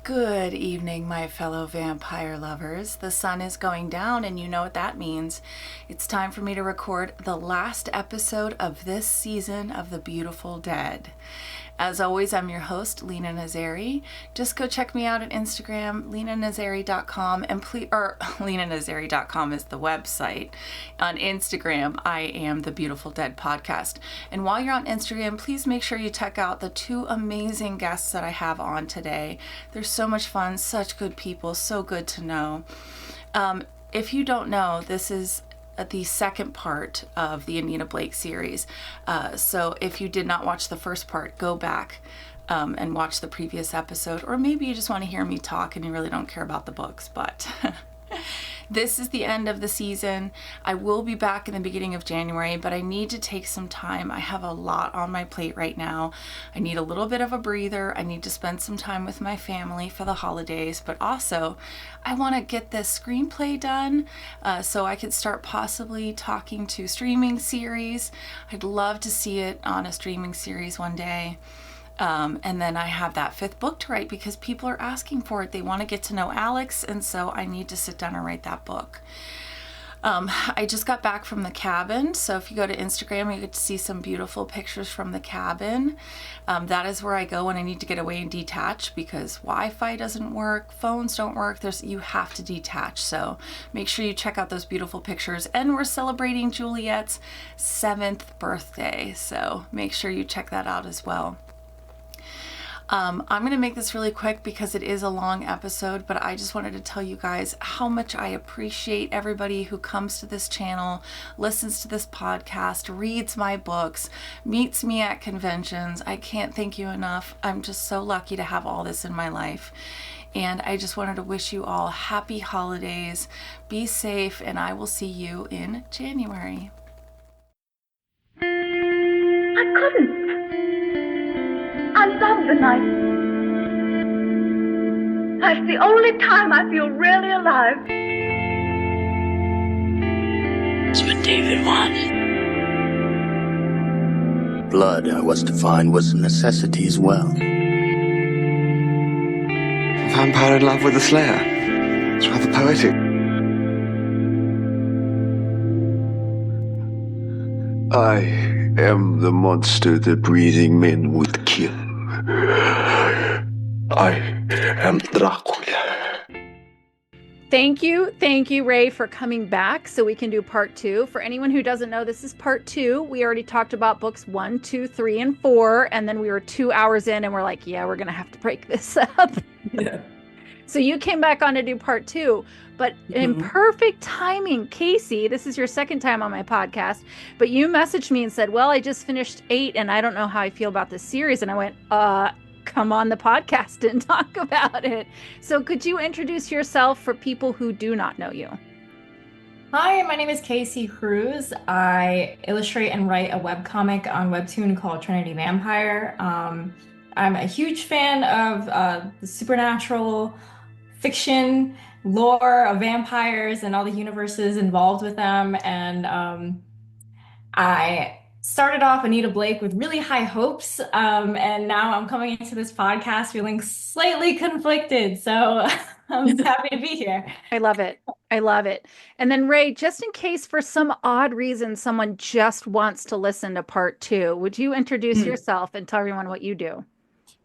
Good evening, my fellow vampire lovers. The sun is going down, and you know what that means. It's time for me to record the last episode of this season of The Beautiful Dead. As always, I'm your host, Lena Nazari. Just go check me out at Instagram, lenanazari.com, and lenanazari.com is the website. On Instagram, I am The Beautiful Dead Podcast. And while you're on Instagram, please make sure you check out the two amazing guests that I have on today. They're so much fun, such good people, so good to know. If you don't know, this is the second part of the Anita Blake series. So if you did not watch the first part, go back and watch the previous episode. Or maybe you just want to hear me talk and you really don't care about the books. But this is the end of the season. I will be back in the beginning of January, but I need to take some time. I have a lot on my plate right now. I need a little bit of a breather. I need to spend some time with my family for the holidays, but also I want to get this screenplay done so I could start possibly talking to streaming series. I'd love to see it on a streaming series one day. And then I have that fifth book to write because people are asking for it. They want to get to know Alex, and so I need to sit down and write that book. I just got back from the cabin, so if you go to Instagram, you get to see some beautiful pictures from the cabin. That is where I go when I need to get away and detach because Wi-Fi doesn't work, phones don't work. You have to detach, so make sure you check out those beautiful pictures. And we're celebrating Juliet's 7th birthday, so make sure you check that out as well. I'm going to make this really quick because it is a long episode, but I just wanted to tell you guys how much I appreciate everybody who comes to this channel, listens to this podcast, reads my books, meets me at conventions. I can't thank you enough. I'm just so lucky to have all this in my life. And I just wanted to wish you all happy holidays. Be safe, and I will see you in January. I couldn't. I love the night. That's the only time I feel really alive. That's what David wanted. Blood, I was to find, was a necessity as well. A vampire in love with a slayer. It's rather poetic. I am the monster the breathing men would kill. I am Dracula. Thank you, Rae, for coming back so we can do part 2. For anyone who doesn't know, this is part 2. We already talked about books 1, 2, 3, and 4, and then we were 2 hours in and we're like, yeah, we're going to have to break this up. Yeah. So you came back on to do part 2, but in perfect timing, Casey, this is your second time on my podcast, but you messaged me and said, well, I just finished 8 and I don't know how I feel about this series. And I went, come on the podcast and talk about it. So could you introduce yourself for people who do not know you? Hi, my name is Casey Cruz. I illustrate and write a webcomic on Webtoon called Trinity Vampire. I'm a huge fan of the supernatural fiction lore of vampires and all the universes involved with them. And I started off Anita Blake with really high hopes, and now I'm coming into this podcast feeling slightly conflicted. So I'm happy to be here. I love it. And then Rae, just in case for some odd reason someone just wants to listen to part 2, would you introduce yourself and tell everyone what you do?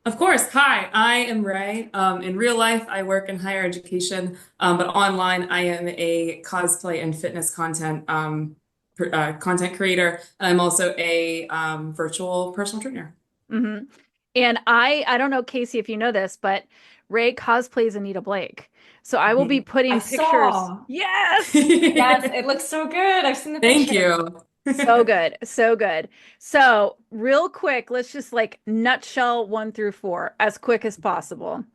Of course. Hi, I am Rae. In real life, I work in higher education, but online, I am a cosplay and fitness content content creator. And I'm also a virtual personal trainer. Mm-hmm. And I don't know, Casey, if you know this, but Rae cosplays Anita Blake. So I will be putting pictures. Saw. Yes. Yes, it looks so good. I've seen the pictures. Thank you. So good. So good. So real quick, let's just nutshell 1 through 4 as quick as possible.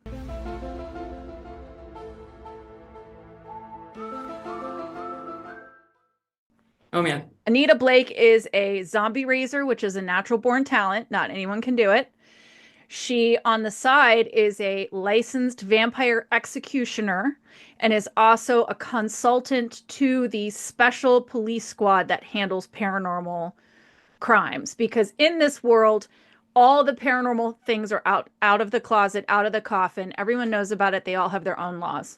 Oh, man. Anita Blake is a zombie raiser, which is a natural born talent. Not anyone can do it. She, on the side, is a licensed vampire executioner and is also a consultant to the special police squad that handles paranormal crimes. Because in this world, all the paranormal things are out of the closet, out of the coffin. Everyone knows about it. They all have their own laws.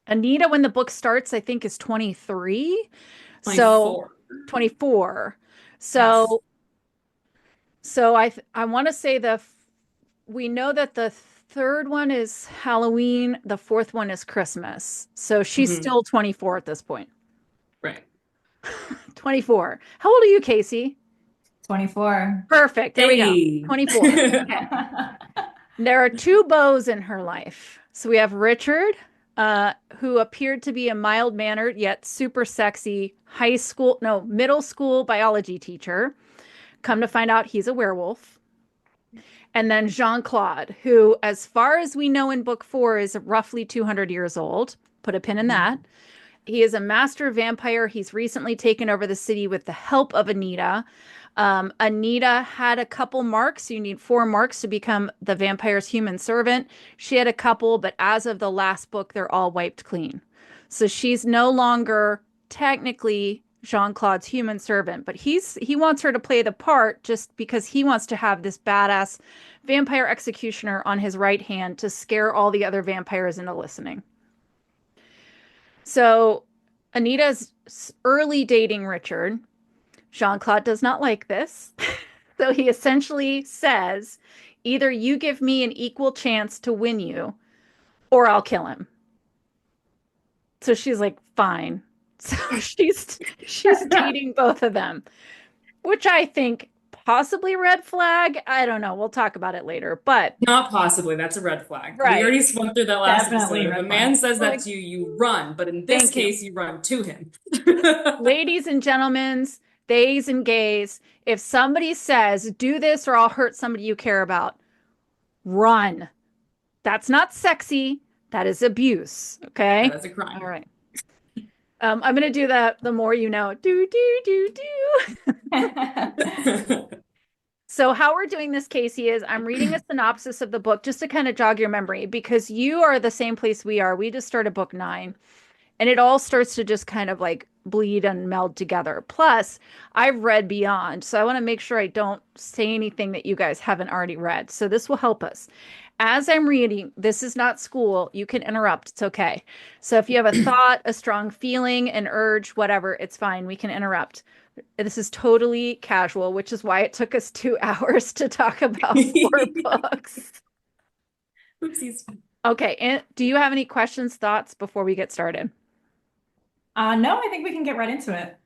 Anita, when the book starts, I think is 23. So 24. 24. Yes. So I want to say we know that the third one is Halloween, the fourth one is Christmas. So she's still 24 at this point. Right. 24. How old are you, Casey? 24. Perfect. There we Hey. go. 24. Okay. There are two beaux in her life. So we have Richard, who appeared to be a mild-mannered yet super sexy middle school biology teacher. Come to find out he's a werewolf. And then Jean-Claude, who, as far as we know in book 4, is roughly 200 years old. Put a pin in that. He is a master vampire. He's recently taken over the city with the help of Anita. Anita had a couple marks. You need 4 marks to become the vampire's human servant. She had a couple, but as of the last book, they're all wiped clean. So she's no longer technically Jean-Claude's human servant, but he wants her to play the part just because he wants to have this badass vampire executioner on his right hand to scare all the other vampires into listening. So Anita's early dating Richard. Jean-Claude does not like this. So he essentially says, either you give me an equal chance to win you, or I'll kill him. So she's like, fine. So she's dating both of them, which I think possibly red flag. I don't know. We'll talk about it later, but Not possibly. That's a red flag. Right. We already went through that last Definitely episode. If red a man flag. says that to you, you run. But in this Thank you. case, you run to him. Ladies and gentlemen, theys and gays, if somebody says, do this or I'll hurt somebody you care about, run. That's not sexy. That is abuse. Okay. That's a crime. All right. I'm going to do the more you know. Do, do, do, do. So how we're doing this, Casey, is I'm reading a synopsis of the book just to kind of jog your memory, because you are the same place we are. We just started book 9. And it all starts to just kind of like bleed and meld together. Plus, I've read beyond. So I want to make sure I don't say anything that you guys haven't already read. So this will help us. As I'm reading, this is not school. You can interrupt. It's okay. So if you have a thought, a strong feeling, an urge, whatever, it's fine. We can interrupt. This is totally casual, which is why it took us 2 hours to talk about 4 books. Oopsies. Okay. And do you have any questions, thoughts before we get started? No, I think we can get right into it.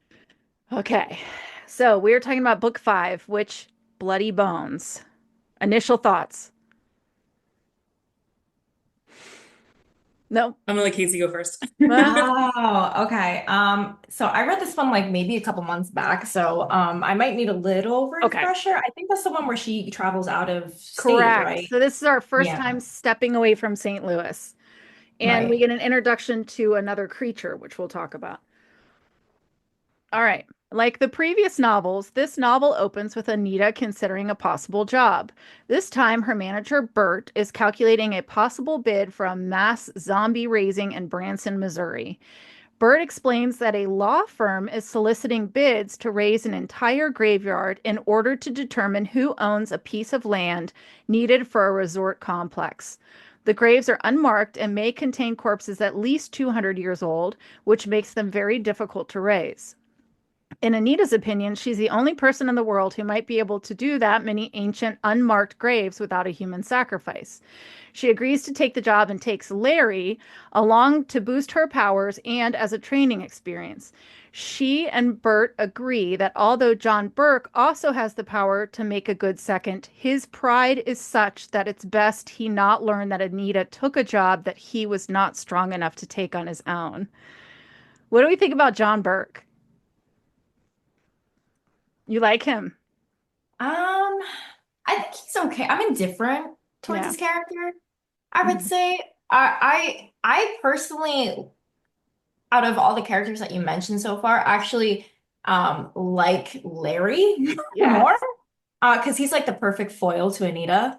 Okay. So we're talking about book 5, which Bloody Bones. Initial thoughts. No. I'm gonna let Casey go first. Oh, okay. So I read this one like maybe a couple months back, so I might need a little refresher. I think that's the one where she travels out of state, Correct. right? So this is our first Yeah. time stepping away from St. Louis. And we Right. get an introduction to another creature, which we'll talk about. All right. Like the previous novels, this novel opens with Anita considering a possible job. This time, her manager, Bert, is calculating a possible bid for a mass zombie raising in Branson, Missouri. Bert explains that a law firm is soliciting bids to raise an entire graveyard in order to determine who owns a piece of land needed for a resort complex. The graves are unmarked and may contain corpses at least 200 years old, which makes them very difficult to raise. In Anita's opinion, she's the only person in the world who might be able to do that many ancient, unmarked graves without a human sacrifice. She agrees to take the job and takes Larry along to boost her powers and as a training experience. She and Bert agree that although John Burke also has the power to make a good second, his pride is such that it's best he not learn that Anita took a job that he was not strong enough to take on his own. What do we think about John Burke? You like him? I think he's okay. I'm indifferent towards his character. I would say I personally, out of all the characters that you mentioned so far, actually like Larry more. Because he's like the perfect foil to Anita.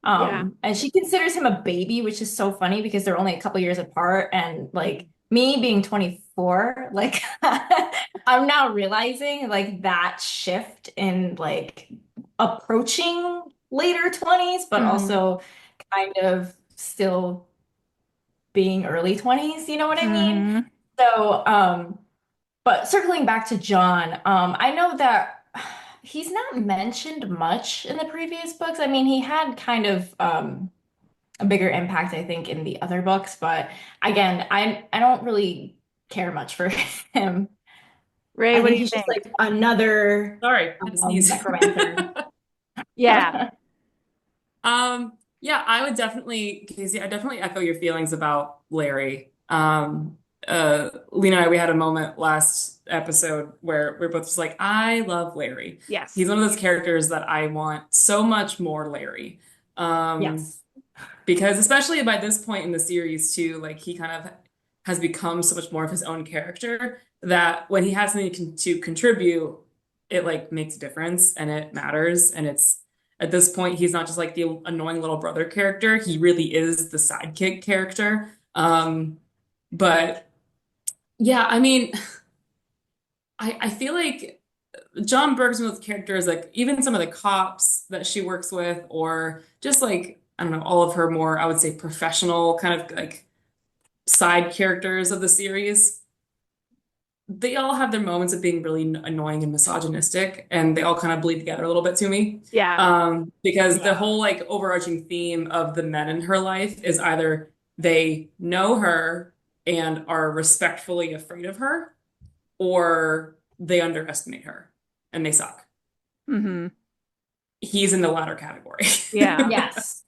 And she considers him a baby, which is so funny because they're only a couple years apart. And like me being 24, like I'm now realizing like that shift in like approaching later 20s, but Mhm. also kind of still being early 20s, you know what I mean? Mhm. So, but circling back to John, I know that he's not mentioned much in the previous books. I mean, he had kind of a bigger impact, I think, in the other books, but again, I don't really care much for him. Rae, I what do think you he's just think? like another Sorry, I had to sneeze. necromancer. Yeah. Yeah, I would definitely, Casey, I definitely echo your feelings about Larry. Lena and I, we had a moment last episode where we're both just like, I love Larry. He's Yes. one of those characters that I want so much more Larry. Um, Yes. because especially by this point in the series too, like he kind of has become so much more of his own character that when he has something to contribute, it like makes a difference and it matters. And it's at this point, he's not just like the annoying little brother character. He really is the sidekick character. But yeah, I mean, I feel like John Bergsman's characters, like even some of the cops that she works with, or just like, I don't know, all of her more, I would say, professional kind of like side characters of the series, they all have their moments of being really annoying and misogynistic, and they all kind of bleed together a little bit to me. Yeah. Because the Yeah. whole like overarching theme of the men in her life is either they know her and are respectfully afraid of her, or they underestimate her and they suck. Mhm. He's in the latter category. Yeah. Yes.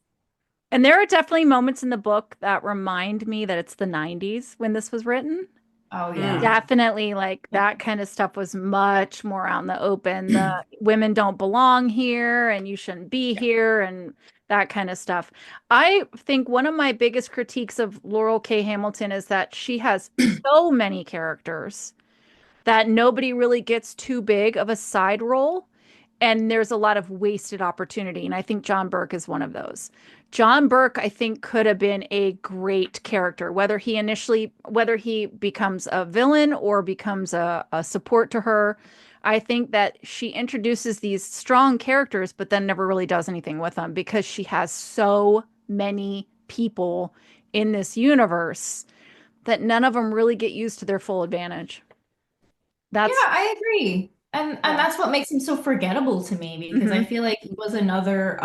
And there are definitely moments in the book that remind me that it's the 90s when this was written. Oh Mm. yeah. Definitely, like that kind of stuff was much more out in the open. The women don't belong here and you shouldn't be Yeah. here and that kind of stuff. I think one of my biggest critiques of Laurel K. Hamilton is that she has so many characters that nobody really gets too big of a side role. And there's a lot of wasted opportunity. And I think John Burke is one of those. John Burke, I think, could have been a great character, whether he becomes a villain or becomes a support to her. I think that she introduces these strong characters, but then never really does anything with them because she has so many people in this universe that none of them really get used to their full advantage. Yeah, That's I agree. And yeah. that's what makes him so forgettable to me because I Hmm. feel like he was another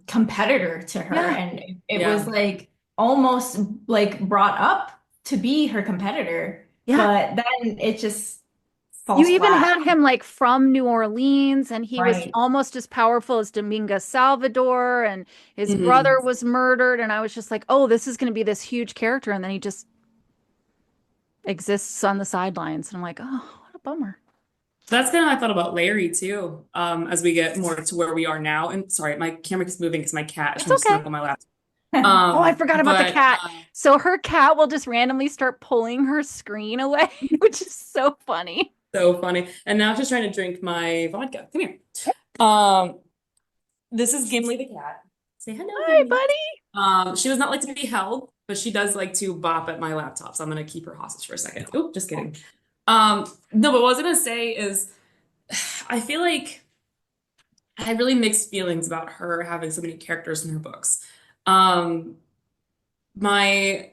competitor to her Yeah. and it was Yeah. like almost like brought up to be her competitor, Yeah. but then it just You falls even flat. had him like from New Orleans, and he was Right. almost as powerful as Dominga Salvador, and his Mhm. brother was murdered. And I was just like, oh, this is going to be this huge character. And then he just exists on the sidelines. And I'm like, oh, what a bummer. That's kind of how I thought about Larry too, as we get more to where we are now. And sorry, my camera keeps moving because my cat is It's trying to okay. snuggle my lap. Oh, I forgot about the But cat. So her cat will just randomly start pulling her screen away, which is so funny. so funny. And now she's trying to drink my vodka. Come here. Um, this is Gimli the cat. Say hello, Hi, Gimli. buddy. She does not like to be held, but she does like to bop at my laptop. So I'm gonna keep her hostage for a second. Oh, just kidding. No, but what I was gonna say is I feel like I had really mixed feelings about her having so many characters in her books. Um, my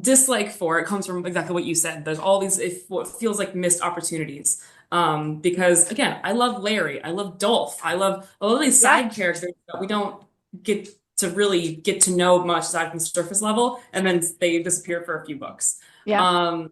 dislike for it comes from exactly what you said. There's all these if what feels like missed opportunities. Because again, I love Larry, I love Dolph, I love all of these Yeah. side characters that we don't get to really get to know much aside from surface level, and then they disappear for a few books. Yeah. Um,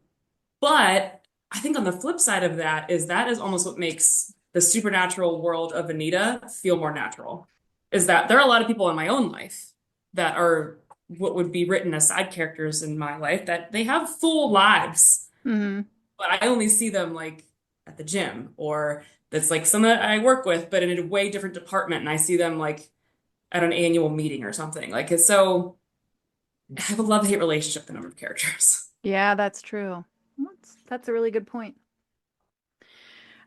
but I think on the flip side of that is almost what makes the supernatural world of Anita feel more natural. Is that there are a lot of people in my own life that are what would be written as side characters in my life that they have full lives, Hmm. but I only see them like at the gym or that's like someone that I work with, but in a way different department, and I see them like at an annual meeting or something. Like it's so I have a love-hate relationship with the number of characters. Yeah, that's true. That's a really good point.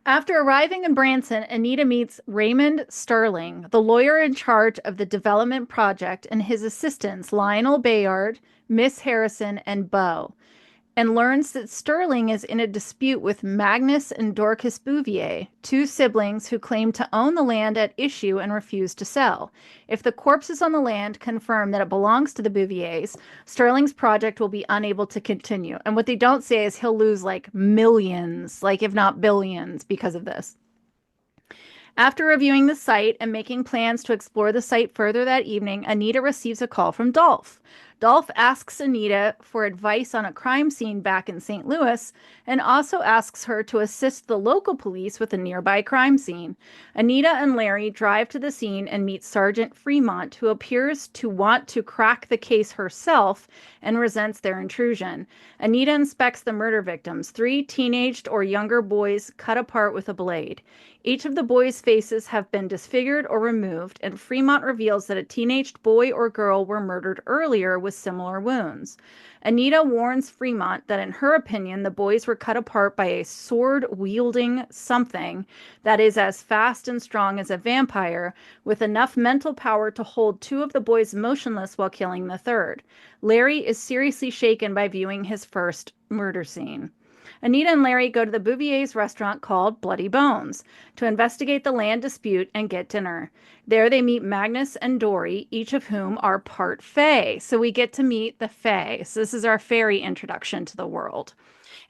After arriving in Branson, Anita meets Raymond Sterling, the lawyer in charge of the development project, and his assistants, Lionel Bayard, Miss Harrison, and Bo. and learns that Sterling is in a dispute with Magnus and Dorcas Bouvier, two siblings who claim to own the land at issue and refuse to sell. If the corpses on the land confirm that it belongs to the Bouviers, Sterling's project will be unable to continue. And what they don't say is he'll lose like millions, like if not billions, because of this. After reviewing the site and making plans to explore the site further that evening, Anita receives a call from Dolph. Dolph asks Anita for advice on a crime scene back in St. Louis and also asks her to assist the local police with a nearby crime scene. Anita and Larry drive to the scene and meet Sergeant Fremont, who appears to want to crack the case herself and resents their intrusion. Anita inspects the murder victims, three teenaged or younger boys cut apart with a blade. Each of the boys' faces have been disfigured or removed, and Fremont reveals that a teenaged boy or girl were murdered earlier with similar wounds. Anita warns Fremont that in her opinion, the boys were cut apart by a sword-wielding something that is as fast and strong as a vampire, with enough mental power to hold two of the boys motionless while killing the third. Larry is seriously shaken by viewing his first murder scene. Anita and Larry go to the Bouvier's restaurant called Bloody Bones to investigate the land dispute and get dinner. There they meet Magnus and Dory, each of whom are part Fae. So we get to meet the Fae. So this is our fairy introduction to the world.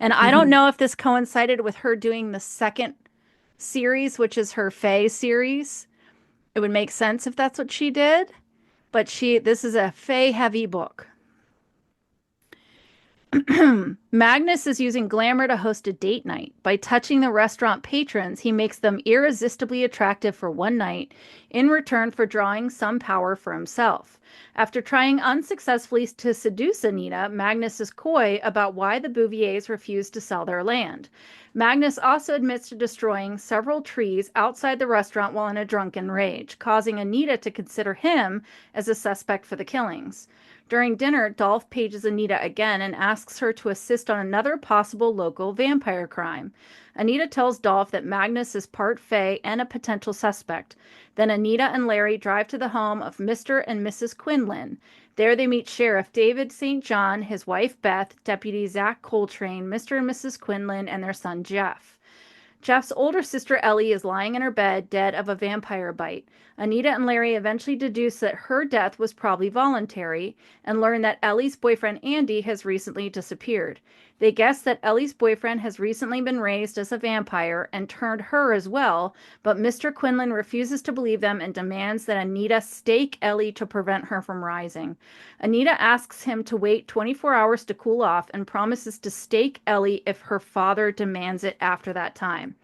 And I don't know if this coincided with her doing the second series, which is her Fae series. It would make sense if that's what she did. But this is a Fae heavy book. Magnus is using glamour to host a date night. By touching the restaurant patrons, he makes them irresistibly attractive for one night in return for drawing some power for himself. After trying unsuccessfully to seduce Anita, Magnus is coy about why the Bouviers refused to sell their land. Magnus also admits to destroying several trees outside the restaurant while in a drunken rage, causing Anita to consider him as a suspect for the killings. During dinner, Dolph pages Anita again and asks her to assist on another possible local vampire crime. Anita tells Dolph that Magnus is part Fae and a potential suspect. Then Anita and Larry drive to the home of Mr. and Mrs. Quinlan. There they meet Sheriff David St. John, his wife Beth, Deputy Zach Coltrane, Mr. and Mrs. Quinlan, and their son Jeff. Jeff's older sister Ellie is lying in her bed, dead of a vampire bite. Anita and Larry eventually deduce that her death was probably voluntary and learn that Ellie's boyfriend Andy has recently disappeared. They guess that Ellie's boyfriend has recently been raised as a vampire and turned her as well, but Mr. Quinlan refuses to believe them and demands that Anita stake Ellie to prevent her from rising. Anita asks him to wait 24 hours to cool off and promises to stake Ellie if her father demands it after that time.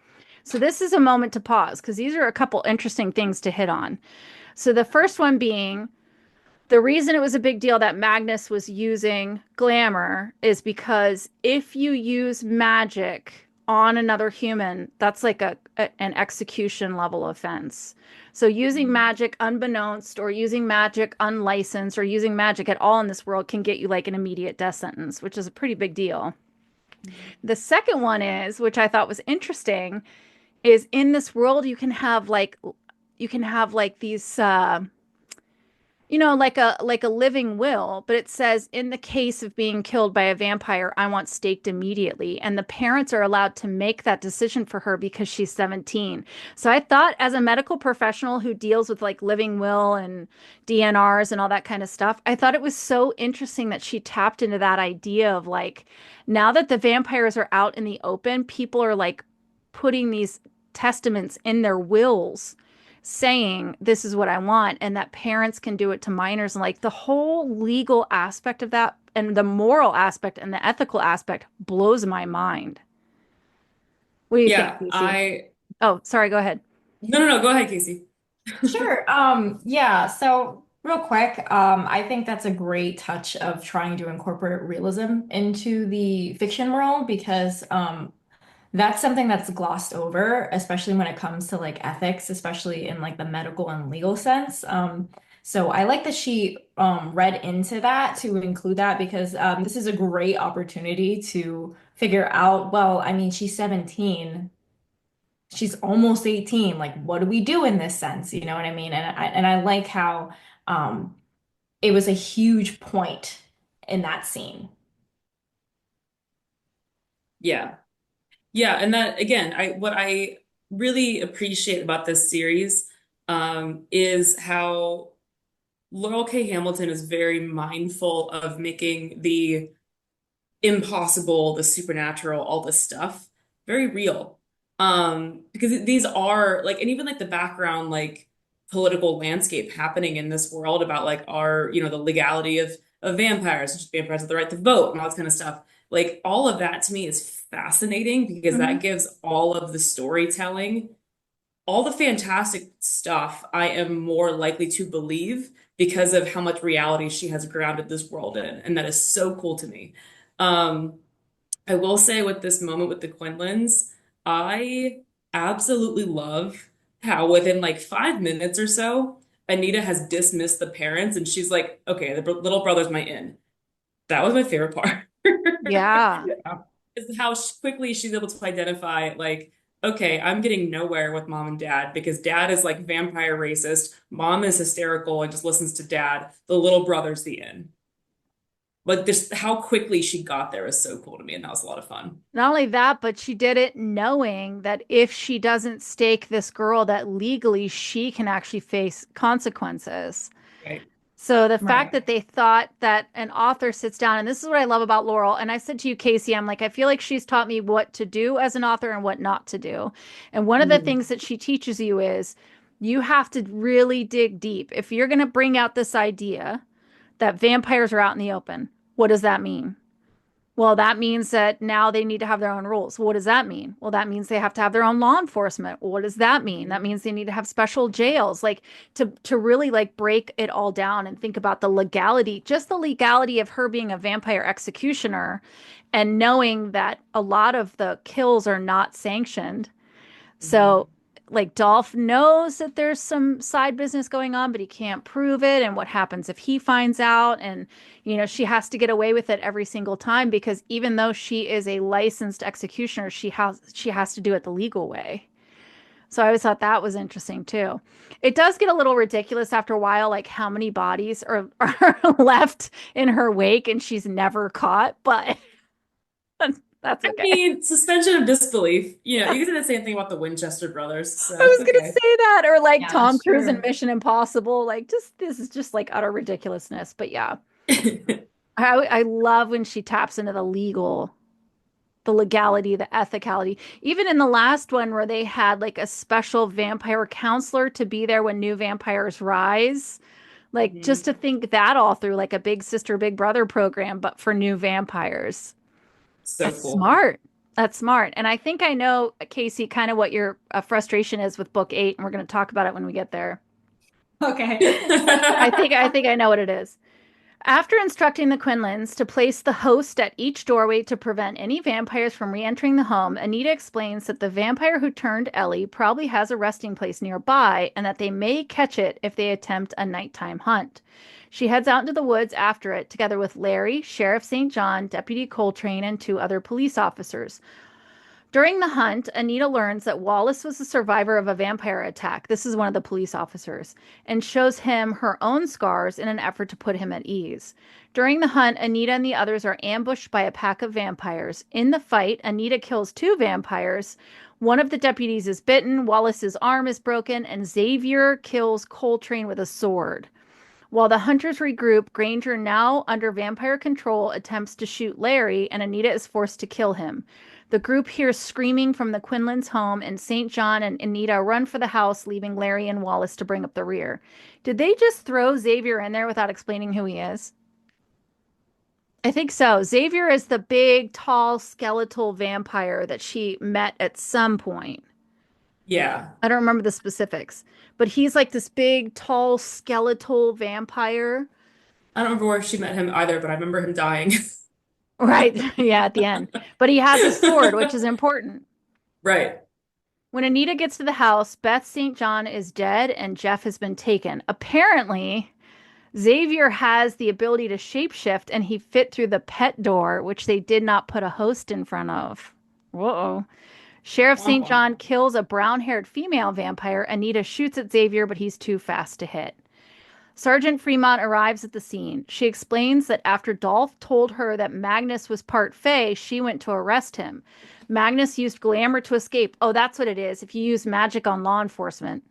So this is a moment to pause because these are a couple interesting things to hit on. So the first one being the reason it was a big deal that Magnus was using glamour is because if you use magic on another human, that's like an execution level offense. So using magic unbeknownst or using magic unlicensed or using magic at all in this world can get you like an immediate death sentence, which is a pretty big deal. The second one is, which I thought was interesting, is in this world you can have like these like a living will, but it says in the case of being killed by a vampire, I want staked immediately. And the parents are allowed to make that decision for her because she's 17. So I thought as a medical professional who deals with like living will and DNRs and all that kind of stuff, I thought it was so interesting that she tapped into that idea of like, now that the vampires are out in the open, people are like putting these testaments in their wills saying this is what I want, and that parents can do it to minors, and like the whole legal aspect of that and the moral aspect and the ethical aspect blows my mind. What do you think, Casey? Oh, sorry, go ahead. No, go ahead, Casey. Sure. Yeah, so real quick, I think that's a great touch of trying to incorporate realism into the fiction world because that's something that's glossed over, especially when it comes to like ethics, especially in like the medical and legal sense. So I like that she read into that to include that because this is a great opportunity to figure out, well, I mean, she's 17, she's almost 18. Like, what do we do in this sense? You know what I mean? And I like how it was a huge point in that scene. Yeah. Yeah, and that again, I what I really appreciate about this series is how Laurel K. Hamilton is very mindful of making the impossible, the supernatural, all this stuff very real. Because these are like, and even like the background, like political landscape happening in this world about like our, the legality of vampires, such as vampires have the right to vote and all this kind of stuff. Like all of that to me is fascinating because Mhm. that gives all of the storytelling, all the fantastic stuff I am more likely to believe because of how much reality she has grounded this world in. And that is so cool to me. Um, I will say with this moment with the Quinlans, I absolutely love how within like 5 minutes or so, Anita has dismissed the parents and she's like, okay, the little brother's my in. That was my favorite part. Yeah. Is how quickly she's able to identify, like, okay, I'm getting nowhere with mom and dad because dad is like vampire racist, mom is hysterical and just listens to dad. The little brother's the in. Like this, how quickly she got there is so cool to me, and that was a lot of fun. Not only that, but she did it knowing that if she doesn't stake this girl, that legally she can actually face consequences. Right. So the fact Right. that they thought that an author sits down, and this is what I love about Laurel, and I said to you, Casey, I'm like, I feel like she's taught me what to do as an author and what not to do. And one of the Mhm. things that she teaches you is you have to really dig deep. If you're going to bring out this idea that vampires are out in the open, what does that mean? Well, that means that now they need to have their own rules. What does that mean? Well, that means they have to have their own law enforcement. What does that mean? That means they need to have special jails. Like to really like break it all down and think about the legality, just the legality of her being a vampire executioner and knowing that a lot of the kills are not sanctioned. So, like, Dolph knows that there's some side business going on, but he can't prove it. And what happens if he finds out? And, she has to get away with it every single time because even though she is a licensed executioner, she has to do it the legal way. So I always thought that was interesting too. It does get a little ridiculous after a while, like how many bodies are left in her wake and she's never caught, but that's I okay. mean, suspension of disbelief. You can say the same thing about the Winchester brothers, I so it's was gonna okay. say that, or like Yeah, Tom that's Cruise in true. Mission Impossible. Like, just this is just like utter ridiculousness. But yeah, I love when she taps into the legality, the ethicality. Even in the last one where they had like a special vampire counselor to be there when new vampires rise. Like just Mhm. to think that all through like a big sister, big brother program, but for new vampires. So That's cool. smart. That's smart. And I think I know, Casey, kind of what your frustration is with book 8, and we're going to talk about it when we get there. Okay. I think I know what it is. After instructing the Quinlans to place the host at each doorway to prevent any vampires from re-entering the home, Anita explains that the vampire who turned Ellie probably has a resting place nearby and that they may catch it if they attempt a nighttime hunt. She heads out into the woods after it, together with Larry, Sheriff St. John, Deputy Coltrane, and 2 other police officers. During the hunt, Anita learns that Wallace was a survivor of a vampire attack. This is one of the police officers, and shows him her own scars in an effort to put him at ease. During the hunt, Anita and the others are ambushed by a pack of vampires. In the fight, Anita kills 2 vampires. One of the deputies is bitten, Wallace's arm is broken, and Xavier kills Coltrane with a sword. While the hunters regroup, Granger, now under vampire control, attempts to shoot Larry, and Anita is forced to kill him. The group hears screaming from the Quinlan's home, and St. John and Anita run for the house, leaving Larry and Wallace to bring up the rear. Did they just throw Xavier in there without explaining who he is? I think so. Xavier is the big, tall, skeletal vampire that she met at some point. Yeah. I don't remember the specifics, but he's like this big, tall, skeletal vampire. I don't remember where she met him either, but I remember him dying. Right. Yeah, at the end. But he has a sword, which is important. Right. When Anita gets to the house, Beth St. John is dead and Jeff has been taken. Apparently, Xavier has the ability to shapeshift and he fit through the pet door, which they did not put a host in front of. Whoa. Sheriff St. Wow. John kills a brown haired female vampire. Anita shoots at Xavier, but he's too fast to hit. Sergeant Fremont arrives at the scene. She explains that after Dolph told her that Magnus was part Fae, she went to arrest him. Magnus used glamour to escape. Oh, that's what it is. If you use magic on law enforcement,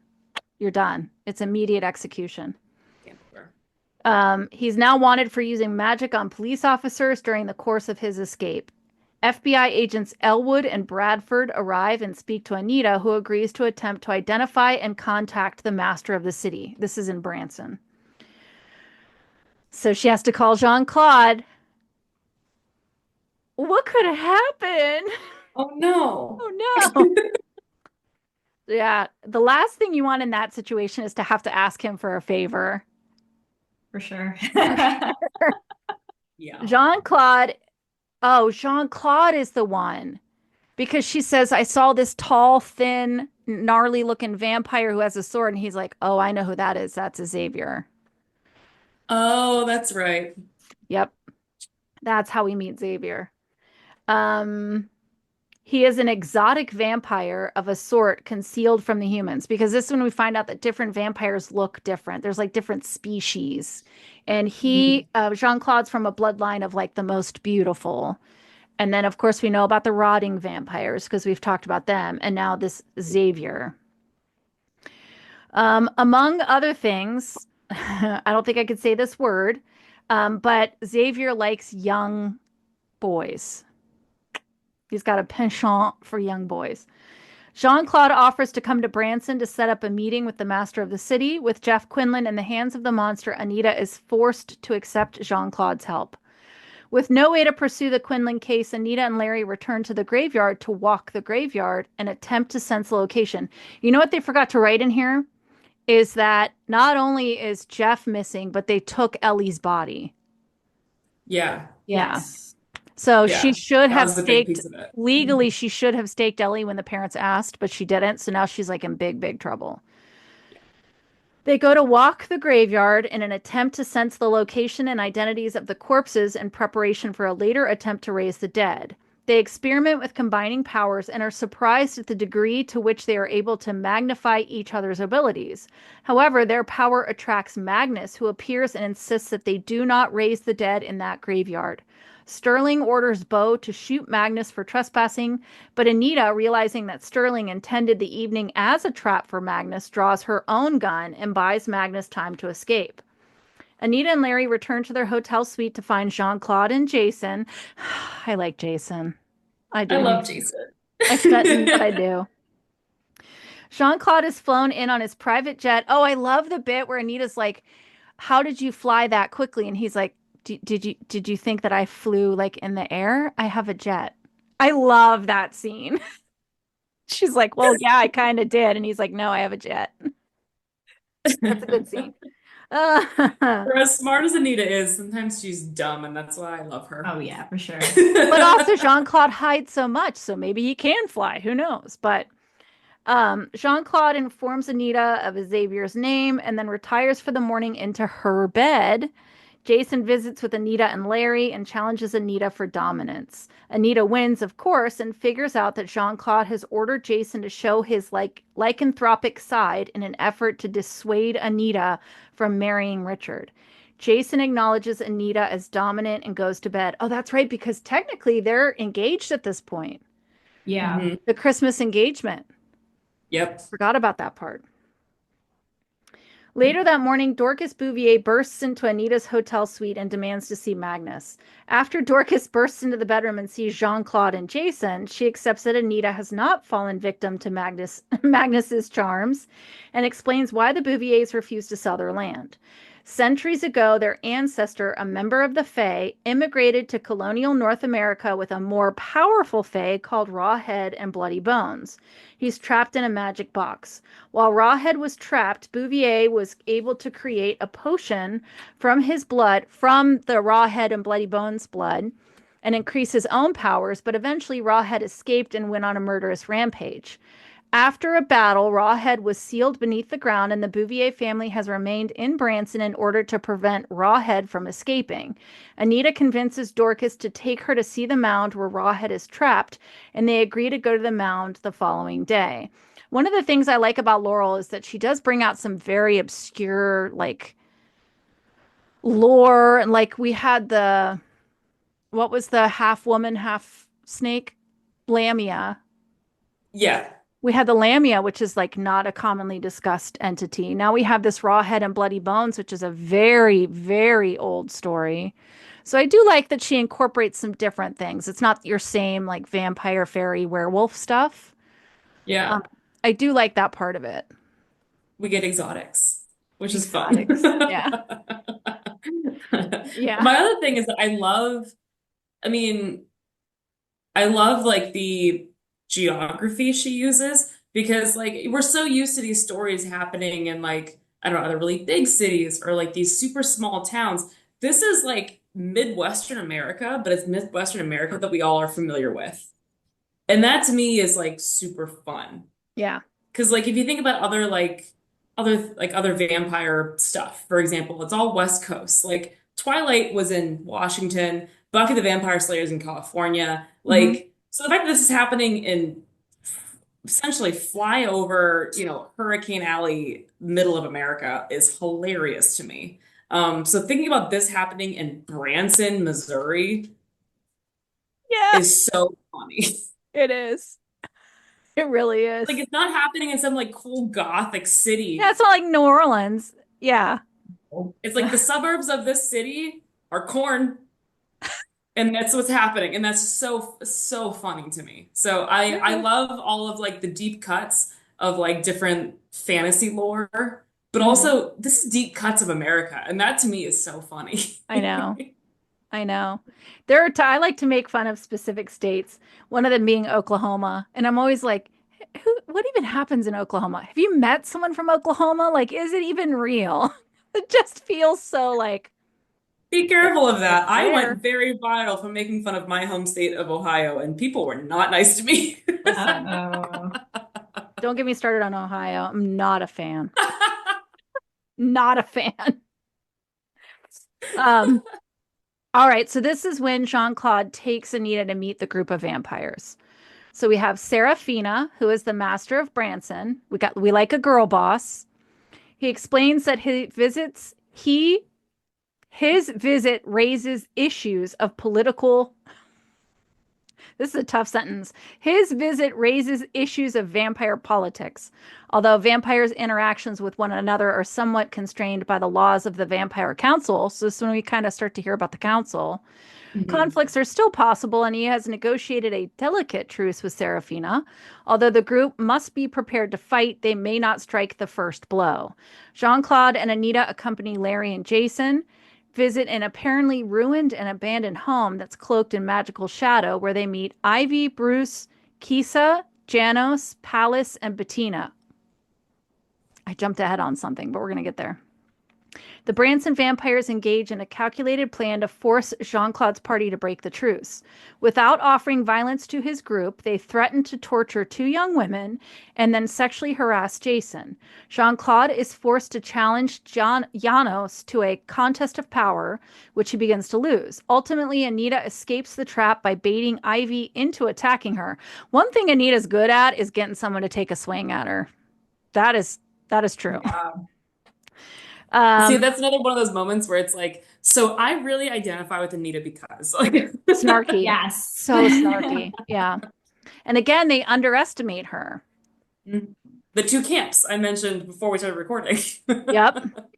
you're done. It's immediate execution. He's now wanted for using magic on police officers during the course of his escape. FBI agents Elwood and Bradford arrive and speak to Anita, who agrees to attempt to identify and contact the master of the city. This is in Branson. So she has to call Jean-Claude. What could happen? Oh no. Oh no. Yeah, the last thing you want in that situation is to have to ask him for a favor. For sure. Yeah. Jean-Claude is the one, because she says, I saw this tall, thin, gnarly looking vampire who has a sword, and he's like, oh, I know who that is. That's a Xavier. Oh, that's right. Yep. That's how we meet Xavier. He is an exotic vampire of a sort concealed from the humans, because this is when we find out that different vampires look different. There's like different species. And Jean-Claude's from a bloodline of like the most beautiful. And then, of course, we know about the rotting vampires because we've talked about them. And now this Xavier. Among other things, I don't think I could say this word, but Xavier likes young boys. He's got a penchant for young boys. Jean-Claude offers to come to Branson to set up a meeting with the master of the city. With Jeff Quinlan in the hands of the monster, Anita is forced to accept Jean-Claude's help. With no way to pursue the Quinlan case, Anita and Larry return to the graveyard to walk the graveyard and attempt to sense the location. You know what they forgot to write in here? Is that not only is Jeff missing, but they took Ellie's body. Yeah. Yeah. So Yeah, she should that have was a big staked, piece of it. legally, she should have staked Ellie when the parents asked, but she didn't. So now she's like in big, big trouble. They go to walk the graveyard in an attempt to sense the location and identities of the corpses in preparation for a later attempt to raise the dead. They experiment with combining powers and are surprised at the degree to which they are able to magnify each other's abilities. However, their power attracts Magnus, who appears and insists that they do not raise the dead in that graveyard. Sterling orders Bo to shoot Magnus for trespassing, but Anita, realizing that Sterling intended the evening as a trap for Magnus, draws her own gun and buys Magnus time to escape. Anita and Larry return to their hotel suite to find Jean-Claude and Jason. I like Jason. I do. I love Jason. I bet I do. Jean-Claude is flown in on his private jet. Oh, I love the bit where Anita's like, how did you fly that quickly? And he's like, did you think that I flew like in the air? I have a jet. I love that scene. She's like, well, yeah, I kind of did. And he's like, no, I have a jet. That's a good scene. For as smart as Anita is, sometimes she's dumb, and that's why I love her. Oh yeah, for sure. But also Jean-Claude hides so much, so maybe he can fly. Who knows? But Jean-Claude informs Anita of Xavier's name and then retires for the morning into her bed. Jason visits with Anita and Larry and challenges Anita for dominance. Anita wins, of course, and figures out that Jean-Claude has ordered Jason to show his lycanthropic side in an effort to dissuade Anita from marrying Richard. Jason acknowledges Anita as dominant and goes to bed. Oh, that's right, because technically they're engaged at this point. Yeah. The Christmas engagement. Yep. Forgot about that part. Later that morning, Dorcas Bouvier bursts into Anita's hotel suite and demands to see Magnus. After Dorcas bursts into the bedroom and sees Jean-Claude and Jason, she accepts that Anita has not fallen victim to Magnus's charms and explains why the Bouviers refused to sell their land. Centuries ago, their ancestor, a member of the Fae, immigrated to colonial North America with a more powerful Fae called Rawhead and Bloody Bones. He's trapped in a magic box. While Rawhead was trapped, Bouvier was able to create a potion from his blood, from the Rawhead and Bloody Bones blood, and increase his own powers, but eventually Rawhead escaped and went on a murderous rampage. After a battle, Rawhead was sealed beneath the ground, and the Bouvier family has remained in Branson in order to prevent Rawhead from escaping. Anita convinces Dorcas to take her to see the mound where Rawhead is trapped, and they agree to go to the mound the following day. One of the things I like about Laurel is that she does bring out some very obscure, lore. And like we had what was the half woman, half snake? Lamia. Yeah. We had the Lamia, which is like not a commonly discussed entity. Now we have this Raw Head and Bloody Bones, which is a very, very old story. So I do like that she incorporates some different things. It's not your same like vampire, fairy, werewolf stuff. Yeah. I do like that part of it. We get exotics, which is fun. Exotics. Yeah. Yeah. My other thing is that I mean, I love like the geography she uses because like we're so used to these stories happening in like, I don't know, other really big cities or like these super small towns. This is like Midwestern America, but it's Midwestern America that we all are familiar with. And that to me is like super fun. Yeah. Because like if you think about other vampire stuff, for example, it's all West Coast. Like Twilight was in Washington, Buffy the Vampire Slayer is in California. Mhm. Like so the fact that this is happening in essentially flyover, Hurricane Alley, middle of America is hilarious to me. So thinking about this happening in Branson, Missouri Yeah, is so funny. it is. It really is. Like it's not happening in some like cool gothic Yeah, city. it's not like New Orleans. Yeah. It's like the suburbs of this city are corn, and that's what's happening, and that's so funny to me. So I love all of like the deep cuts of like different fantasy lore, but Mhm. also this is deep cuts of America, and that to me is so funny. I know. I know. I like to make fun of specific states, one of them being Oklahoma. And I'm always like, what even happens in Oklahoma? Have you met someone from Oklahoma? Like, is it even real? It just feels so like Be careful of it's that. I there. went very viral for making fun of my home state of Ohio, and people were not nice to me. Uh-oh. Don't get me started on Ohio. I'm not a fan. Not a fan. Um, all right, so this is when Jean-Claude takes Anita to meet the group of vampires. So we have Serafina, who is the master of Branson. We like a girl boss. He explains that his visit raises issues of political. This is a tough sentence. His visit raises issues of vampire politics. Although vampires' interactions with one another are somewhat constrained by the laws of the Vampire Council, so this is when we kind of start to hear about the council. Mhm. Conflicts are still possible, and he has negotiated a delicate truce with Serafina. Although the group must be prepared to fight, they may not strike the first blow. Jean-Claude and Anita accompany Larry and Jason, visit an apparently ruined and abandoned home that's cloaked in magical shadow, where they meet Ivy, Bruce, Kisa, Janos, Palace, and Bettina. I jumped ahead on something, but we're going to get there. The Branson vampires engage in a calculated plan to force Jean-Claude's party to break the truce. Without offering violence to his group, they threaten to torture two young women and then sexually harass Jason. Jean-Claude is forced to challenge Janos to a contest of power, which he begins to lose. Ultimately, Anita escapes the trap by baiting Ivy into attacking her. One thing Anita's good at is getting someone to take a swing at her. That is true. Yeah. See, Um, that's another one of those moments where it's like, so I really identify with Anita because like snarky. Yes. So snarky. Yeah. And again, they underestimate her. the two camps I mentioned before we started recording. Yep.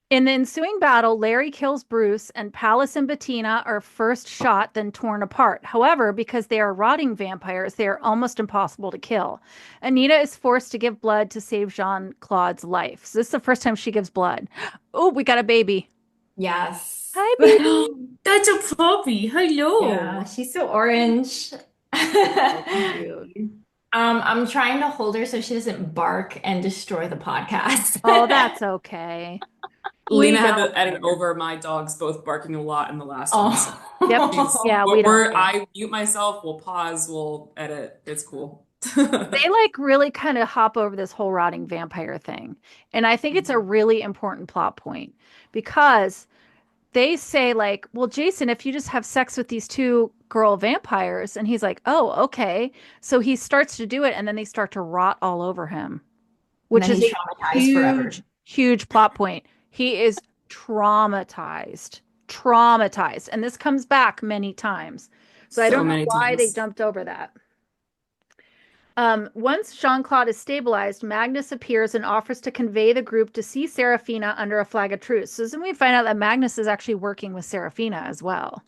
In the ensuing battle, Larry kills Bruce, and Palace and Bettina are first shot, then torn apart. However, because they are rotting vampires, they are almost impossible to kill. Anita is forced to give blood to save Jean-Claude's life. So this is the first time she gives blood. Oh, we got a baby. Yes. Hi, baby. That's a puppy. Hello. Yeah, she's so orange. Cute. I'm trying to hold her so she doesn't bark and destroy the podcast. Oh, that's okay. Lena We had don't to edit care. over my dogs both barking a lot in the last one. So Yep. she's Yeah, we don't care. I mute myself, we'll pause, we'll edit. It's cool. They like really kind of hop over this whole rotting vampire thing. And I think it's a really important plot point because they say like, well, Jason, if you just have sex with these two girl vampires, and he's like, oh, okay. So he starts to do it, and then they start to rot all over him, And which then is he's a traumatized forever. huge, huge plot point. He is traumatized. And this comes back many times. So I So don't know many why they times. jumped over that. Once Jean-Claude is stabilized, Magnus appears and offers to convey the group to see Serafina under a flag of truce. So then we find out that Magnus is actually working with Serafina as well.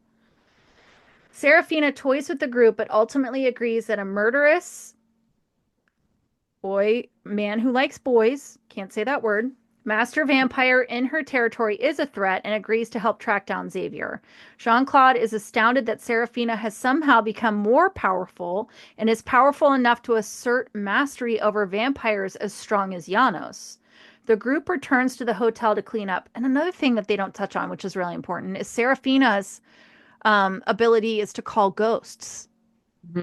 Serafina toys with the group, but ultimately agrees that a murderous man who likes boys, can't say that word, master vampire in her territory is a threat and agrees to help track down Xavier. Jean-Claude is astounded that Serafina has somehow become more powerful and is powerful enough to assert mastery over vampires as strong as Janos. The group returns to the hotel to clean up. And another thing that they don't touch on, which is really important, is Serafina's ability is to call ghosts.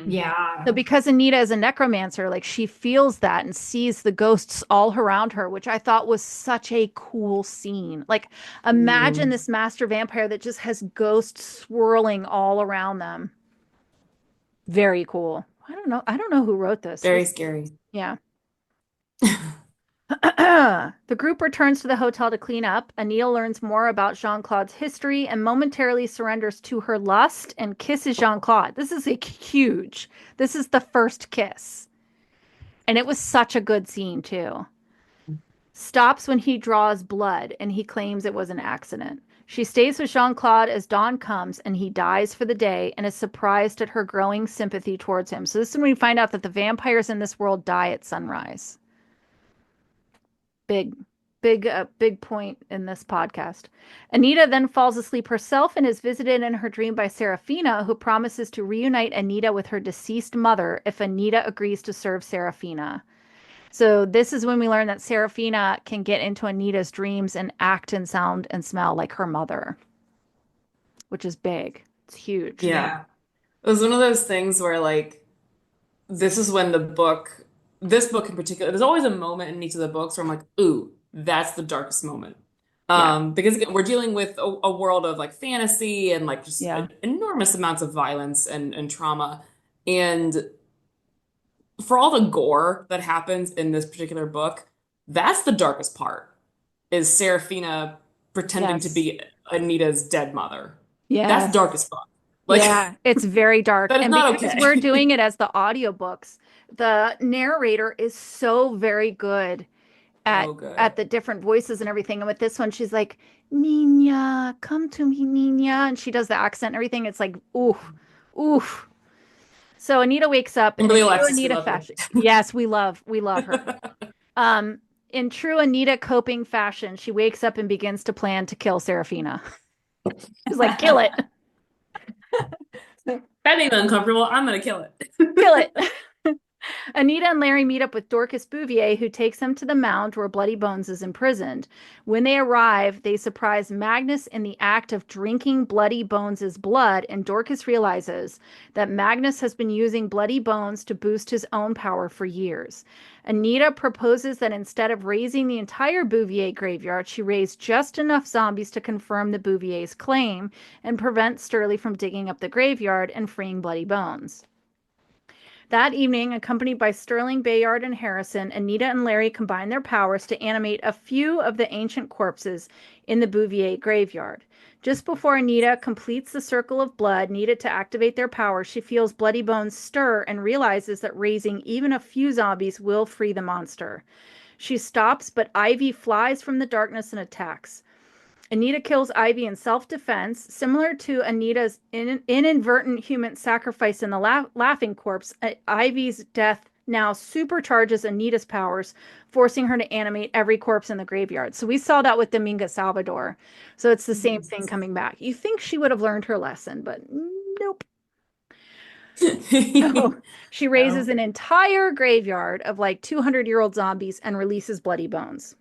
Yeah. So because Anita is a necromancer, like she feels that and sees the ghosts all around her, which I thought was such a cool scene. Like imagine this master vampire that just has ghosts swirling all around them. Very cool. I don't know. I don't know who wrote this. Very scary. Yeah. The group returns to the hotel to clean up. Anita learns more about Jean-Claude's history and momentarily surrenders to her lust and kisses Jean-Claude. This is huge. This is the first kiss. And it was such a good scene, too. Stops when he draws blood and he claims it was an accident. She stays with Jean-Claude as dawn comes and he dies for the day and is surprised at her growing sympathy towards him. So this is when we find out that the vampires in this world die at sunrise. Big point in this podcast. Anita then falls asleep herself and is visited in her dream by Serafina, who promises to reunite Anita with her deceased mother if Anita agrees to serve Serafina. So this is when we learn that Serafina can get into Anita's dreams and act and sound and smell like her mother, which is big. It's huge. Yeah. It was one of those things where like this is when this book in particular, there's always a moment in each of the books where I'm like, ooh, that's the darkest moment. Yeah. Because again, we're dealing with a world of like fantasy and like just Yeah. enormous amounts of violence and trauma. And for all the gore that happens in this particular book, that's the darkest part, is Serafina pretending to Yes. be Anita's dead mother. That's Yes. dark as fuck. Like, Yeah, it's very dark. that is And not because okay. we're doing it as the audiobooks, the narrator is so very good So at good. the different voices and everything. And with this one, she's like, Nina, come to me, Nina. And she does the accent and everything. It's like, oof, oof. So Anita wakes up in a Kimberly true Alexis, we Anita love you. fashion. Yes, we love her. In true Anita coping fashion, she wakes up and begins to plan to kill Serafina. She's like, kill it. That made me uncomfortable. I'm gonna kill it. Kill it. Anita and Larry meet up with Dorcas Bouvier, who takes them to the mound where Bloody Bones is imprisoned. When they arrive, they surprise Magnus in the act of drinking Bloody Bones' blood, and Dorcas realizes that Magnus has been using Bloody Bones to boost his own power for years. Anita proposes that instead of raising the entire Bouvier graveyard, she raise just enough zombies to confirm the Bouvier's claim and prevent Sturley from digging up the graveyard and freeing Bloody Bones. That evening, accompanied by Sterling, Bayard, and Harrison, Anita and Larry combine their powers to animate a few of the ancient corpses in the Bouvier graveyard. Just before Anita completes the circle of blood needed to activate their powers, she feels Bloody Bones stir and realizes that raising even a few zombies will free the monster. She stops, but Ivy flies from the darkness and attacks. Anita kills Ivy in self-defense, similar to Anita's inadvertent human sacrifice in the Laughing Corpse. Ivy's death now supercharges Anita's powers, forcing her to animate every corpse in the graveyard. So we saw that with Dominga Salvador. So it's the same thing coming back. You think she would have learned her lesson, but nope. So she raises an entire graveyard of like 200-year-old zombies and releases Bloody Bones.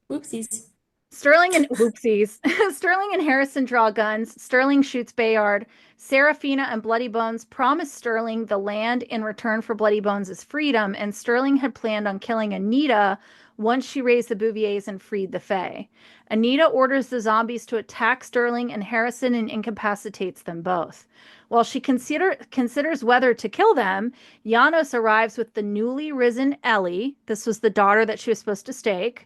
Oopsies. Sterling and Harrison draw guns. Sterling shoots Bayard. Serafina and Bloody Bones promise Sterling the land in return for Bloody Bones' freedom, and Sterling had planned on killing Anita once she raised the Bouviers and freed the Fae. Anita orders the zombies to attack Sterling and Harrison and incapacitates them both. While she considers whether to kill them, Janos arrives with the newly risen Ellie. This was the daughter that she was supposed to stake.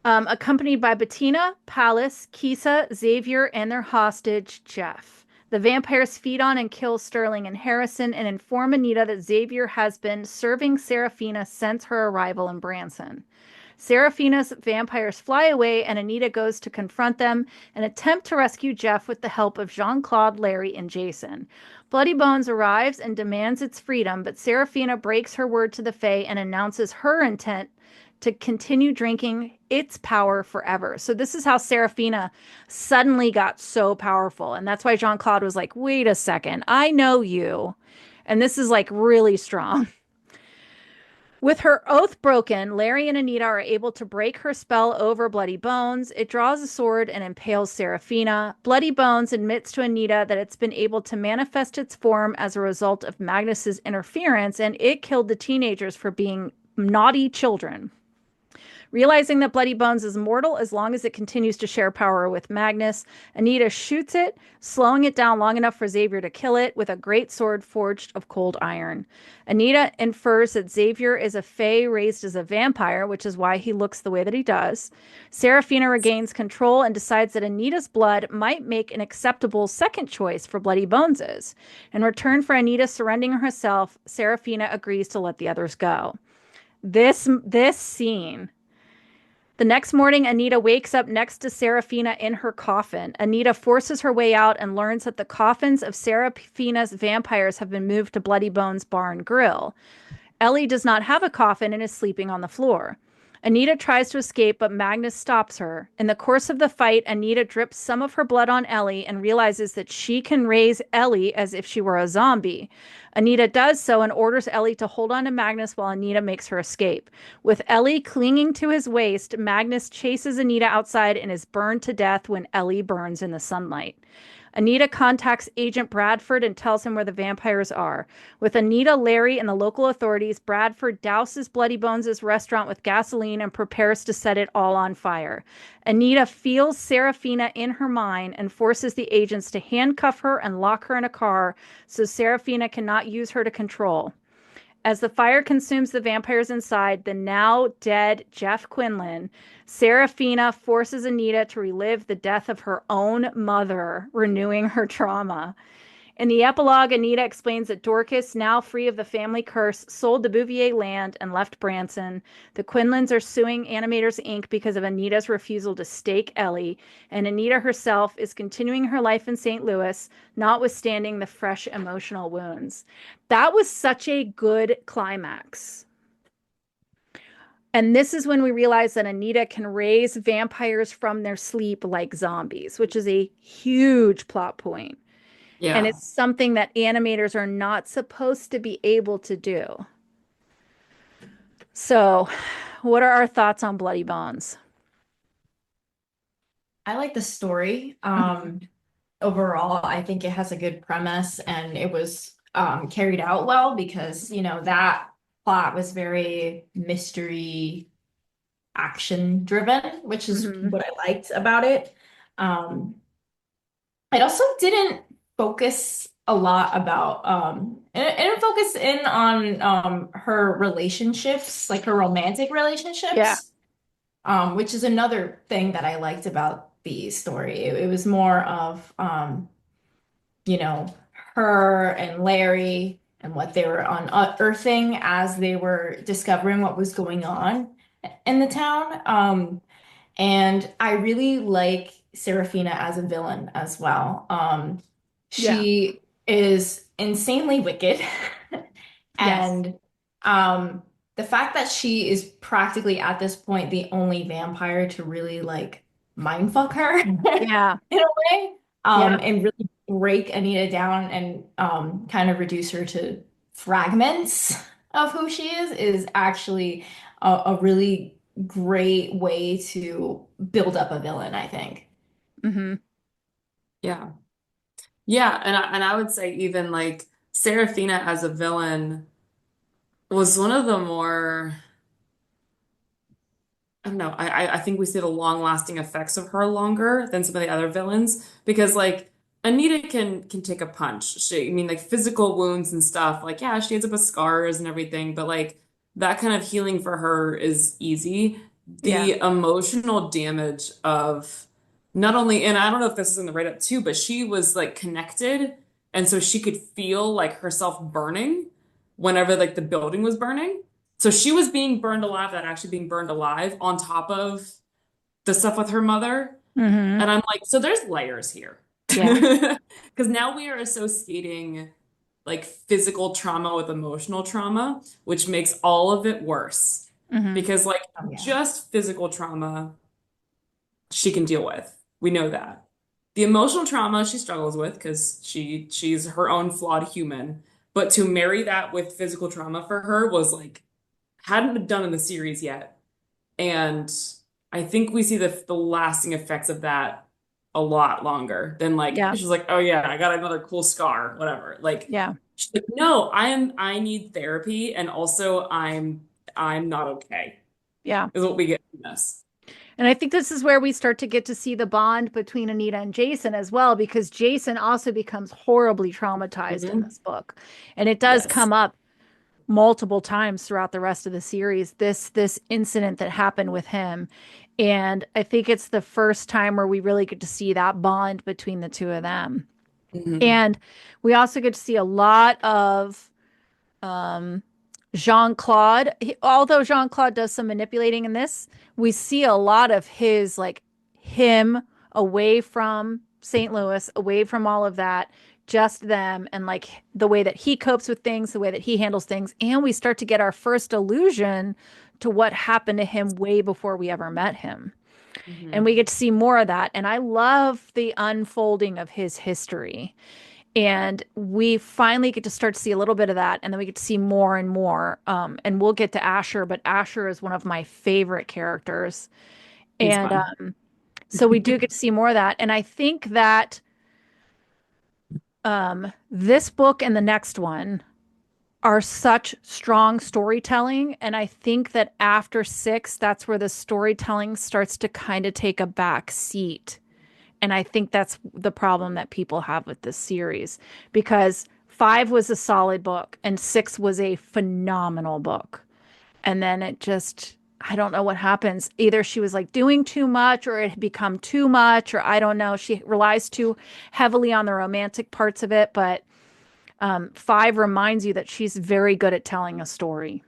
Accompanied by Bettina, Palace, Kisa, Xavier, and their hostage, Jeff. The vampires feed on and kill Sterling and Harrison and inform Anita that Xavier has been serving Serafina since her arrival in Branson. Serafina's vampires fly away, and Anita goes to confront them and attempt to rescue Jeff with the help of Jean-Claude, Larry, and Jason. Bloody Bones arrives and demands its freedom, but Serafina breaks her word to the Fae and announces her intent to continue drinking its power forever. So this is how Serafina suddenly got so powerful. And that's why Jean-Claude was like, wait a second, I know you. And this is like really strong. With her oath broken, Larry and Anita are able to break her spell over Bloody Bones. It draws a sword and impales Serafina. Bloody Bones admits to Anita that it's been able to manifest its form as a result of Magnus's interference, and it killed the teenagers for being naughty children. Realizing that Bloody Bones is mortal as long as it continues to share power with Magnus, Anita shoots it, slowing it down long enough for Xavier to kill it with a great sword forged of cold iron. Anita infers that Xavier is a fae raised as a vampire, which is why he looks the way that he does. Serafina regains control and decides that Anita's blood might make an acceptable second choice for Bloody Bones's. In return for Anita surrendering herself, Serafina agrees to let the others go. This scene. The next morning, Anita wakes up next to Serafina in her coffin. Anita forces her way out and learns that the coffins of Serafina's vampires have been moved to Bloody Bones Bar and Grill. Ellie does not have a coffin and is sleeping on the floor. Anita tries to escape, but Magnus stops her. In the course of the fight, Anita drips some of her blood on Ellie and realizes that she can raise Ellie as if she were a zombie. Anita does so and orders Ellie to hold on to Magnus while Anita makes her escape. With Ellie clinging to his waist, Magnus chases Anita outside and is burned to death when Ellie burns in the sunlight. Anita contacts Agent Bradford and tells him where the vampires are. With Anita, Larry, and the local authorities, Bradford douses Bloody Bones' restaurant with gasoline and prepares to set it all on fire. Anita feels Serafina in her mind and forces the agents to handcuff her and lock her in a car so Serafina cannot use her to control. As the fire consumes the vampires inside the now dead Jeff Quinlan, Serafina forces Anita to relive the death of her own mother, renewing her trauma. In the epilogue, Anita explains that Dorcas, now free of the family curse, sold the Bouvier land and left Branson. The Quinlans are suing Animators Inc. because of Anita's refusal to stake Ellie, and Anita herself is continuing her life in St. Louis, notwithstanding the fresh emotional wounds. That was such a good climax. And this is when we realize that Anita can raise vampires from their sleep like zombies, which is a huge plot point. Yeah. And it's something that animators are not supposed to be able to do. So, what are our thoughts on Bloody Bones? I like the story. Overall, I think it has a good premise and it was carried out well because, that plot was very mystery action driven, which is what I liked about it. It also didn't focus a lot about it didn't focus in on her relationships, like her romantic relationships. Which is another thing that I liked about the story. It was more of her and Larry and what they were unearthing as they were discovering what was going on in the town. And I really like Serafina as a villain as well. She is insanely wicked. And the fact that she is practically at this point the only vampire to really like mind fuck her in a way, and really break Anita down and kind of reduce her to fragments of who she is actually a really great way to build up a villain, I think. Yeah. Yeah, and I would say even like Serafina as a villain was one of the more, I don't know, I think we see the long-lasting effects of her longer than some of the other villains because like Anita can take a punch. I mean like physical wounds and stuff, like yeah, she ends up with scars and everything, but like that kind of healing for her is easy. Yeah. the emotional damage of not only, and I don't know if this is in the write-up too, but she was like connected, and so she could feel like herself burning whenever like the building was burning. So she was being burned alive, that actually being burned alive on top of the stuff with her mother. Mm-hmm. And I'm like, so there's layers here. Yeah. Because now we are associating like physical trauma with emotional trauma, which makes all of it worse. Mm-hmm. Because like Oh, yeah. just physical trauma she can deal with. We know that. The emotional trauma she struggles with because she's her own flawed human. But to marry that with physical trauma for her was like hadn't been done in the series yet. And I think we see the lasting effects of that a lot longer than like Yeah. she's like, oh yeah, I got another cool scar, whatever. Like Yeah. she's like, no, I need therapy and also I'm not okay, Yeah. is what we get from this. And I think this is where we start to get to see the bond between Anita and Jason as well, because Jason also becomes horribly traumatized in Mhm. this book. And it does Yes. come up multiple times throughout the rest of the series, this incident that happened with him. And I think it's the first time where we really get to see that bond between the two of them. Mhm. And we also get to see a lot of um, Jean-Claude. Although Jean-Claude does some manipulating in this, we see a lot of his, like, him away from St. Louis, away from all of that, just them, and like the way that he copes with things, the way that he handles things. And we start to get our first allusion to what happened to him way before we ever met him. And Mhm. we get to see more of that. And I love the unfolding of his history. And we finally get to start to see a little bit of that, and then we get to see more and more. And we'll get to Asher, but Asher is one of my favorite characters. He's And fun. so we do get to see more of that. And I think that this book and the next one are such strong storytelling. And I think that after 6, that's where the storytelling starts to kind of take a back seat. And I think that's the problem that people have with this series, because 5 was a solid book and 6 was a phenomenal book. And then it just, I don't know what happens. Either she was like doing too much, or it had become too much, or I don't know. She relies too heavily on the romantic parts of it. But 5 reminds you that she's very good at telling a story.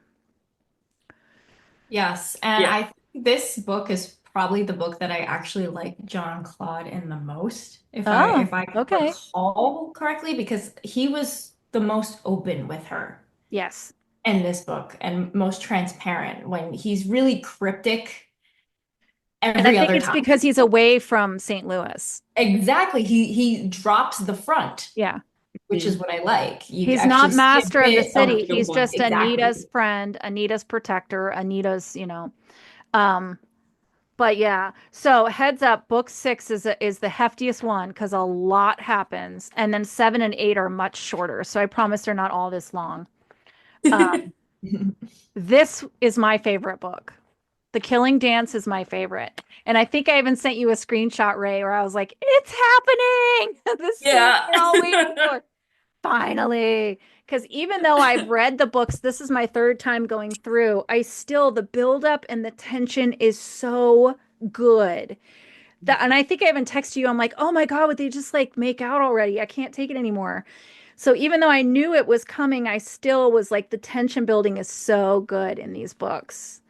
Yes, and Yeah. I think this book is probably the book that I actually like John Claude in the most, Oh, if I okay. recall correctly, because he was the most open with her Yes. in this book and most transparent when he's really cryptic And I every think other it's time. because he's away from St. Louis. Exactly. He drops the front, Yeah. which is what I like. You He's actually not see a master of the bit of city. He's Youngblood. just Exactly. Anita's friend, Anita's protector, Anita's, um, but yeah. So heads up, book 6 is the heftiest one because a lot happens. And then 7 and 8 are much shorter. So I promise they're not all this long. This is my favorite book. The Killing Dance is my favorite. And I think I even sent you a screenshot, Ray, where I was like, it's happening. The scene Yeah. we're all waiting for. Finally. Because even though I've read the books, this is my third time going through, the buildup and the tension is so good. And I think I even texted you, I'm like, oh my God, would they just like make out already? I can't take it anymore. So even though I knew it was coming, I still was like, the tension building is so good in these books.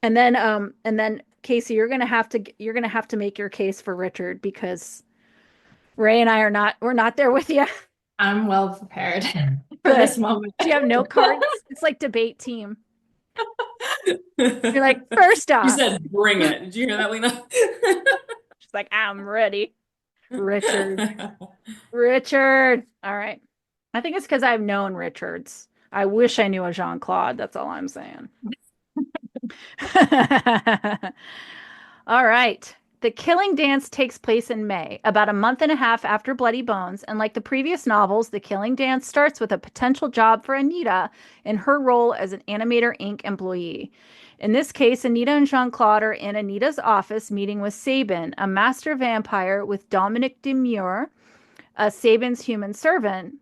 And then Casey, you're gonna have to make your case for Richard, because Ray and I we're not there with you. I'm well prepared for Good. this moment. Do you have note cards? It's like debate team. You're like, first You off, said bring it. Did you hear that, Lena? she's like, I'm ready. Richard. Richard. All right. I think it's because I've known Richards. I wish I knew a Jean-Claude. That's all I'm saying. All right. The Killing Dance takes place in May, about a month and a half after Bloody Bones, and like the previous novels, The Killing Dance starts with a potential job for Anita in her role as an Animator Inc. employee. In this case, Anita and Jean-Claude are in Anita's office meeting with Sabin, a master vampire, with Dominic Demure, Sabin's human servant.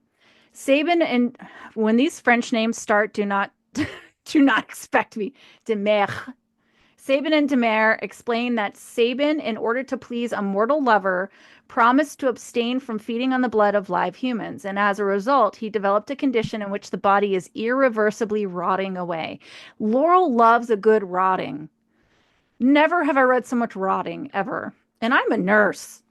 Sabin, and when these French names start, do not do not expect me. Demure. Sabin and Demare explain that Sabin, in order to please a mortal lover, promised to abstain from feeding on the blood of live humans, and as a result, he developed a condition in which the body is irreversibly rotting away. Laurel loves a good rotting. Never have I read so much rotting, ever. And I'm a nurse.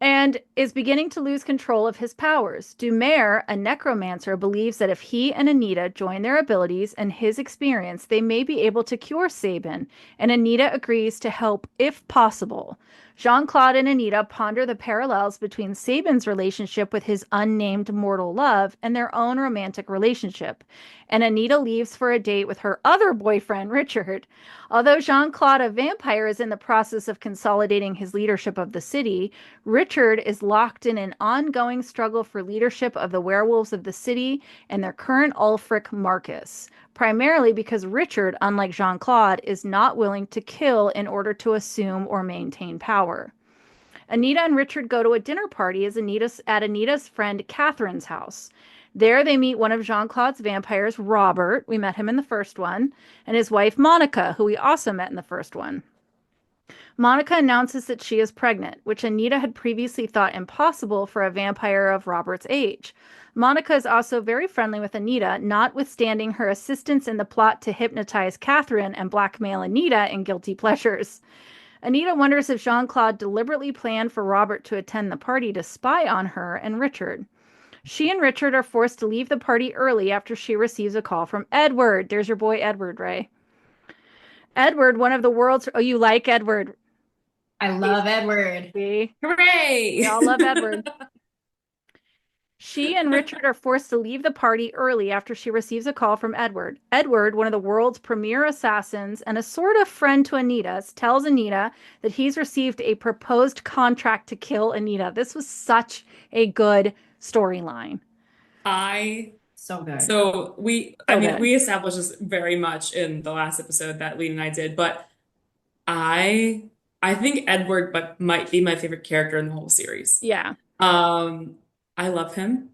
And is beginning to lose control of his powers. Demare, a necromancer, believes that if he and Anita join their abilities and his experience, they may be able to cure Sabin, and Anita agrees to help if possible. Jean-Claude and Anita ponder the parallels between Sabin's relationship with his unnamed mortal love and their own romantic relationship. And Anita leaves for a date with her other boyfriend, Richard. Although Jean-Claude, a vampire, is in the process of consolidating his leadership of the city, Richard is locked in an ongoing struggle for leadership of the werewolves of the city and their current Ulfric Marcus, primarily because Richard, unlike Jean-Claude, is not willing to kill in order to assume or maintain power. Anita and Richard go to a dinner party at Anita's friend Catherine's house. There they meet one of Jean-Claude's vampires, Robert. We met him in the first one, and his wife, Monica, who we also met in the first one. Monica announces that she is pregnant, which Anita had previously thought impossible for a vampire of Robert's age. Monica is also very friendly with Anita, notwithstanding her assistance in the plot to hypnotize Catherine and blackmail Anita in guilty pleasures. Anita wonders if Jean-Claude deliberately planned for Robert to attend the party to spy on her and Richard. She and Richard are forced to leave the party early after she receives a call from Edward. There's your boy Edward, Rae. Edward, one of the world's... Oh, you like Edward? I love Edward. See? Hooray! We all love Edward. She and Richard are forced to leave the party early after she receives a call from Edward. Edward, one of the world's premier assassins and a sort of friend to Anita, tells Anita that he's received a proposed contract to kill Anita. This was such a good storyline. So good. So we good. we established this very much in the last episode that Lena and I did, but I think Edward might be my favorite character in the whole series. Yeah. I love him,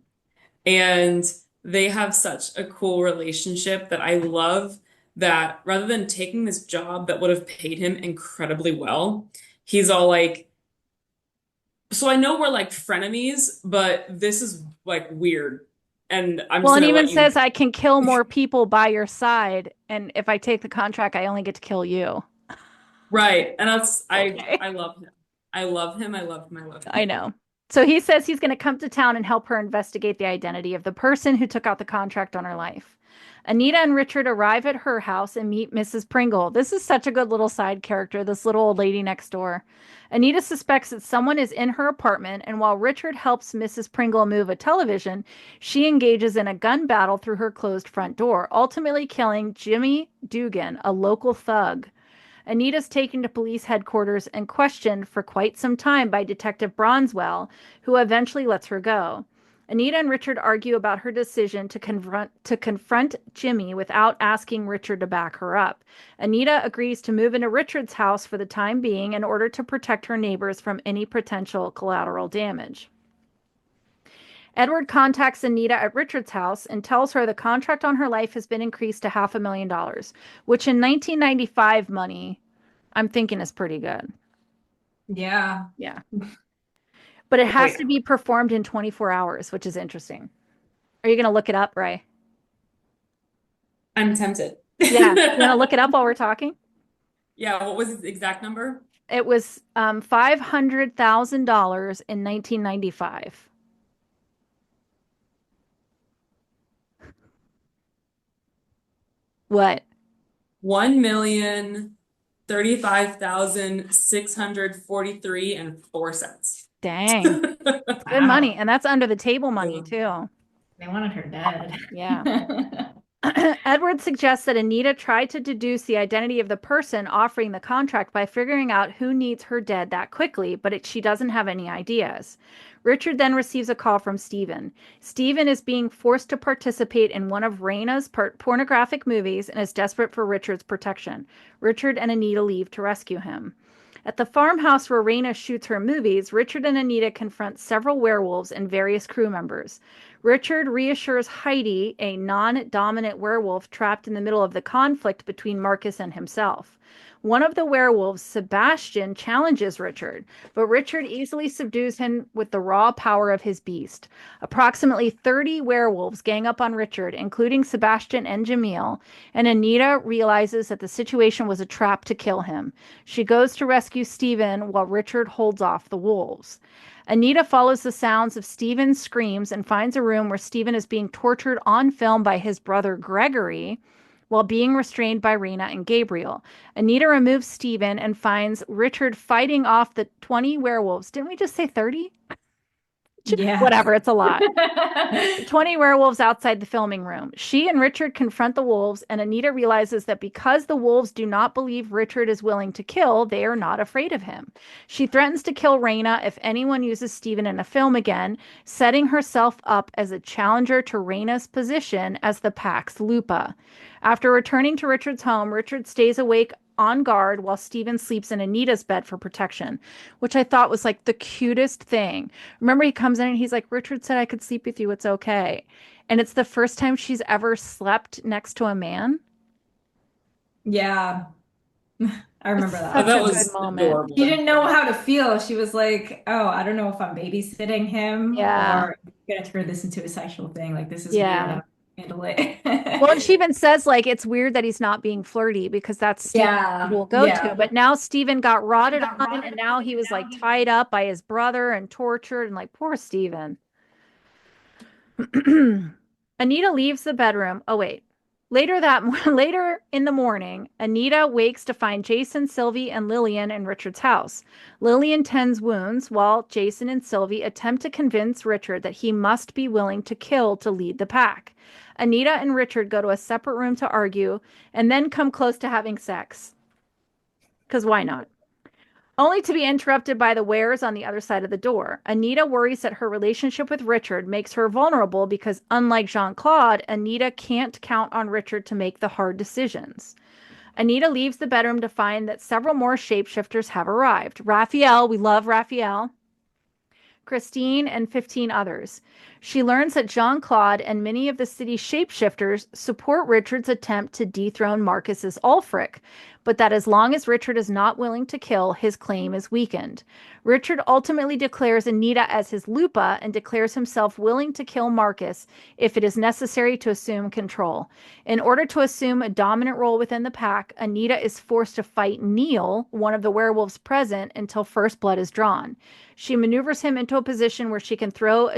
and they have such a cool relationship that I love that rather than taking this job that would have paid him incredibly well, he's all like, so I know we're like frenemies, but this is like weird. And I'm Well, just and gonna even let you says I can kill more people by your side, and if I take the contract, I only get to kill you. right. And Okay. I love him. I love him. I love him. I love him. I know. So he says he's going to come to town and help her investigate the identity of the person who took out the contract on her life. Anita and Richard arrive at her house and meet Mrs. Pringle. This is such a good little side character, this little old lady next door. Anita suspects that someone is in her apartment, and while Richard helps Mrs. Pringle move a television, she engages in a gun battle through her closed front door, ultimately killing Jimmy Dugan, a local thug. Anita's taken to police headquarters and questioned for quite some time by Detective Bronswell, who eventually lets her go. Anita and Richard argue about her decision to confront Jimmy without asking Richard to back her up. Anita agrees to move into Richard's house for the time being in order to protect her neighbors from any potential collateral damage. Edward contacts Anita at Richard's house and tells her the contract on her life has been increased to $500,000, which in 1995 money, I'm thinking is pretty good. Yeah. Yeah. But it has to be performed in 24 hours, which is interesting. Are you going to look it up, Rae? I'm tempted. Yeah. You want to look it up while we're talking? Yeah. What was the exact number? It was $500,000 in 1995. What? 1,035,643.04. Dang. That's good money. And that's under the table money, too. They wanted her dead. Yeah. Edward suggests that Anita tried to deduce the identity of the person offering the contract by figuring out who needs her dead that quickly, but she doesn't have any ideas. Richard then receives a call from Stephen. Stephen is being forced to participate in one of Raina's pornographic movies and is desperate for Richard's protection. Richard and Anita leave to rescue him. At the farmhouse where Raina shoots her movies, Richard and Anita confront several werewolves and various crew members. Richard reassures Heidi, a non-dominant werewolf trapped in the middle of the conflict between Marcus and himself. One of the werewolves, Sebastian, challenges Richard, but Richard easily subdues him with the raw power of his beast. Approximately 30 werewolves gang up on Richard, including Sebastian and Jamil, and Anita realizes that the situation was a trap to kill him. She goes to rescue Stephen while Richard holds off the wolves. Anita follows the sounds of Stephen's screams and finds a room where Stephen is being tortured on film by his brother Gregory while being restrained by Raina and Gabriel. Anita removes Stephen and finds Richard fighting off the 20 werewolves. Didn't we just say 30? Yeah. Whatever, it's a lot. 20 werewolves outside the filming room. She and Richard confront the wolves, and Anita realizes that because the wolves do not believe Richard is willing to kill, they are not afraid of him. She threatens to kill Raina if anyone uses Stephen in a film again, setting herself up as a challenger to Raina's position as the Pax Lupa. After returning to Richard's home, Richard stays awake on guard while Stephen sleeps in Anita's bed for protection, which I thought was like the cutest thing. Remember, he comes in and he's like, Richard said I could sleep with you. It's okay. And it's the first time she's ever slept next to a man. Yeah. I remember Such that. that a was good moment. adorable. She didn't know how to feel. She was like, oh, I don't know if I'm babysitting him Yeah. or I'm gonna turn this into a sexual thing. Like, this is Yeah. weird. I don't handle it. Well, and she even says, like, it's weird that he's not being flirty because that's Stephen's Yeah. usual go-to. Yeah. But now Stephen got rotted on, and now he was like tied up by his brother and tortured, and like, poor Stephen. Anita leaves the bedroom. Oh, wait. Later in the morning, Anita wakes to find Jason, Sylvie, and Lillian in Richard's house. Lillian tends wounds while Jason and Sylvie attempt to convince Richard that he must be willing to kill to lead the pack. Anita and Richard go to a separate room to argue and then come close to having sex. Because why not? Only to be interrupted by the wares on the other side of the door. Anita worries that her relationship with Richard makes her vulnerable because, unlike Jean-Claude, Anita can't count on Richard to make the hard decisions. Anita leaves the bedroom to find that several more shapeshifters have arrived. Raphael, we love Raphael, Christine, and 15 others. She learns that Jean-Claude and many of the city's shapeshifters support Richard's attempt to dethrone Marcus's Ulfric, but that as long as Richard is not willing to kill, his claim is weakened. Richard ultimately declares Anita as his Lupa and declares himself willing to kill Marcus if it is necessary to assume control. In order to assume a dominant role within the pack, Anita is forced to fight Neil, one of the werewolves present, until first blood is drawn. She maneuvers him into a position where she can do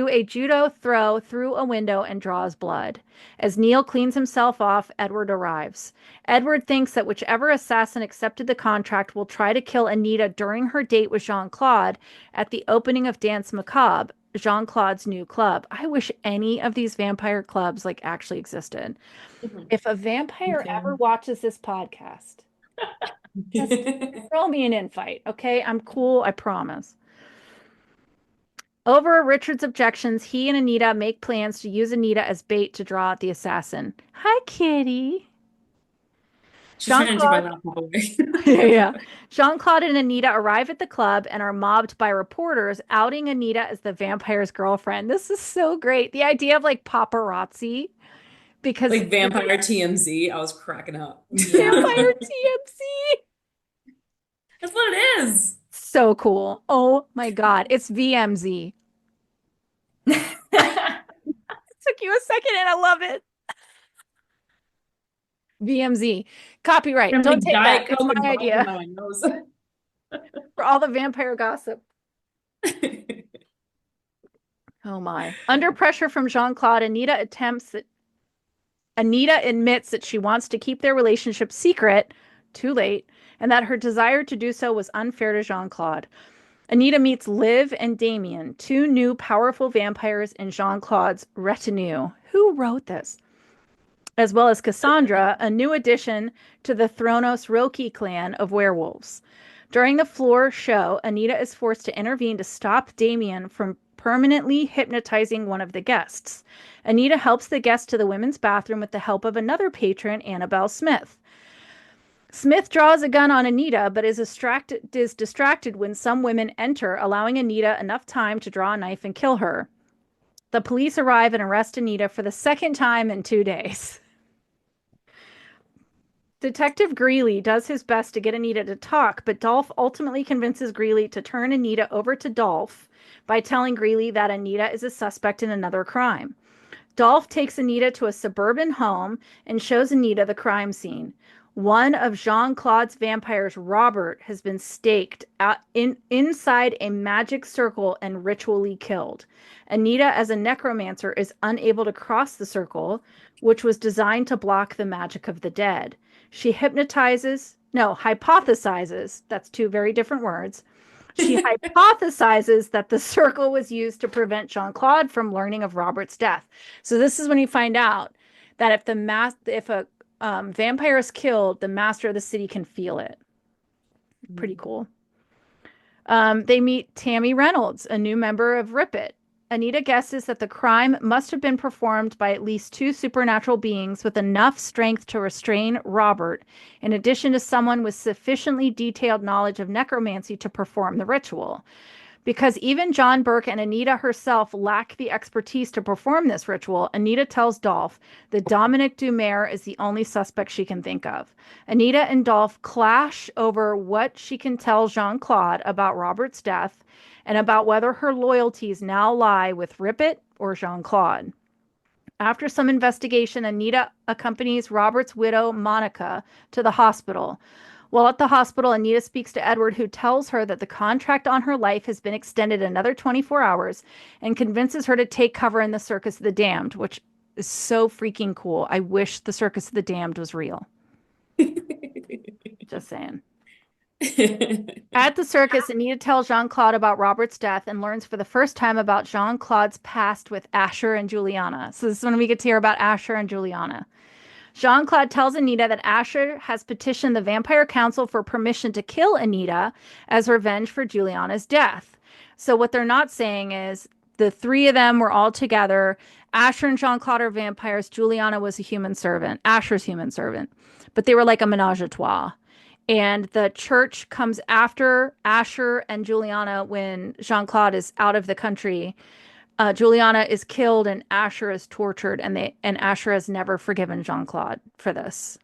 a judo throw through a window and draws blood. As Neil cleans himself off, Edward arrives. Edward thinks that whichever assassin accepted the contract will try to kill Anita during her date with Jean-Claude at the opening of Dance Macabre, Jean-Claude's new club. I wish any of these vampire clubs like actually existed. If a vampire ever watches this podcast, just throw me an invite, okay? I'm cool, I promise. Over Richard's objections, he and Anita make plans to use Anita as bait to draw out the assassin. Hi, kitty. She's trying to buy that away. Yeah. Jean-Claude and Anita arrive at the club and are mobbed by reporters, outing Anita as the vampire's girlfriend. This is so great. The idea of like paparazzi, because Like vampire TMZ, I was cracking up. vampire TMZ. That's what it is. So cool. Oh my God. It's VMZ. It took you a second and I love it. VMZ. Copyright. Don't take that. It's my idea. For all the vampire gossip. Oh my. Under pressure from Jean-Claude, Anita admits that she wants to keep their relationship secret, too late, and that her desire to do so was unfair to Jean-Claude. Anita meets Liv and Damien, two new powerful vampires in Jean-Claude's retinue. Who wrote this? As well as Cassandra, a new addition to the Thronos Roki clan of werewolves. During the floor show, Anita is forced to intervene to stop Damien from permanently hypnotizing one of the guests. Anita helps the guest to the women's bathroom with the help of another patron, Annabelle Smith. Smith draws a gun on Anita, but is distracted when some women enter, allowing Anita enough time to draw a knife and kill her. The police arrive and arrest Anita for the second time in 2 days. Detective Greeley does his best to get Anita to talk, but Dolph ultimately convinces Greeley to turn Anita over to Dolph by telling Greeley that Anita is a suspect in another crime. Dolph takes Anita to a suburban home and shows Anita the crime scene. One of Jean-Claude's vampires, Robert, has been staked inside a magic circle and ritually killed. Anita, as a necromancer, is unable to cross the circle, which was designed to block the magic of the dead. She hypnotizes, no, hypothesizes, that's two very different words. She hypothesizes that the circle was used to prevent Jean-Claude from learning of Robert's death. So this is when you find out that if a vampire is killed, the master of the city can feel it. Pretty cool. They meet Tammy Reynolds, a new member of Rip It. Anita guesses that the crime must have been performed by at least two supernatural beings with enough strength to restrain Robert, in addition to someone with sufficiently detailed knowledge of necromancy to perform the ritual. Because even John Burke and Anita herself lack the expertise to perform this ritual, Anita tells Dolph that Dominic Dumaire is the only suspect she can think of. Anita and Dolph clash over what she can tell Jean-Claude about Robert's death and about whether her loyalties now lie with Rip It or Jean-Claude. After some investigation, Anita accompanies Robert's widow, Monica, to the hospital. While at the hospital, Anita speaks to Edward, who tells her that the contract on her life has been extended another 24 hours and convinces her to take cover in the Circus of the Damned, which is so freaking cool. I wish the Circus of the Damned was real. Just saying. At the circus, Anita tells Jean-Claude about Robert's death and learns for the first time about Jean-Claude's past with Asher and Juliana. So this is when we get to hear about Asher and Juliana. Jean-Claude tells Anita that Asher has petitioned the Vampire Council for permission to kill Anita as revenge for Juliana's death. So what they're not saying is the three of them were all together. Asher and Jean-Claude are vampires. Juliana was a human servant, Asher's human servant. But they were like a menage a trois. And the church comes after Asher and Juliana when Jean-Claude is out of the country. Juliana is killed and Asher is tortured, and Asher has never forgiven Jean-Claude for this.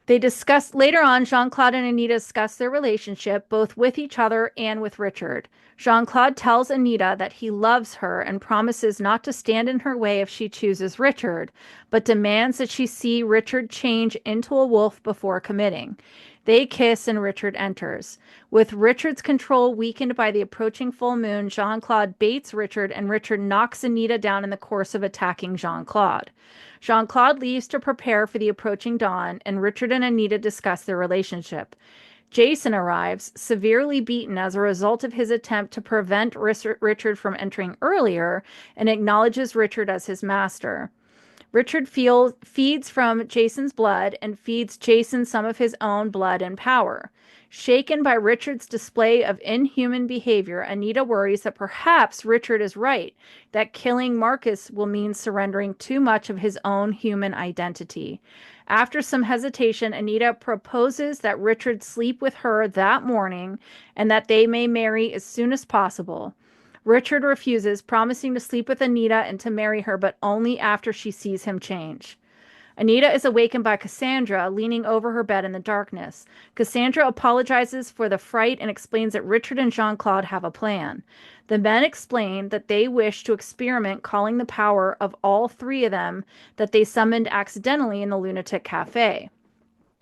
They discuss later on, Jean-Claude and Anita discuss their relationship, both with each other and with Richard. Jean-Claude tells Anita that he loves her and promises not to stand in her way if she chooses Richard, but demands that she see Richard change into a wolf before committing. They kiss and Richard enters. With Richard's control weakened by the approaching full moon, Jean-Claude baits Richard, and Richard knocks Anita down in the course of attacking Jean-Claude. Jean-Claude leaves to prepare for the approaching dawn, and Richard and Anita discuss their relationship. Jason arrives, severely beaten as a result of his attempt to prevent Richard from entering earlier, and acknowledges Richard as his master. Richard feeds from Jason's blood and feeds Jason some of his own blood and power. Shaken by Richard's display of inhuman behavior, Anita worries that perhaps Richard is right, that killing Marcus will mean surrendering too much of his own human identity. After some hesitation, Anita proposes that Richard sleep with her that morning and that they may marry as soon as possible. Richard refuses, promising to sleep with Anita and to marry her, but only after she sees him change. Anita is awakened by Cassandra leaning over her bed in the darkness. Cassandra apologizes for the fright and explains that Richard and Jean-Claude have a plan. The men explain that they wish to experiment calling the power of all three of them that they summoned accidentally in the Lunatic Cafe.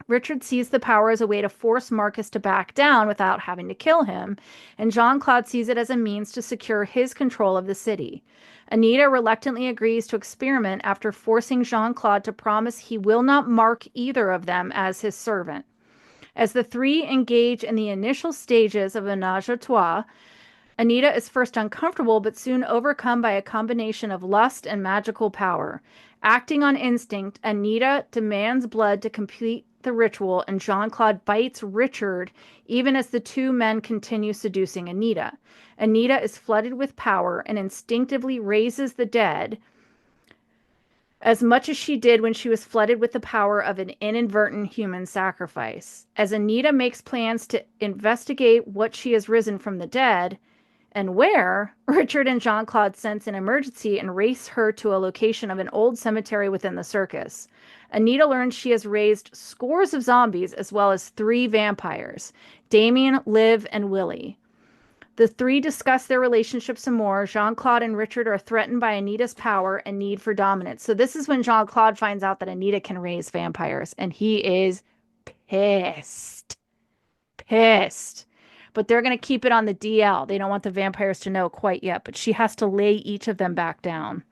Richard sees the power as a way to force Marcus to back down without having to kill him, and Jean-Claude sees it as a means to secure his control of the city. Anita reluctantly agrees to experiment after forcing Jean-Claude to promise he will not mark either of them as his servant. As the three engage in the initial stages of menage a trois, Anita is first uncomfortable but soon overcome by a combination of lust and magical power. Acting on instinct, Anita demands blood to complete the ritual, and Jean-Claude bites Richard even as the two men continue seducing Anita. Anita is flooded with power and instinctively raises the dead as much as she did when she was flooded with the power of an inadvertent human sacrifice. As Anita makes plans to investigate what she has risen from the dead and where, Richard and Jean-Claude sense an emergency and race her to a location of an old cemetery within the circus. Anita learns she has raised scores of zombies as well as 3 vampires, Damien, Liv, and Willie. The 3 discuss their relationship some more. Jean-Claude and Richard are threatened by Anita's power and need for dominance. So this is when Jean-Claude finds out that Anita can raise vampires, and he is pissed. Pissed. But they're going to keep it on the DL. They don't want the vampires to know quite yet, but she has to lay each of them back down.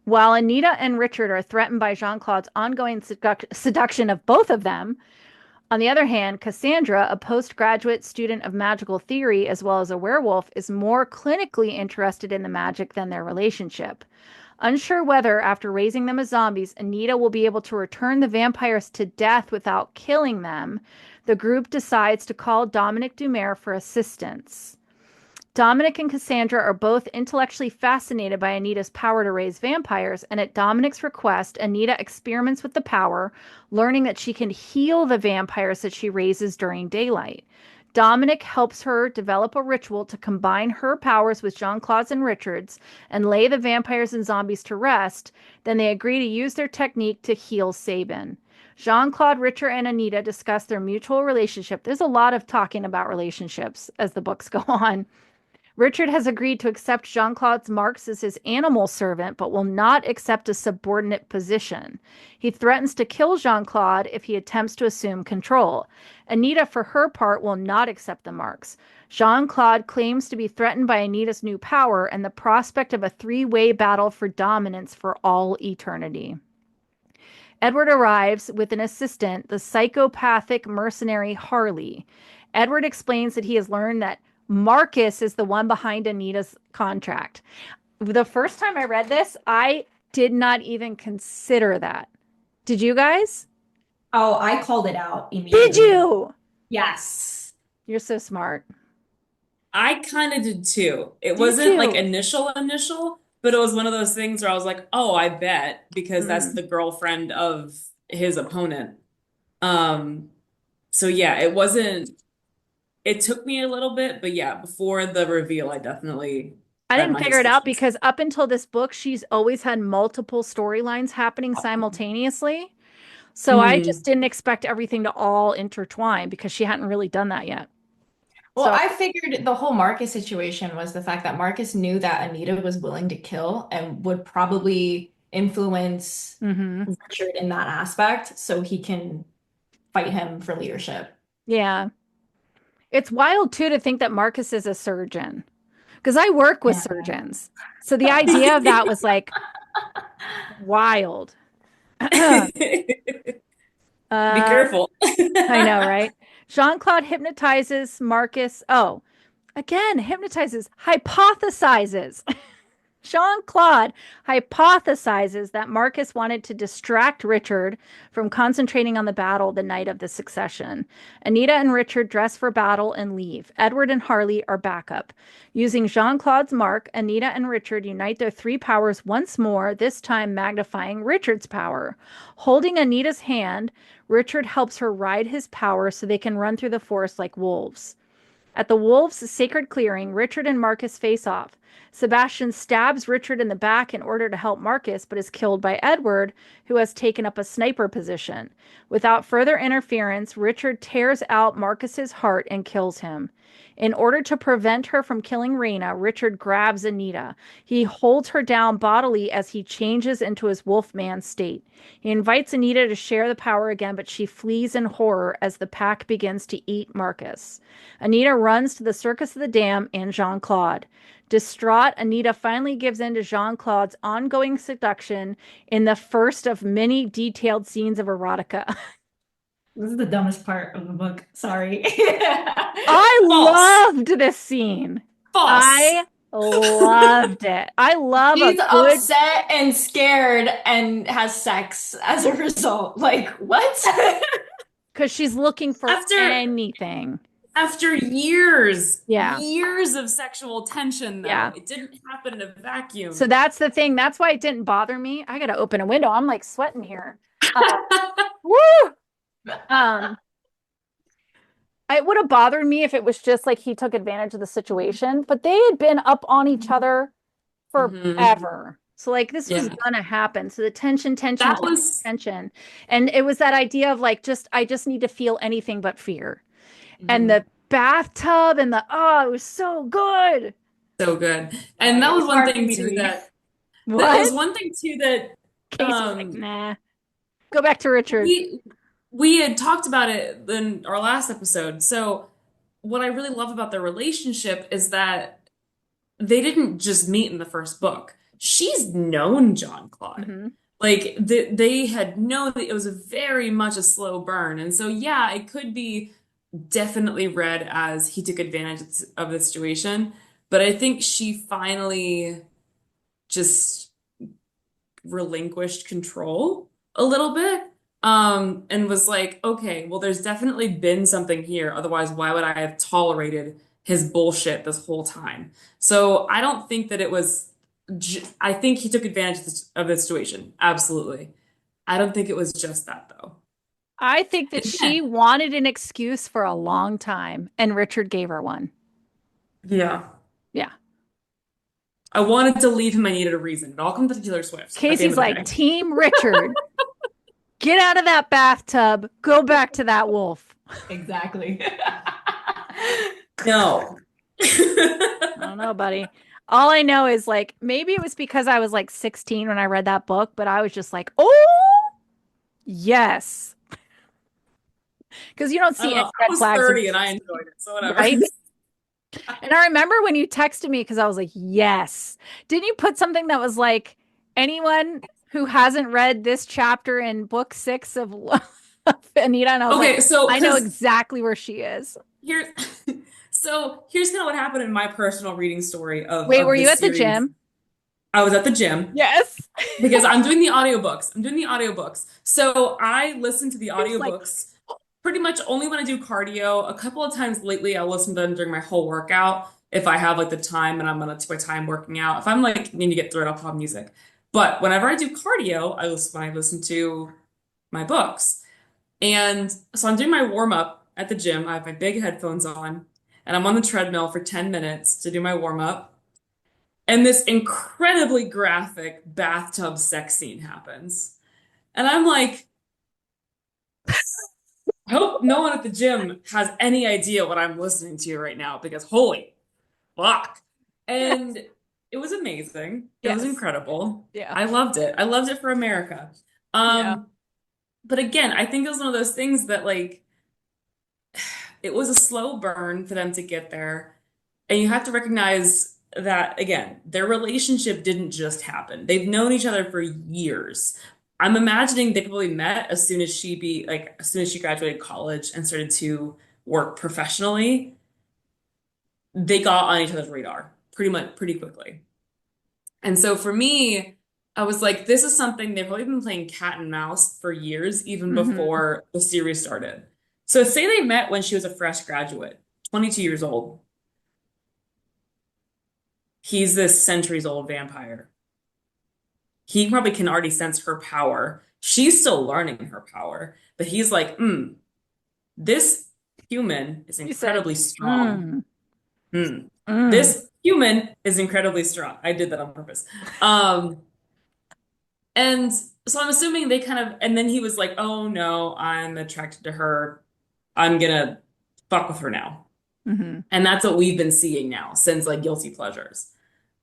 While Anita and Richard are threatened by Jean-Claude's ongoing seduction of both of them, on the other hand, Cassandra, a postgraduate student of magical theory as well as a werewolf, is more clinically interested in the magic than their relationship. Unsure whether, after raising them as zombies, Anita will be able to return the vampires to death without killing them, the group decides to call Dominic Dumaire for assistance. Dominic and Cassandra are both intellectually fascinated by Anita's power to raise vampires, and at Dominic's request, Anita experiments with the power, learning that she can heal the vampires that she raises during daylight. Dominic helps her develop a ritual to combine her powers with Jean-Claude's and Richard's and lay the vampires and zombies to rest. Then they agree to use their technique to heal Sabin. Jean-Claude, Richard, and Anita discuss their mutual relationship. There's a lot of talking about relationships as the books go on. Richard has agreed to accept Jean-Claude's marks as his animal servant, but will not accept a subordinate position. He threatens to kill Jean-Claude if he attempts to assume control. Anita, for her part, will not accept the marks. Jean-Claude claims to be threatened by Anita's new power and the prospect of a 3-way battle for dominance for all eternity. Edward arrives with an assistant, the psychopathic mercenary Harley. Edward explains that he has learned that Marcus is the one behind Anita's contract. The first time I read this, I did not even consider that. Did you guys? Oh, I called it out immediately. Did you? Yes. You're so smart. I kind of did too. It wasn't like initial, but it was one of those things where I was like, oh, I bet, because that's the girlfriend of his opponent. So yeah, it took me a little bit, but yeah, before the reveal, I didn't figure it out because up until this book, she's always had multiple storylines happening simultaneously. So I just didn't expect everything to all intertwine because she hadn't really done that yet. Well, I figured the whole Marcus situation was the fact that Marcus knew that Anita was willing to kill and would probably influence Richard in that aspect so he can fight him for leadership. Yeah. It's wild, too, to think that Marcus is a surgeon because I work with surgeons. So the idea of that was like wild. Be careful. I know, right? Jean-Claude hypnotizes Marcus. Oh, again, hypothesizes. Jean-Claude hypothesizes that Marcus wanted to distract Richard from concentrating on the battle the night of the succession. Anita and Richard dress for battle and leave. Edward and Harley are backup. Using Jean-Claude's mark, Anita and Richard unite their 3 powers once more, this time magnifying Richard's power. Holding Anita's hand, Richard helps her ride his power so they can run through the forest like wolves. At the wolves' sacred clearing, Richard and Marcus face off. Sebastian stabs Richard in the back in order to help Marcus, but is killed by Edward, who has taken up a sniper position. Without further interference, Richard tears out Marcus's heart and kills him. In order to prevent her from killing Rena, Richard grabs Anita. He holds her down bodily as he changes into his wolfman state. He invites Anita to share the power again, but she flees in horror as the pack begins to eat Marcus. Anita runs to the Circus of the Dam and Jean-Claude. Distraught, Anita finally gives in to Jean-Claude's ongoing seduction in the first of many detailed scenes of erotica. This is the dumbest part of the book. Sorry. I loved this scene. I loved it. I love She's upset and scared and has sex as a result. Like, what? Because she's looking for anything. After years, Yeah. years of sexual tension, though. Yeah. It didn't happen in a vacuum. So that's the thing. That's why it didn't bother me. I gotta open a window. I'm like sweating here. Woo! Um, it would have bothered me if it was just like he took advantage of the situation, but they had been up on each other forever. So like this was Yeah. gonna happen. So the tension, That was tension. And it was that idea of like I just need to feel anything but fear. And the bathtub and it was so good. so good. And that was one thing too that was What? one thing too that Casey's like, nah. Go back to Richard. we had talked about it in our last episode. So what I really love about their relationship is that they didn't just meet in the first book. She's known Jean-Claude. Mhm. Like they had known that it was a very much a slow burn. And so yeah, it could be definitely read as he took advantage of the situation. But I think she finally just relinquished control a little bit, and was like, okay, well, there's definitely been something here. Otherwise, why would I have tolerated his bullshit this whole time? So I don't think that it was, I think he took advantage of the situation. Absolutely. I don't think it was just that, though. I think that she wanted an excuse for a long time, and Richard gave her one. Yeah. Yeah. I wanted to leave him. I needed a reason. It all comes to Taylor Swift. Casey's like, Team Richard, get out of that bathtub. Go back to that wolf. Exactly. No. I don't know, buddy. All I know is like, maybe it was because I was like 16 when I read that book, but I was just like, oh, yes. Because you don't see I was 30 and I enjoyed it, so whatever. Right? And I remember when you texted me because I was like, yes. Didn't you put something that was like, anyone who hasn't read this chapter in book 6 of Anita? And I was like, so I know exactly where she is. So here's kind of what happened in my personal reading story of Wait, were this you at the series. gym? I was at the gym. Yes. Because I'm doing the audiobooks. So I listen to the audiobooks pretty much only when I do cardio. A couple of times lately, I'll listen to them during my whole workout if I have like the time and I'm gonna take my time working out. If I'm like need to get through it, I'll put on music. But whenever I do cardio, I listen to my books. And so I'm doing my warm up at the gym. I have my big headphones on, and I'm on the treadmill for 10 minutes to do my warm up. And this incredibly graphic bathtub sex scene happens. And I'm like, I hope no one at the gym has any idea what I'm listening to right now because holy fuck. And it was amazing. It was incredible. Yeah. I loved it. I loved it for America. But again, I think it was one of those things that like it was a slow burn for them to get there. And you have to recognize that again, their relationship didn't just happen. They've known each other for years. I'm imagining they probably met as soon as she graduated college and started to work professionally. They got on each other's radar pretty quickly. And so for me, I was like, this is something they've probably been playing cat and mouse for years, even before the series started. So say they met when she was a fresh graduate, 22 years old. He's this centuries-old vampire. He probably can already sense her power. She's still learning her power, but he's like, this human is incredibly strong. This human is incredibly strong. I did that on purpose. And so I'm assuming they kind of, and then he was like, oh no, I'm attracted to her. I'm gonna fuck with her now. And that's what we've been seeing now since like Guilty Pleasures.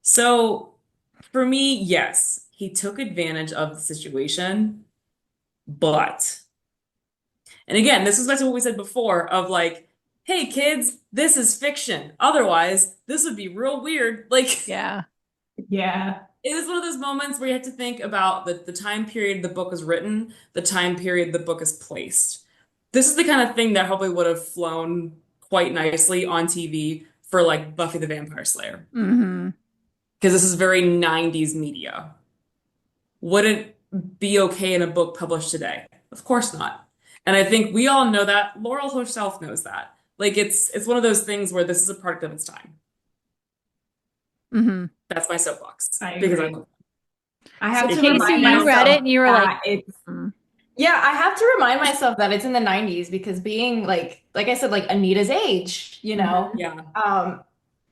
So for me, yes, he took advantage of the situation, but, and again, this is back to what we said before of like, hey kids, this is fiction. Otherwise, this would be real weird. Like, yeah. It was one of those moments where you have to think about the time period the book was written, the time period the book is placed. This is the kind of thing that probably would have flown quite nicely on TV for like Buffy the Vampire Slayer. Because this is very 90s media. Would it be okay in a book published today? Of course not. And I think we all know that. Laurel herself knows that. Like it's one of those things where this is a product of its time. Hmm. That's my soapbox I because I agree. love I have it. to Casey, remind you read it myself and you were like, that it's "Mm." yeah, I have to remind myself that it's in the 90s because being like I said, like Anita's age, Mhm. Yeah.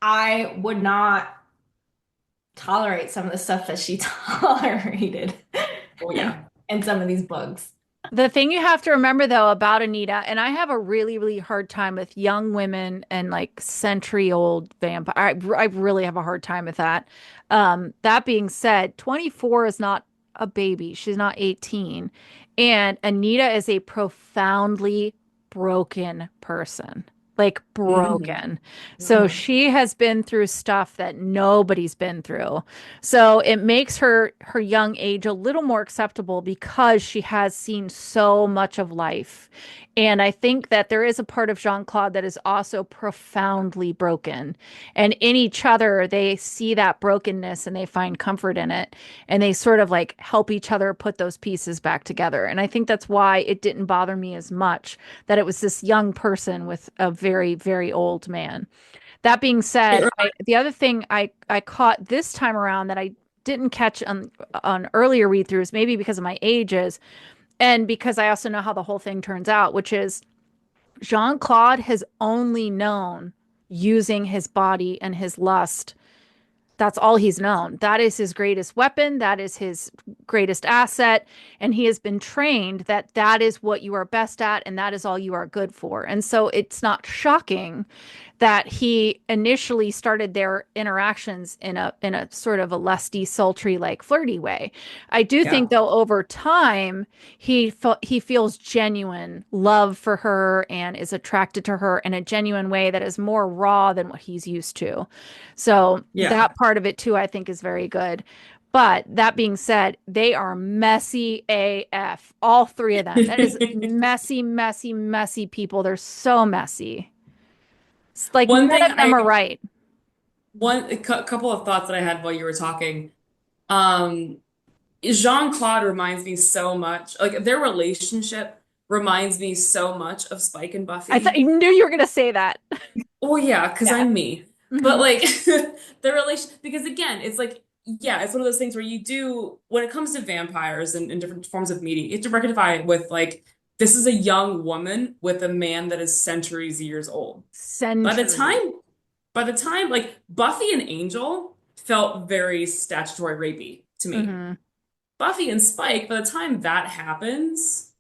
I would not tolerate some of the stuff that she tolerated Oh yeah. in some of these books. The thing you have to remember though about Anita, and I have a really, really hard time with young women and like century-old vampire. I really have a hard time with that. That being said, 24 is not a baby. She's not 18. And Anita is a profoundly broken person. Like Mhm. broken. So Mhm. she has been through stuff that nobody's been through. So it makes her young age a little more acceptable because she has seen so much of life. And I think that there is a part of Jean-Claude that is also profoundly broken. And in each other, they see that brokenness and they find comfort in it. And they sort of like help each other put those pieces back together. And I think that's why it didn't bother me as much that it was this young person with a very, very old man. That being It said, remi- the other thing I caught this time around that I didn't catch on earlier read throughs, maybe because of my ages, and because I also know how the whole thing turns out, which is Jean-Claude has only known using his body and his lust. That's all he's known. That is his greatest weapon. That is his greatest asset. And he has been trained that that is what you are best at and that is all you are good for. And so it's not shocking that he initially started their interactions in a sort of a lusty, sultry, like flirty way. I do think yeah. though over time he feels genuine love for her and is attracted to her in a genuine way that is more raw than what he's used to. So Yeah. that part of it too, I think is very good. But that being said, they are messy AF, all three of them. That is messy, messy, messy people. They're so messy. It's like One none thing of them I are right. couple of thoughts that I had while you were talking. Um, Jean-Claude reminds me so much, like their relationship reminds me so much of Spike and I Buffy. knew you were gonna say that. Oh yeah, because Yeah. I'm me. But Hmm. like the relation, because again, it's like, yeah, it's one of those things where you do, when it comes to vampires and different forms of media, you have to rectify it with like, this is a young woman with a man that is centuries years old. By the Century. time, by the time, like Buffy and Angel felt very statutory rapey to me. Hmm. Buffy and Spike, by the time that happens,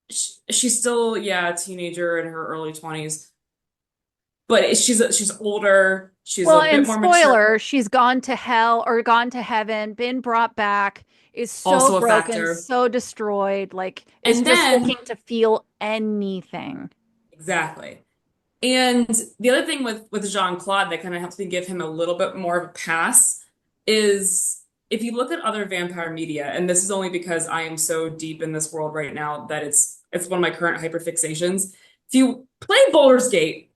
she's still, yeah, a teenager in her early 20s, but she's older, she's Well, a bit and more mature, spoiler, she's gone to hell or gone to heaven, been brought back, is so also a broken, factor. so destroyed, like is And just then, looking to feel anything. exactly. And the other thing with Jean-Claude that kind of helps me give him a little bit more of a pass is if you look at other vampire media, and this is only because I am so deep in this world right now that it's one of my current hyperfixations. If you play Baldur's Gate,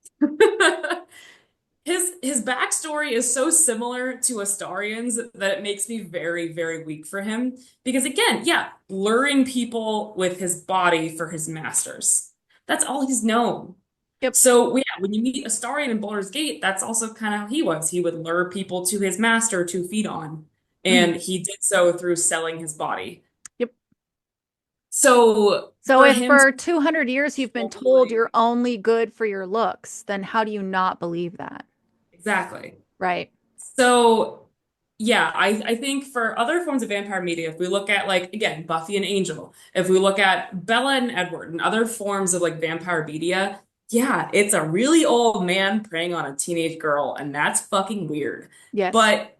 his backstory is so similar to Astarian's that it makes me very, very weak for him. Because again, yeah, luring people with his body for his masters. That's all he's known. Yep. So yeah, when you meet Astarion in Baldur's Gate, that's also kind of how he was. He would lure people to his master to feed on, Mhm. and he did so through selling his body. Yep. So So for if him to for 200 years you've been told totally you're only good for your looks, then how do you not believe that? exactly. Right. So yeah, I think for other forms of vampire media, if we look at like again, Buffy and Angel, if we look at Bella and Edward and other forms of like vampire media, yeah, it's a really old man preying on a teenage girl, and that's fucking weird. Yes. But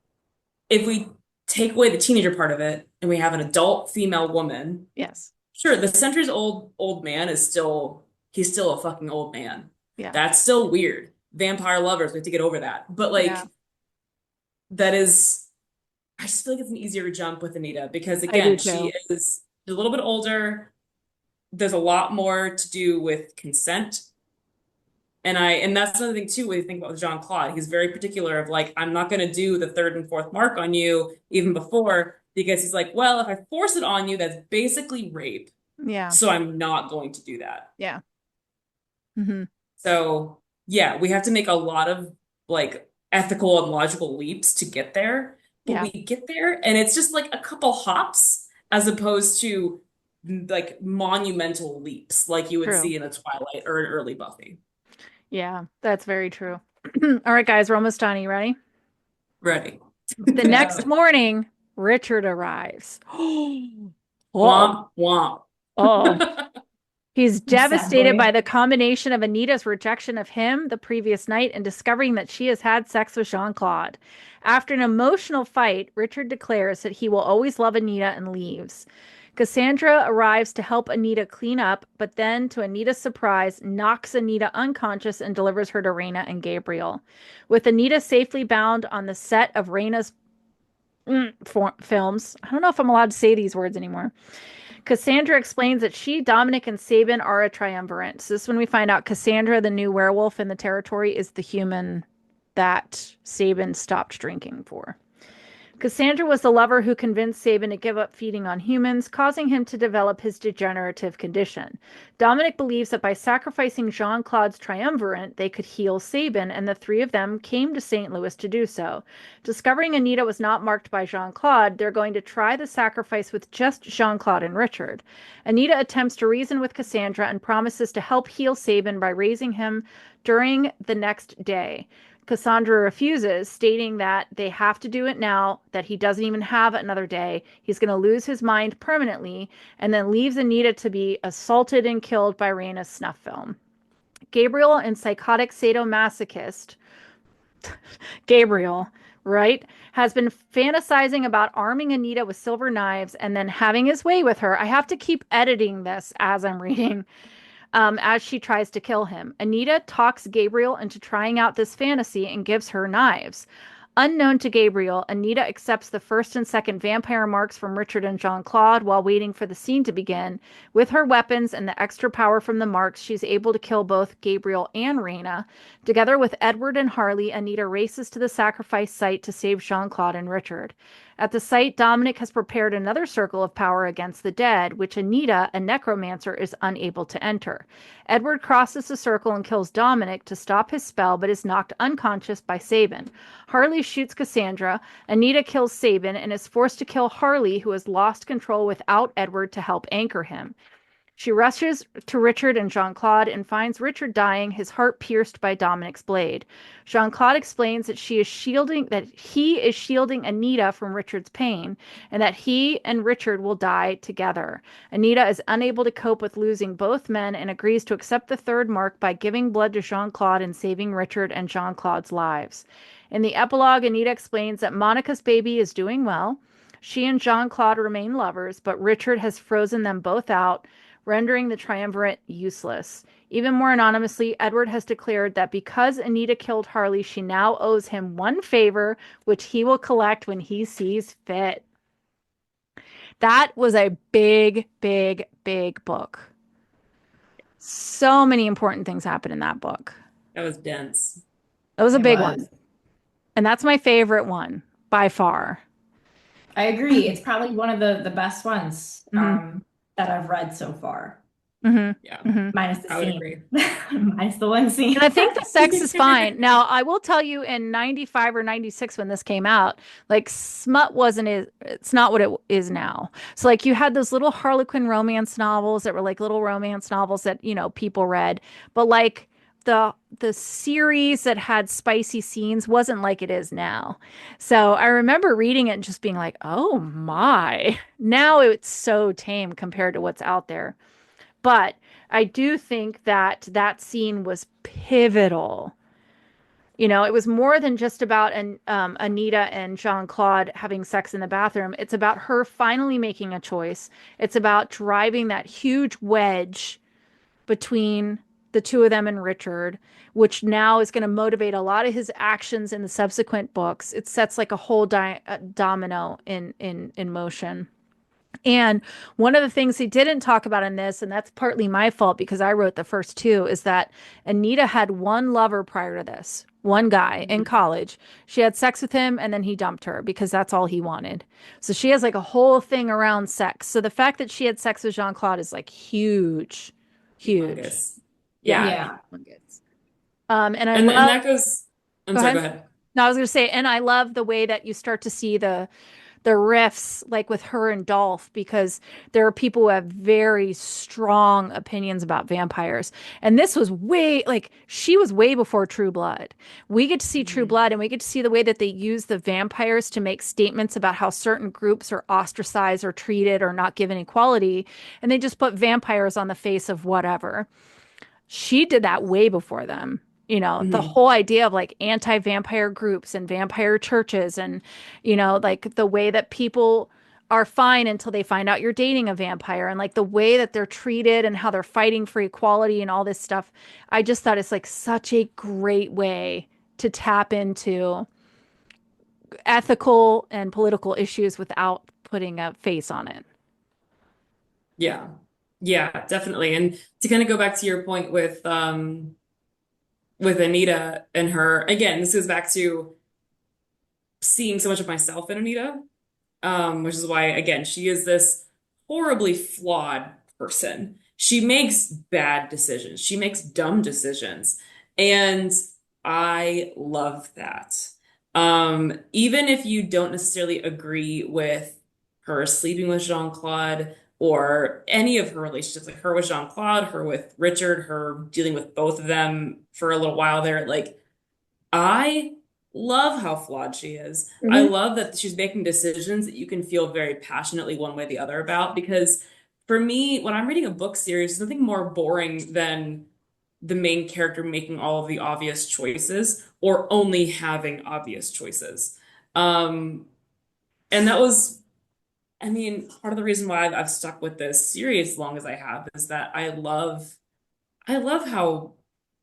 if we take away the teenager part of it and we have an adult female woman, Yes. sure, the centuries old man is still he's still a fucking old man. Yeah. That's still weird. Vampire lovers, we have to get over that. But Yeah. like that is I just feel like it's an easier jump with Anita because I do again, she too. is a little bit older. There's a lot more to do with consent. And that's another thing too, when you think about Jean-Claude, he's very particular of like, I'm not gonna do the third and fourth mark on you even before, because he's like, well, if I force it on you, that's basically rape. Yeah. So I'm not going to do that. Yeah. Hmm. So yeah, we have to make a lot of like ethical and logical leaps to get there, but Yeah, we get there and it's just like a couple hops as opposed to like monumental leaps like you would true. see in a Twilight or an early Buffy. Yeah, that's very true. All right, guys, we're almost done. Are you ready? Ready. The next morning, Richard arrives. Oh, Womp womp. oh. He's Sad devastated by boy. the combination of Anita's rejection of him the previous night and discovering that she has had sex with Jean-Claude. After an emotional fight, Richard declares that he will always love Anita and leaves. Cassandra arrives to help Anita clean up, but then, to Anita's surprise, knocks Anita unconscious and delivers her to Raina and Gabriel. With Anita safely bound on the set of Raina's films, I don't know if I'm allowed to say these words anymore. Cassandra explains that she, Dominic, and Sabin are a triumvirate. So this is when we find out Cassandra, the new werewolf in the territory, is the human that Sabin stopped drinking for. Cassandra was the lover who convinced Sabin to give up feeding on humans, causing him to develop his degenerative condition. Dominic believes that by sacrificing Jean-Claude's triumvirate, they could heal Sabin, and the three of them came to St. Louis to do so. Discovering Anita was not marked by Jean-Claude, they're going to try the sacrifice with just Jean-Claude and Richard. Anita attempts to reason with Cassandra and promises to help heal Sabin by raising him during the next day. Cassandra refuses, stating that they have to do it now, that he doesn't even have another day. He's going to lose his mind permanently, and then leaves Anita to be assaulted and killed by Raina's snuff film. Gabriel and psychotic sadomasochist Gabriel, right, has been fantasizing about arming Anita with silver knives and then having his way with her. I have to keep editing this as I'm reading. As she tries to kill him. Anita talks Gabriel into trying out this fantasy and gives her knives. Unknown to Gabriel, Anita accepts the first and second vampire marks from Richard and Jean-Claude while waiting for the scene to begin. With her weapons and the extra power from the marks, she's able to kill both Gabriel and Raina. Together with Edward and Harley, Anita races to the sacrifice site to save Jean-Claude and Richard. At the site, Dominic has prepared another circle of power against the dead, which Anita, a necromancer, is unable to enter. Edward crosses the circle and kills Dominic to stop his spell, but is knocked unconscious by Sabin. Harley shoots Cassandra. Anita kills Sabin and is forced to kill Harley, who has lost control without Edward to help anchor him. She rushes to Richard and Jean-Claude and finds Richard dying, his heart pierced by Dominic's blade. Jean-Claude explains that he is shielding Anita from Richard's pain, and that he and Richard will die together. Anita is unable to cope with losing both men and agrees to accept the third mark by giving blood to Jean-Claude and saving Richard and Jean-Claude's lives. In the epilogue, Anita explains that Monica's baby is doing well. She and Jean-Claude remain lovers, but Richard has frozen them both out, rendering the triumvirate useless. Even more anonymously, Edward has declared that because Anita killed Harley, she now owes him one favor, which he will collect when he sees fit. That was a big, big, big book. So many important things happen in that book. That was dense. That was a It big was. one. And that's my favorite one by far. I agree. It's probably one of the best ones Mhm. that I've read so far. Mm-hmm. Yeah, Mm-hmm. Minus the I would scene. agree. Minus the one scene. And I think the sex is fine. Now, I will tell you in 95 or 96 when this came out, like smut it's not what it is now. So like you had those little Harlequin romance novels that were like little romance novels that, people read, but like the series that had spicy scenes wasn't like it is now. So I remember reading it and just being like, "Oh my." Now it's so tame compared to what's out there. But I do think that scene was pivotal. It was more than just about Anita and Jean-Claude having sex in the bathroom. It's about her finally making a choice. It's about driving that huge wedge between the two of them and Richard, which now is going to motivate a lot of his actions in the subsequent books. It sets like a whole domino in motion. And one of the things he didn't talk about in this, and that's partly my fault because I wrote the first two, is that Anita had one lover prior to this, one guy in college. She had sex with him and then he dumped her because that's all he wanted. So she has like a whole thing around sex. So the fact that she had sex with Jean-Claude is like huge, huge. Humongous. Yeah. Yeah. Yeah. Humongous. And I And love, that goes, I'm go sorry, go ahead. ahead. No, I was going to say, and I love the way that you start to see the riffs like with her and Dolph, because there are people who have very strong opinions about vampires. And this was way, like, she was way before True Blood. We get to see True Blood, and we get to see the way that they use the vampires to make statements about how certain groups are ostracized or treated or not given equality. And they just put vampires on the face of whatever. She did that way before them. The Hmm. whole idea of like anti-vampire groups and vampire churches, and like the way that people are fine until they find out you're dating a vampire, and like the way that they're treated and how they're fighting for equality and all this stuff. I just thought it's like such a great way to tap into ethical and political issues without putting a face on it. Yeah. Yeah, definitely. And to kind of go back to your point with Anita and her, again, this goes back to seeing so much of myself in Anita, which is why, again, she is this horribly flawed person. She makes bad decisions. She makes dumb decisions. And I love that. Even if you don't necessarily agree with her sleeping with Jean-Claude or any of her relationships, like her with Jean-Claude, her with Richard, her dealing with both of them for a little while there, like I love how flawed she is. I Mhm. love that she's making decisions that you can feel very passionately one way or the other about. Because for me, when I'm reading a book series, there's nothing more boring than the main character making all of the obvious choices or only having obvious choices. Um, and that was, I mean, part of the reason why I've stuck with this series as long as I have is that I love how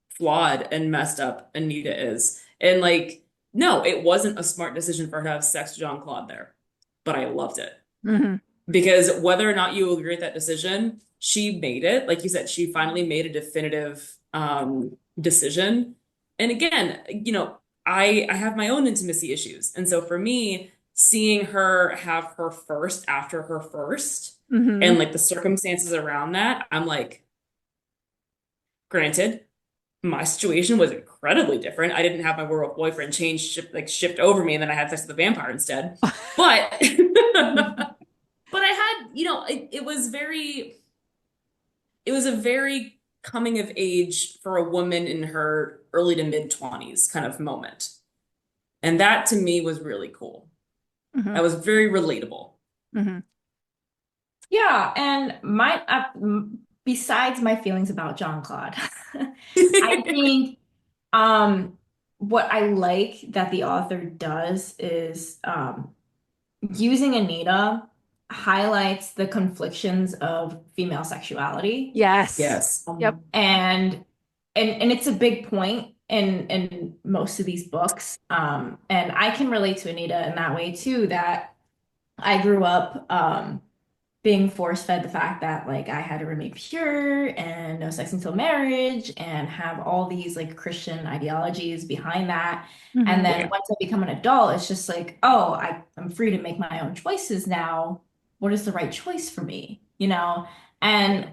flawed and messed up Anita is. And like, no, it wasn't a smart decision for her to have sex with Jean-Claude there, but I loved it. Mhm. Because whether or not you agree with that decision, she made it. Like you said, she finally made a definitive decision. And again, I have my own intimacy issues. And so for me, seeing her have her first after her first and Mhm. like the circumstances around that, I'm like, granted, my situation was incredibly different. I didn't have my werewolf boyfriend shift over me, and then I had sex with a vampire instead. But but I had, it was a very coming of age for a woman in her early to mid 20s kind of moment. And that to me was really cool. Mhm. That was very relatable. Mhm. Yeah, and besides my feelings about John Claude, I think um, what I like that the author does is using Anita highlights the conflictions of female sexuality. Yes. Yes. Yep. And it's a big point in most of these books. And I can relate to Anita in that way too, that I grew up being force fed the fact that like I had to remain pure and no sex until marriage and have all these like Christian ideologies behind that. And Mhm. Oh then yeah. once I become an adult, it's just like, oh, I'm free to make my own choices now. What is the right choice for me? And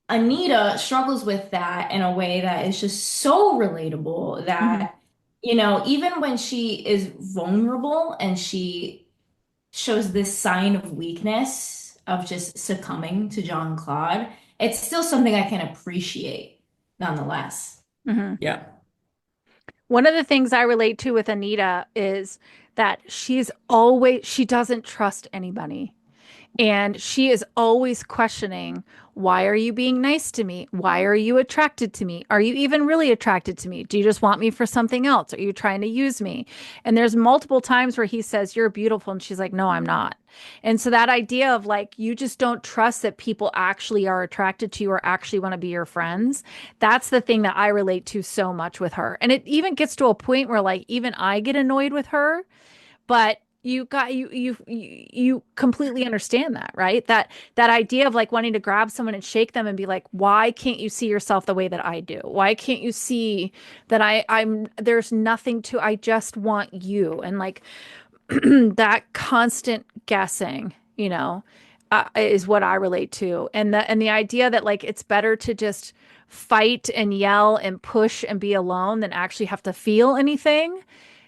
Anita struggles with that in a way that is just so relatable Mhm. that, even when she is vulnerable and she shows this sign of weakness of just succumbing to John Claude, it's still something I can appreciate nonetheless. Mhm. Yeah. One of the things I relate to with Anita is that she doesn't trust anybody. And she is always questioning, why are you being nice to me? Why are you attracted to me? Are you even really attracted to me? Do you just want me for something else? Are you trying to use me? And there's multiple times where he says, you're beautiful. And she's like, no, I'm not. And so that idea of like, you just don't trust that people actually are attracted to you or actually want to be your friends. That's the thing that I relate to so much with her. And it even gets to a point where like, even I get annoyed with her, but you completely understand that, right? That idea of like wanting to grab someone and shake them and be like, why can't you see yourself the way that I do? Why can't you see that I'm there's nothing to, I just want you? And like that constant guessing, is what I relate to. And the idea that like it's better to just fight and yell and push and be alone than actually have to feel anything.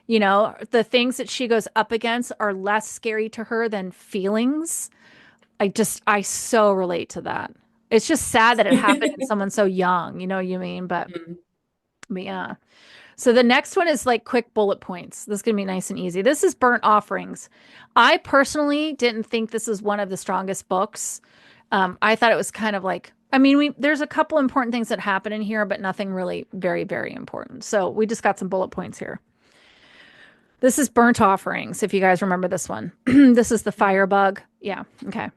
You know, the things that she goes up against are less scary to her than feelings. I so relate to that. It's just sad that it happened in someone so young, you know what you mean? But yeah. So the next one is like quick bullet points. This is going to be nice and easy. This is Burnt Offerings. I personally didn't think this is one of the strongest books. I thought it was kind of like, I mean, there's a couple important things that happen in here, but nothing really very, very important. So we just got some bullet points here. This is Burnt Offerings, if you guys remember this one. This is the firebug. Yeah, okay.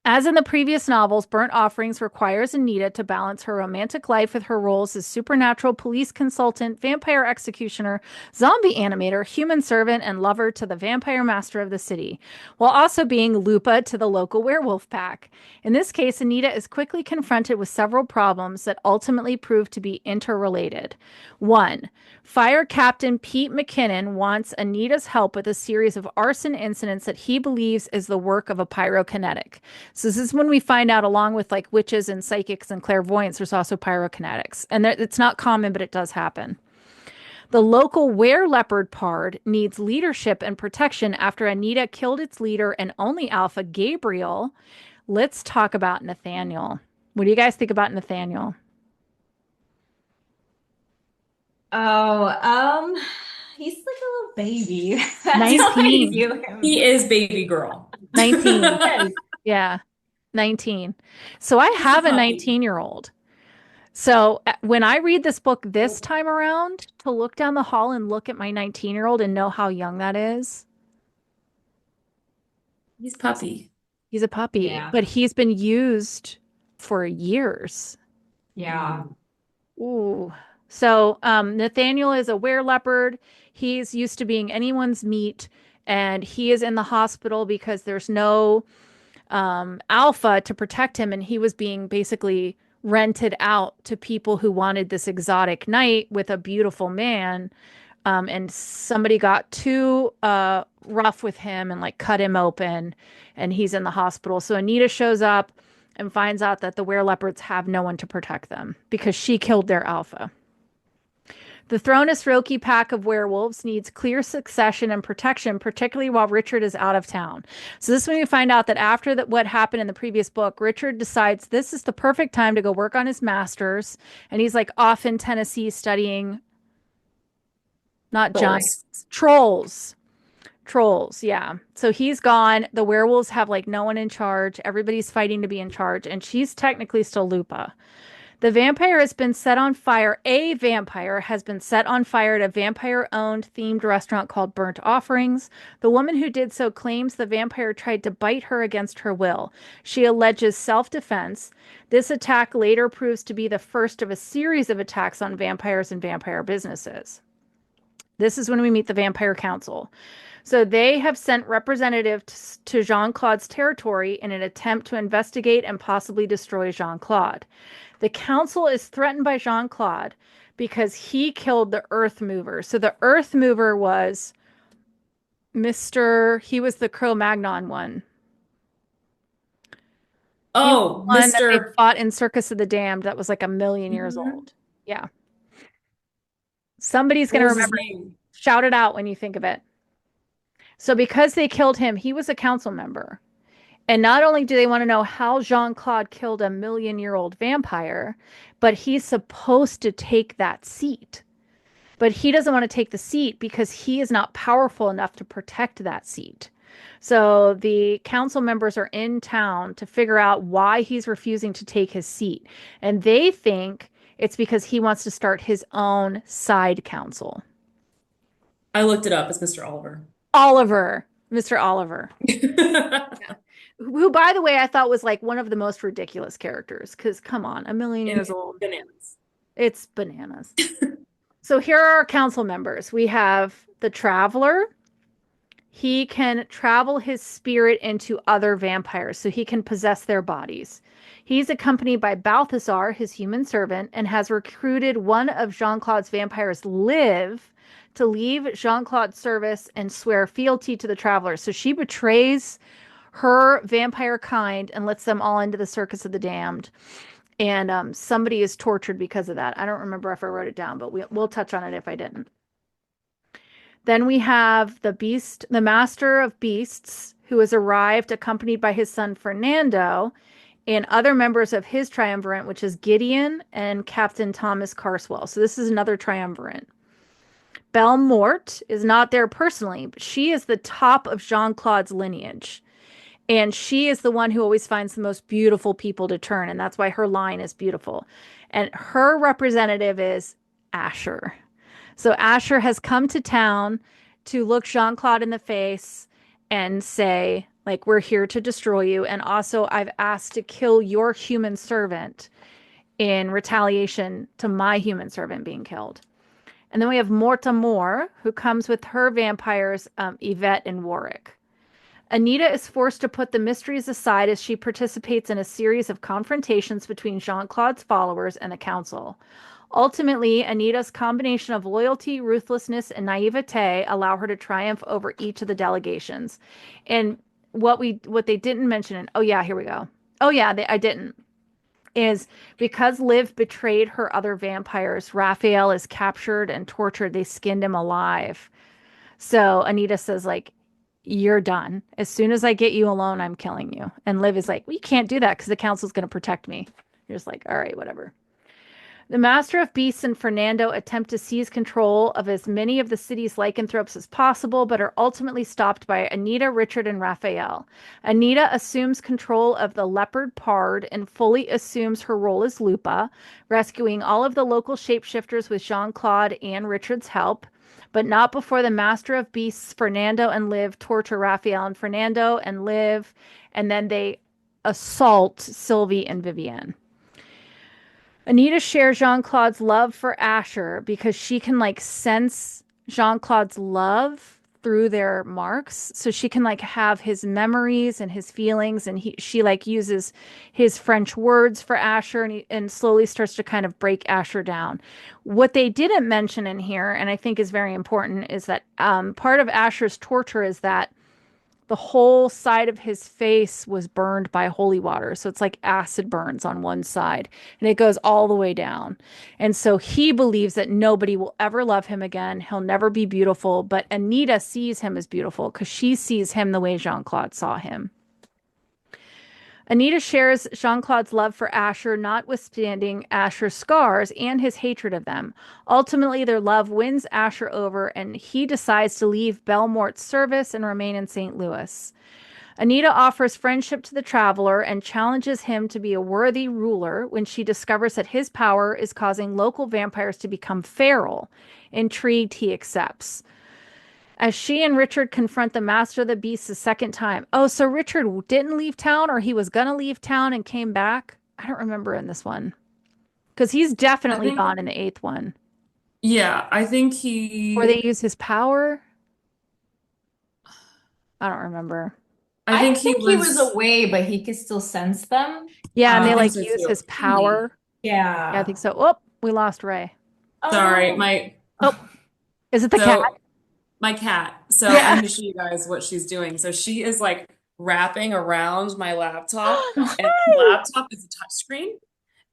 As in the previous novels, Burnt Offerings requires Anita to balance her romantic life with her roles as supernatural police consultant, vampire executioner, zombie animator, human servant, and lover to the vampire master of the city, while also being Lupa to the local werewolf pack. In this case, Anita is quickly confronted with several problems that ultimately prove to be interrelated. 1. Fire Captain Pete McKinnon wants Anita's help with a series of arson incidents that he believes is the work of a pyrokinetic. So this is when we find out, along with like witches and psychics and clairvoyants, there's also pyrokinetics. And it's not common, but it does happen. The local were-leopard pard needs leadership and protection after Anita killed its leader and only alpha, Gabriel. Let's talk about Nathaniel. What do you guys think about Nathaniel? Oh, he's like a little baby. That's how I 19. view him. He is baby girl. 19. Yeah, 19. So I have a 19-year-old. So when I read this book this time around, to look down the hall and look at my 19-year-old and know how young that is. He's puppy. He's a puppy, Yeah. but he's been used for years. Yeah. Ooh. So Nathaniel is a were-leopard. He's used to being anyone's meat, and he is in the hospital because there's no alpha to protect him, and he was being basically rented out to people who wanted this exotic night with a beautiful man. And somebody got too rough with him and like cut him open, and he's in the hospital. So Anita shows up and finds out that the were-leopards have no one to protect them because she killed their alpha. The Thronus Roki pack of werewolves needs clear succession and protection, particularly while Richard is out of town. So this is when we find out that after what happened in the previous book, Richard decides this is the perfect time to go work on his master's. And he's like off in Tennessee studying, not giants, trolls. Trolls, yeah. So he's gone. The werewolves have like no one in charge. Everybody's fighting to be in charge. And she's technically still Lupa. The vampire has been set on fire. A vampire has been set on fire at a vampire-owned themed restaurant called Burnt Offerings. The woman who did so claims the vampire tried to bite her against her will. She alleges self-defense. This attack later proves to be the first of a series of attacks on vampires and vampire businesses. This is when we meet the Vampire Council. So they have sent representatives to Jean-Claude's territory in an attempt to investigate and possibly destroy Jean-Claude. The council is threatened by Jean-Claude because he killed the Earth Mover. So the Earth Mover was he was the Cro-Magnon one. Oh, one that they Mr. fought in Circus of the Damned that was like 1,000,000 years old. Yeah. Somebody's going to remember. Shout it out when you think of it. So because they killed him, he was a council member. And not only do they want to know how Jean-Claude killed a 1,000,000-year-old vampire, but he's supposed to take that seat. But he doesn't want to take the seat because he is not powerful enough to protect that seat. So the council members are in town to figure out why he's refusing to take his seat. And they think it's because he wants to start his own side council. I looked it up. It's Mr. Oliver. Mr. Oliver. Yeah. Who, by the way, I thought was like one of the most ridiculous characters. Because, come on, 1,000,000 years old. Bananas. It's bananas. So here are our council members. We have the Traveler. He can travel his spirit into other vampires, so he can possess their bodies. He's accompanied by Balthazar, his human servant, and has recruited one of Jean-Claude's vampires, Liv, to leave Jean-Claude's service and swear fealty to the Traveler. So she betrays her vampire kind and lets them all into the Circus of the Damned. And somebody is tortured because of that. I don't remember if I wrote it down, but we'll touch on it if I didn't. Then we have the Master of Beasts, who has arrived accompanied by his son Fernando and other members of his triumvirate, which is Gideon and Captain Thomas Carswell. So this is another triumvirate. Belle Morte is not there personally, but she is the top of Jean-Claude's lineage. And she is the one who always finds the most beautiful people to turn. And that's why her line is beautiful. And her representative is Asher. So Asher has come to town to look Jean-Claude in the face and say, like, we're here to destroy you. And also, I've asked to kill your human servant in retaliation to my human servant being killed. And then we have Mortamor, who comes with her vampires, Yvette and Warwick. Anita is forced to put the mysteries aside as she participates in a series of confrontations between Jean-Claude's followers and the council. Ultimately, Anita's combination of loyalty, ruthlessness, and naivete allow her to triumph over each of the delegations. And what they didn't mention, here we go. I didn't. Is because Liv betrayed her other vampires, Raphael is captured and tortured. They skinned him alive. So Anita says, like, you're done. As soon as I get you alone, I'm killing you. And Liv is like, well, you can't do that because the council's going to protect me. You're just like, all right, whatever. The Master of Beasts and Fernando attempt to seize control of as many of the city's lycanthropes as possible, but are ultimately stopped by Anita, Richard, and Raphael. Anita assumes control of the leopard Pard and fully assumes her role as Lupa, rescuing all of the local shapeshifters with Jean-Claude and Richard's help, but not before the Master of Beasts, Fernando, and Liv torture Raphael and Fernando and Liv, and then they assault Sylvie and Vivienne. Anita shares Jean-Claude's love for Asher because she can like sense Jean-Claude's love through their marks. So she can like have his memories and his feelings, and she like uses his French words for Asher, and slowly starts to kind of break Asher down. What they didn't mention in here, and I think is very important, is that part of Asher's torture is that the whole side of his face was burned by holy water. So it's like acid burns on one side, and it goes all the way down. And so he believes that nobody will ever love him again. He'll never be beautiful. But Anita sees him as beautiful because she sees him the way Jean-Claude saw him. Anita shares Jean-Claude's love for Asher, notwithstanding Asher's scars and his hatred of them. Ultimately, their love wins Asher over, and he decides to leave Belle Morte's service and remain in St. Louis. Anita offers friendship to the traveler and challenges him to be a worthy ruler when she discovers that his power is causing local vampires to become feral. Intrigued, he accepts. As she and Richard confront the Master of the Beasts a second time. Oh, so Richard didn't leave town, or he was going to leave town and came back? I don't remember in this one. Because he's definitely gone in the 8th one. Yeah, I think he... Or they use his power? I don't remember. I think he was away, but he could still sense them. Yeah, and they I like think so use too. his power. Yeah. Yeah, I think so. Oh, we lost Rae. Sorry, Is it the cat? My cat. So I'm going to show you guys what she's doing. So she is like wrapping around my laptop, and the laptop is a touchscreen.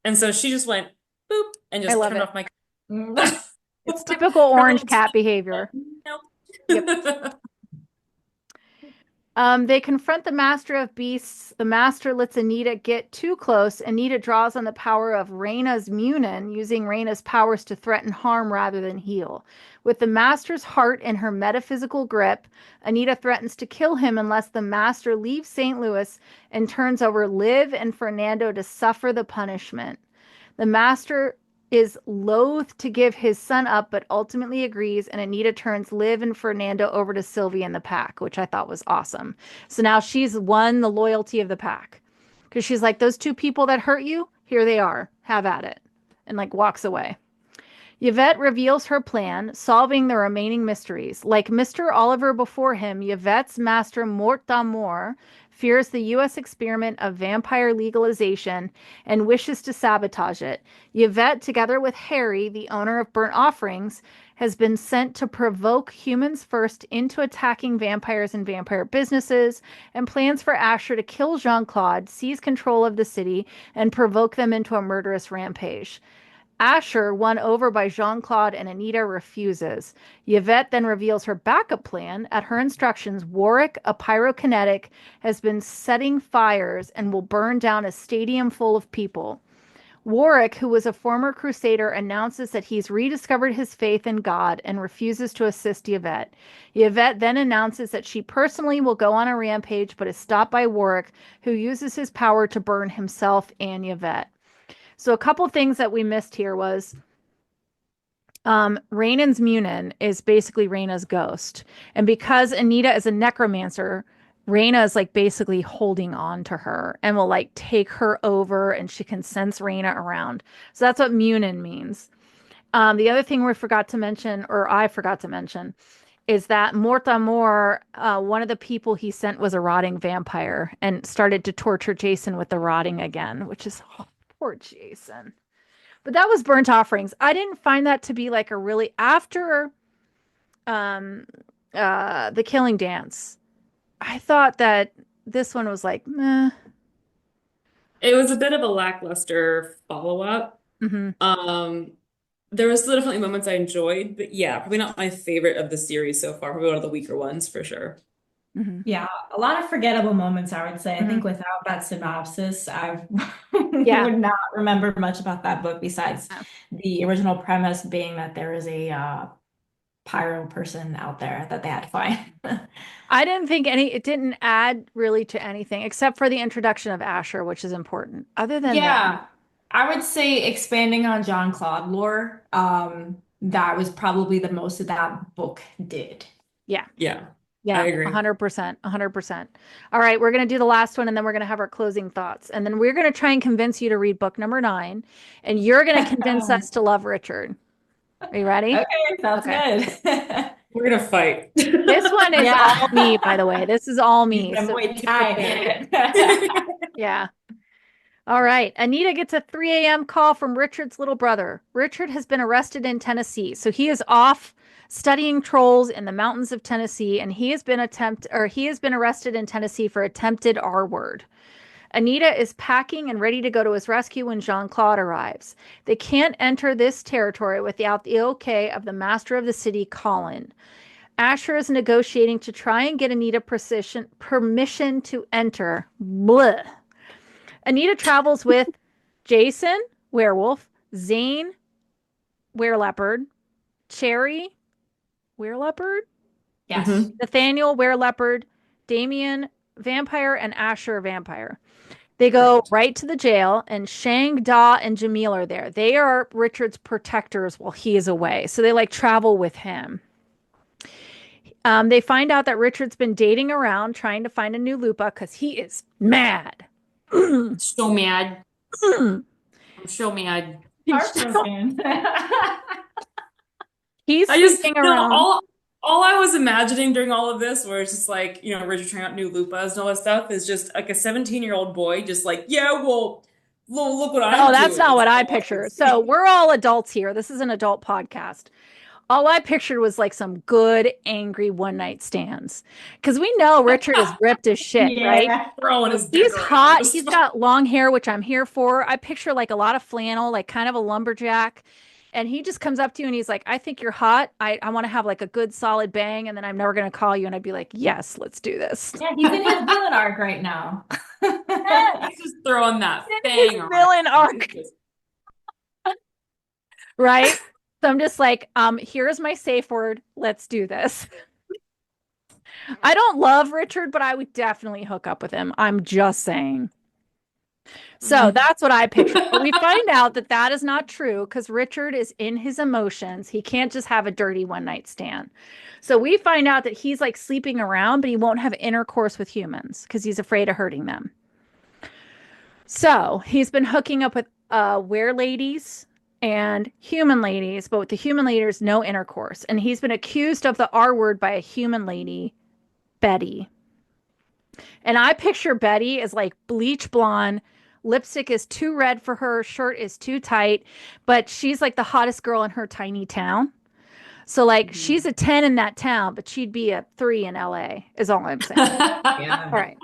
And so she just went boop and just turned off my It's typical orange cat behavior. Nope. Yep. They confront the Master of Beasts. The Master lets Anita get too close. Anita draws on the power of Raina's Munin, using Raina's powers to threaten harm rather than heal. With the Master's heart in her metaphysical grip, Anita threatens to kill him unless the Master leaves St. Louis and turns over Liv and Fernando to suffer the punishment. The Master is loath to give his son up, but ultimately agrees, and Anita turns Liv and Fernando over to Sylvie and the pack, which I thought was awesome. So now she's won the loyalty of the pack, because she's like, those two people that hurt you, here they are, have at it, and like walks away. Yvette reveals her plan, solving the remaining mysteries. Like Mr. Oliver before him, Yvette's master Mort d'Amour fears the U.S. experiment of vampire legalization and wishes to sabotage it. Yvette, together with Harry, the owner of Burnt Offerings, has been sent to provoke humans first into attacking vampires and vampire businesses, and plans for Asher to kill Jean-Claude, seize control of the city, and provoke them into a murderous rampage. Asher, won over by Jean-Claude and Anita, refuses. Yvette then reveals her backup plan. At her instructions, Warwick, a pyrokinetic, has been setting fires and will burn down a stadium full of people. Warwick, who was a former crusader, announces that he's rediscovered his faith in God and refuses to assist Yvette. Yvette then announces that she personally will go on a rampage, but is stopped by Warwick, who uses his power to burn himself and Yvette. So a couple things that we missed here was Rainan's Munin is basically Raina's ghost. And because Anita is a necromancer, Raina is like basically holding on to her and will like take her over, and she can sense Raina around. So that's what Munin means. The other thing we forgot to mention, or I forgot to mention, is that Mortamor, one of the people he sent was a rotting vampire and started to torture Jason with the rotting again, which is... Poor Jason. But that was Burnt Offerings. I didn't find that to be like a really after the Killing Dance. I thought that this one was like, meh. It was a bit of a lackluster follow-up. There was definitely moments I enjoyed, but yeah, probably not my favorite of the series so far. Probably one of the weaker ones for sure. Yeah, a lot of forgettable moments, I would say. I think without that synopsis, I would not remember much about that book besides the original premise being that there is a pyro person out there that they had to find. I didn't think it didn't add really to anything except for the introduction of Asher, which is important. Other than that, I would say expanding on Jean-Claude lore, that was probably the most of that book did. Yeah. I agree. 100%. 100%. All right, we're going to do the last one, and then we're going to have our closing thoughts. And then we're going to try and convince you to read book number 9, and you're going to convince us to love Richard. Are you ready? Okay, sounds good. We're gonna fight. This one is all me, by the way. This is all me. So yeah. All right. Anita gets a 3 a.m. call from Richard's little brother. Richard has been arrested in Tennessee, so he is off studying trolls in the mountains of Tennessee, and he has been arrested in Tennessee for attempted R word. Anita is packing and ready to go to his rescue when Jean-Claude arrives. They can't enter this territory without the okay of the master of the city, Colin. Asher is negotiating to try and get Anita permission to enter. Blech. Anita travels with Jason, werewolf, Zane, wereleopard, Cherry, wereleopard? Yes. Nathaniel, wereleopard, Damien, vampire, and Asher, vampire. They go right to the jail, and Shang, Da, and Jamil are there. They are Richard's protectors while he is away. So they like travel with him. They find out that Richard's been dating around trying to find a new Lupa because he is mad. So mad. I'm so mad. He's sleeping around. All I was imagining during all of this, where it's just like, Richard trying out new Lupas and all that stuff, is just like a 17-year-old boy just like, yeah, well, look what I'm doing. Oh, that's not what I picture. So we're all adults here. This is an adult podcast. All I pictured was like some good, angry one-night stands. Because we know Richard is ripped as shit, right? He's hot. He's got long hair, which I'm here for. I picture like a lot of flannel, like kind of a lumberjack. And he just comes up to you and he's like, I think you're hot. I want to have like a good solid bang. And then I'm never going to call you. And I'd be like, yes, let's do this. Yeah, he's in his villain arc right now. He's just throwing that bang on. Villain arc. Right? So I'm just like, here's my safe word. Let's do this. I don't love Richard, but I would definitely hook up with him. I'm just saying. So that's what I pictured. But we find out that that is not true because Richard is in his emotions. He can't just have a dirty one-night stand. So we find out that he's like sleeping around, but he won't have intercourse with humans because he's afraid of hurting them. So he's been hooking up with were-ladies and human ladies, but with the human ladies, no intercourse. And he's been accused of the R word by a human lady, Betty. And I picture Betty as like bleach blonde. Lipstick is too red for her. Shirt is too tight. But she's like the hottest girl in her tiny town. So like she's a 10 in that town, but she'd be a 3 in LA, is all I'm saying. Yeah. All right.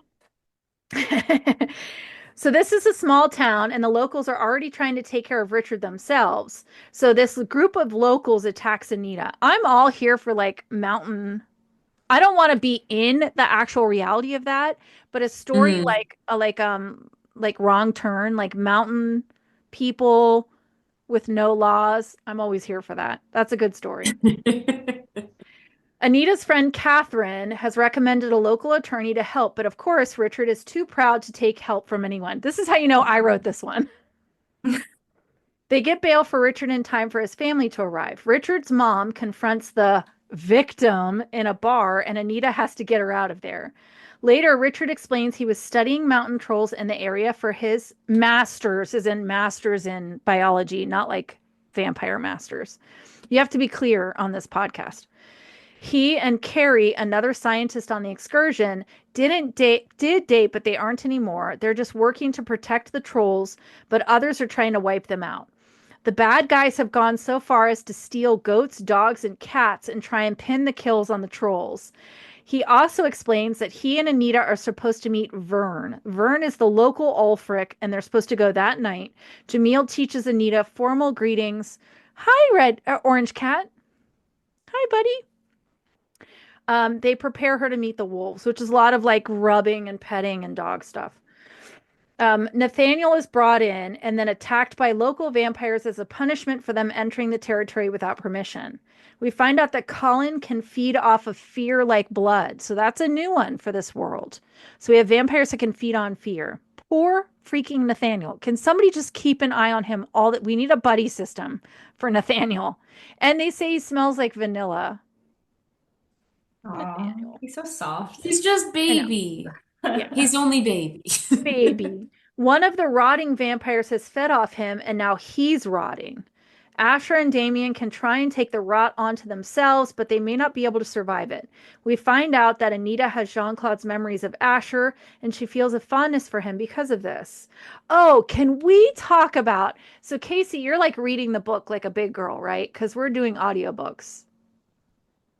So this is a small town, and the locals are already trying to take care of Richard themselves. So this group of locals attacks Anita. I'm all here for like mountain. I don't want to be in the actual reality of that, but a story like Wrong Turn, like mountain people with no laws. I'm always here for that. That's a good story. Anita's friend Catherine has recommended a local attorney to help, but of course, Richard is too proud to take help from anyone. This is how you know I wrote this one. They get bail for Richard in time for his family to arrive. Richard's mom confronts the victim in a bar, and Anita has to get her out of there. Later, Richard explains he was studying mountain trolls in the area for his masters, as in masters in biology, not like vampire masters. You have to be clear on this podcast. He and Carrie, another scientist on the excursion, did date, but they aren't anymore. They're just working to protect the trolls, but others are trying to wipe them out. The bad guys have gone so far as to steal goats, dogs, and cats and try and pin the kills on the trolls. He also explains that he and Anita are supposed to meet Vern. Vern is the local Ulfric, and they're supposed to go that night. Jamil teaches Anita formal greetings. Hi, Orange Cat. Hi, buddy. They prepare her to meet the wolves, which is a lot of like rubbing and petting and dog stuff. Nathaniel is brought in and then attacked by local vampires as a punishment for them entering the territory without permission. We find out that Colin can feed off of fear like blood. So that's a new one for this world. So we have vampires that can feed on fear. Poor freaking Nathaniel. Can somebody just keep an eye on him? We need a buddy system for Nathaniel. And they say he smells like vanilla. Nathaniel. He's so soft. He's just baby. Yeah. He's only baby. Baby. One of the rotting vampires has fed off him, and now he's rotting. Asher and Damien can try and take the rot onto themselves, but they may not be able to survive it. We find out that Anita has Jean-Claude's memories of Asher, and she feels a fondness for him because of this. Oh, can we talk about... So, Casey, you're like reading the book like a big girl, right? Because we're doing audiobooks.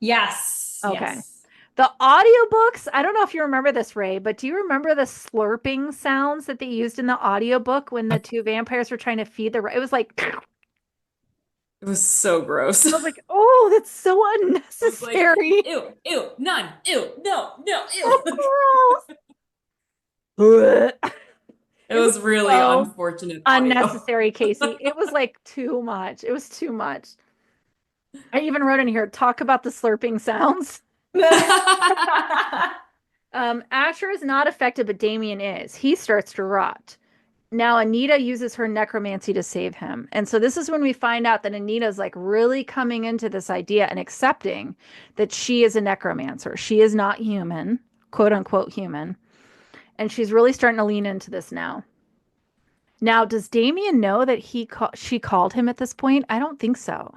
Yes. Okay. Yes. The audiobooks, I don't know if you remember this, Rae, but do you remember the slurping sounds that they used in the audiobook when the two vampires were trying to feed it was like... It was so gross. I was like, oh, that's so unnecessary. Like, ew, ew, none, ew, no, ew. So gross. It was really so unfortunate audio. Unnecessary, Casey. It was like too much. It was too much. I even wrote in here, talk about the slurping sounds. Asher is not affected, but Damien is. He starts to rot. Now Anita uses her necromancy to save him. And so this is when we find out that Anita's like really coming into this idea and accepting that she is a necromancer. She is not human, quote unquote human. And she's really starting to lean into this now. Now, does Damien know that she called him at this point? I don't think so.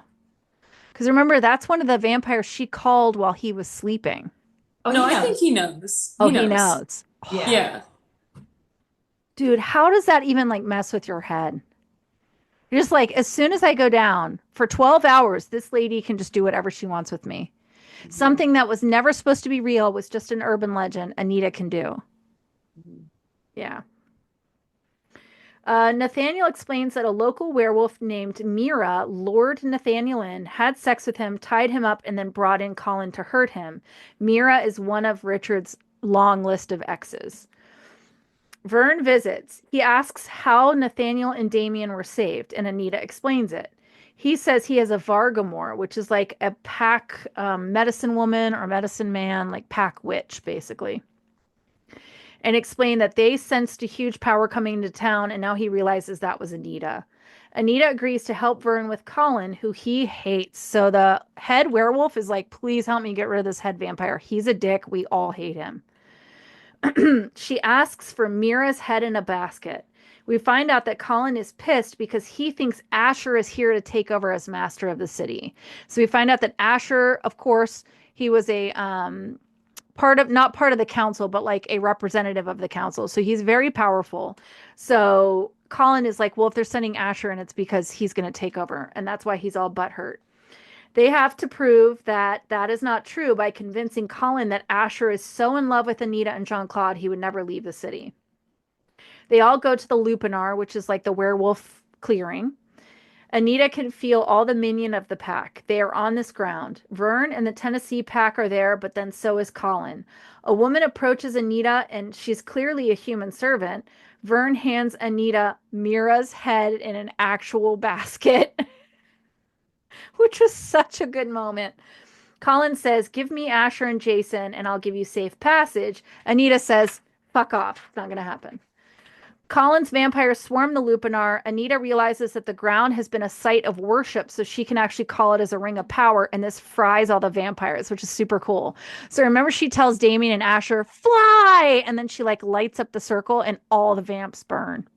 Because remember, that's one of the vampires she called while he was sleeping. Oh, no, I think he knows. He knows. Yeah. Dude, how does that even like mess with your head? You're just like, as soon as I go down for 12 hours, this lady can just do whatever she wants with me. Mm-hmm. Something that was never supposed to be real was just an urban legend. Anita can do. Mm-hmm. Yeah. Nathaniel explains that a local werewolf named Mira lured Nathaniel in, had sex with him, tied him up, and then brought in Colin to hurt him. Mira is one of Richard's long list of exes. Vern visits. He asks how Nathaniel and Damien were saved, and Anita explains it. He says he has a Vargamore, which is like a pack medicine woman or medicine man, like pack witch, basically. And explained that they sensed a huge power coming into town, and now he realizes that was Anita. Anita agrees to help Vern with Colin, who he hates. So the head werewolf is like, please help me get rid of this head vampire. He's a dick. We all hate him. She asks for Mira's head in a basket. We find out that Colin is pissed because he thinks Asher is here to take over as master of the city. So we find out that Asher, of course, he was a not part of the council, but like a representative of the council. So he's very powerful. So Colin is like, well, if they're sending Asher in, it's because he's going to take over. And that's why he's all butthurt. They have to prove that that is not true by convincing Colin that Asher is so in love with Anita and Jean-Claude, he would never leave the city. They all go to the Lupinar, which is like the werewolf clearing. Anita can feel all the minion of the pack. They are on this ground. Vern and the Tennessee pack are there, but then so is Colin. A woman approaches Anita, and she's clearly a human servant. Vern hands Anita Mira's head in an actual basket, which was such a good moment. Colin says, give me Asher and Jason, and I'll give you safe passage. Anita says, fuck off. It's not going to happen. Colin's vampires swarm the Lupinar. Anita realizes that the ground has been a site of worship, so she can actually call it as a ring of power, and this fries all the vampires, which is super cool. So remember, she tells Damien and Asher, fly! And then she like lights up the circle, and all the vamps burn.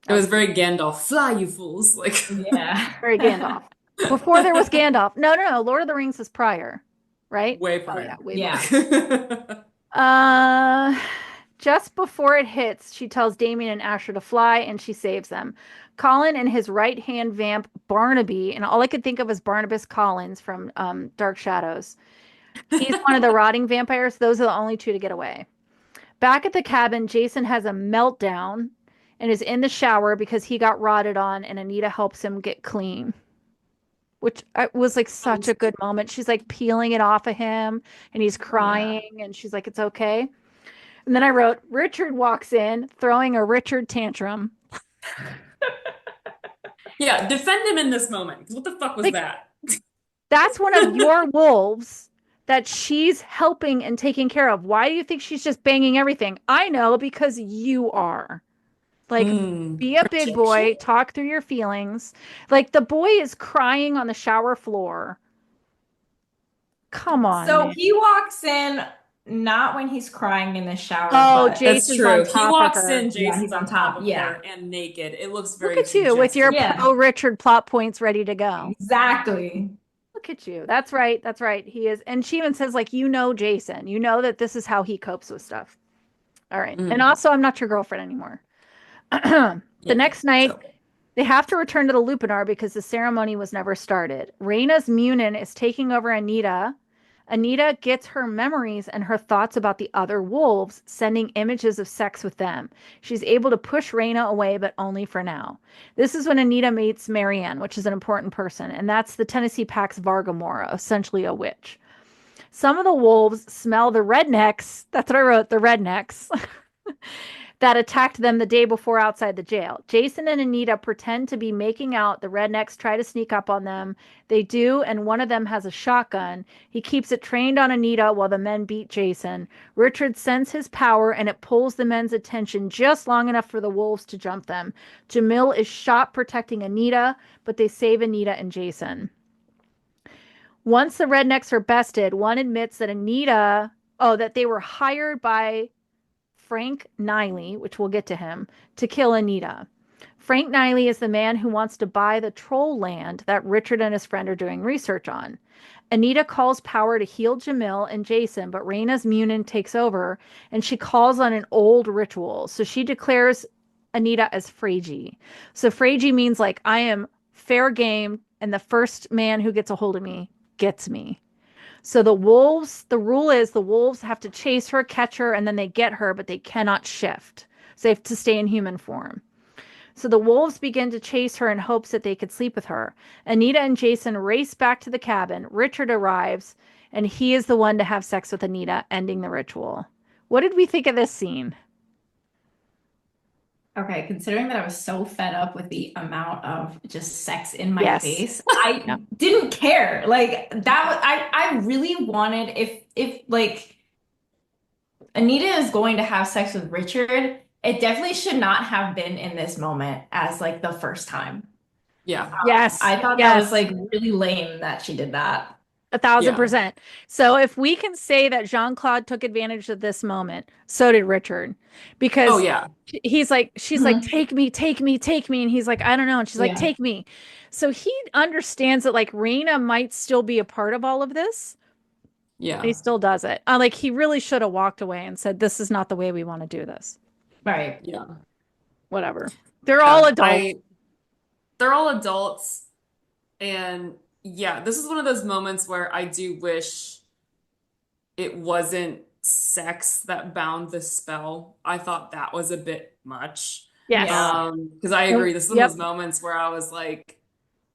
It was very Gandalf. Fly, you fools! Like, Yeah. Very Gandalf. Before there was Gandalf. No. Lord of the Rings is prior, right? way Oh, prior. yeah, way Yeah. Just before it hits, she tells Damien and Asher to fly, and she saves them. Colin and his right-hand vamp, Barnaby, and all I could think of was Barnabas Collins from Dark Shadows. He's one of the rotting vampires. Those are the only two to get away. Back at the cabin, Jason has a meltdown and is in the shower because he got rotted on, and Anita helps him get clean, which was like such a good moment. She's like peeling it off of him, and he's crying, and she's like, it's okay. And then I wrote, Richard walks in throwing a Richard tantrum. Yeah, defend him in this moment. 'Cause what the fuck was Like, that? That's one of your wolves that she's helping and taking care of. Why do you think she's just banging everything? I know, because you are. Like, be a big boy, talk through your feelings. Like, the boy is crying on the shower floor. Come on. So man. he walks in not when he's crying in the shower. Oh, but Jason's That's true. on top He walks of her. in, Jason's he's on on top top, of her and naked. It looks very Look at you with your Yeah. pro Richard plot points ready to go. Exactly. Look at you. That's right. That's right. He is. And she even says, like, you know, Jason, you know that this is how he copes with stuff. All right. And also, I'm not your girlfriend anymore. The next night, they have to return to the Lupinar because the ceremony was never started. Raina's Munin is taking over Anita. Anita gets her memories and her thoughts about the other wolves, sending images of sex with them. She's able to push Raina away, but only for now. This is when Anita meets Marianne, which is an important person, and that's the Tennessee Pack's Vargamora, essentially a witch. Some of the wolves smell the rednecks, that's what I wrote, the rednecks, that attacked them the day before outside the jail. Jason and Anita pretend to be making out. The rednecks try to sneak up on them. They do, and one of them has a shotgun. He keeps it trained on Anita while the men beat Jason. Richard sends his power, and it pulls the men's attention just long enough for the wolves to jump them. Jamil is shot protecting Anita, but they save Anita and Jason. Once the rednecks are bested, one admits that that they were hired by Frank Niley, which we'll get to him, to kill Anita. Frank Niley is the man who wants to buy the troll land that Richard and his friend are doing research on. Anita calls power to heal Jamil and Jason, but Raina's Munin takes over, and she calls on an old ritual. So she declares Anita as Fragi. So Fragi means like, I am fair game, and the first man who gets a hold of me gets me. So the rule is the wolves have to chase her, catch her, and then they get her, but they cannot shift. So they have to stay in human form. So the wolves begin to chase her in hopes that they could sleep with her. Anita and Jason race back to the cabin. Richard arrives, and he is the one to have sex with Anita, ending the ritual. What did we think of this scene? Okay, considering that I was so fed up with the amount of just sex in my face, I didn't care. Like that, I really wanted if like Anita is going to have sex with Richard, it definitely should not have been in this moment as like the first time. Yeah. Yes. I thought that was like really lame that she did that. 1,000%. So if we can say that Jean-Claude took advantage of this moment, so did Richard. Because she's like, take me. And he's like, I don't know. And she's like, take me. So he understands that like Raina might still be a part of all of this. He Yeah. still does it. Like he really should have walked away and said, "This is not the way we want to do this." Right. Yeah. Whatever. They're all Yeah. adults. They're all adults. And yeah, this is one of those moments where I do wish it wasn't sex that bound the spell. I thought that was a bit much. Yes. Yeah. Because I agree, this is one of Yep. those moments where I was like,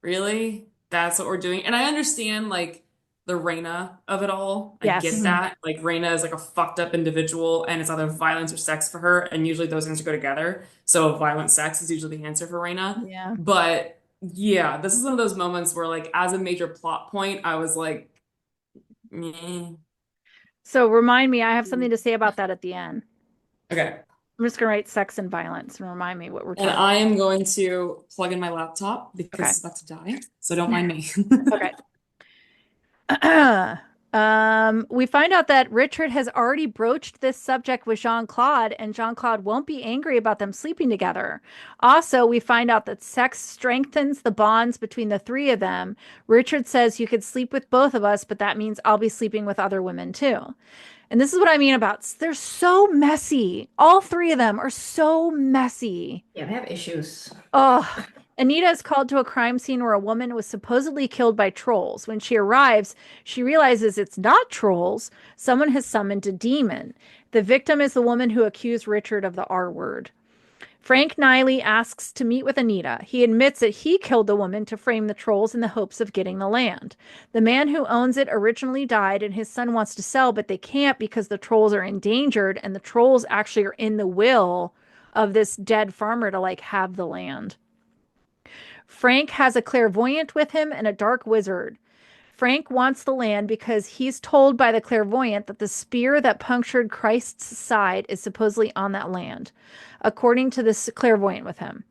really? That's what we're doing? And I understand like the Raina of it all. I get Yes. that. Like Raina is like a fucked up individual and it's either violence or sex for her, and usually those things go together. So violent sex is usually the answer for Raina. Yeah. But yeah, this is one of those moments where like as a major plot point, I was like, meh. So remind me, I have something to say about that at the end. Okay. I'm just gonna write sex and violence and remind me what we're And talking I am going to plug in my laptop because Okay. it's about to die. So don't mind me. about. Okay. We find out that Richard has already broached this subject with Jean-Claude, and Jean-Claude won't be angry about them sleeping together. Also, we find out that sex strengthens the bonds between the three of them. Richard says, "You could sleep with both of us, but that means I'll be sleeping with other women too." And this is what I mean about they're so messy. All three of them are so messy. Yeah, they have issues. Oh, Anita is called to a crime scene where a woman was supposedly killed by trolls. When she arrives, she realizes it's not trolls. Someone has summoned a demon. The victim is the woman who accused Richard of the R word. Frank Niley asks to meet with Anita. He admits that he killed the woman to frame the trolls in the hopes of getting the land. The man who owns it originally died, and his son wants to sell, but they can't because the trolls are endangered, and the trolls actually are in the will of this dead farmer to like have the land. Frank has a clairvoyant with him and a dark wizard. Frank wants the land because he's told by the clairvoyant that the spear that punctured Christ's side is supposedly on that land, according to this clairvoyant with him.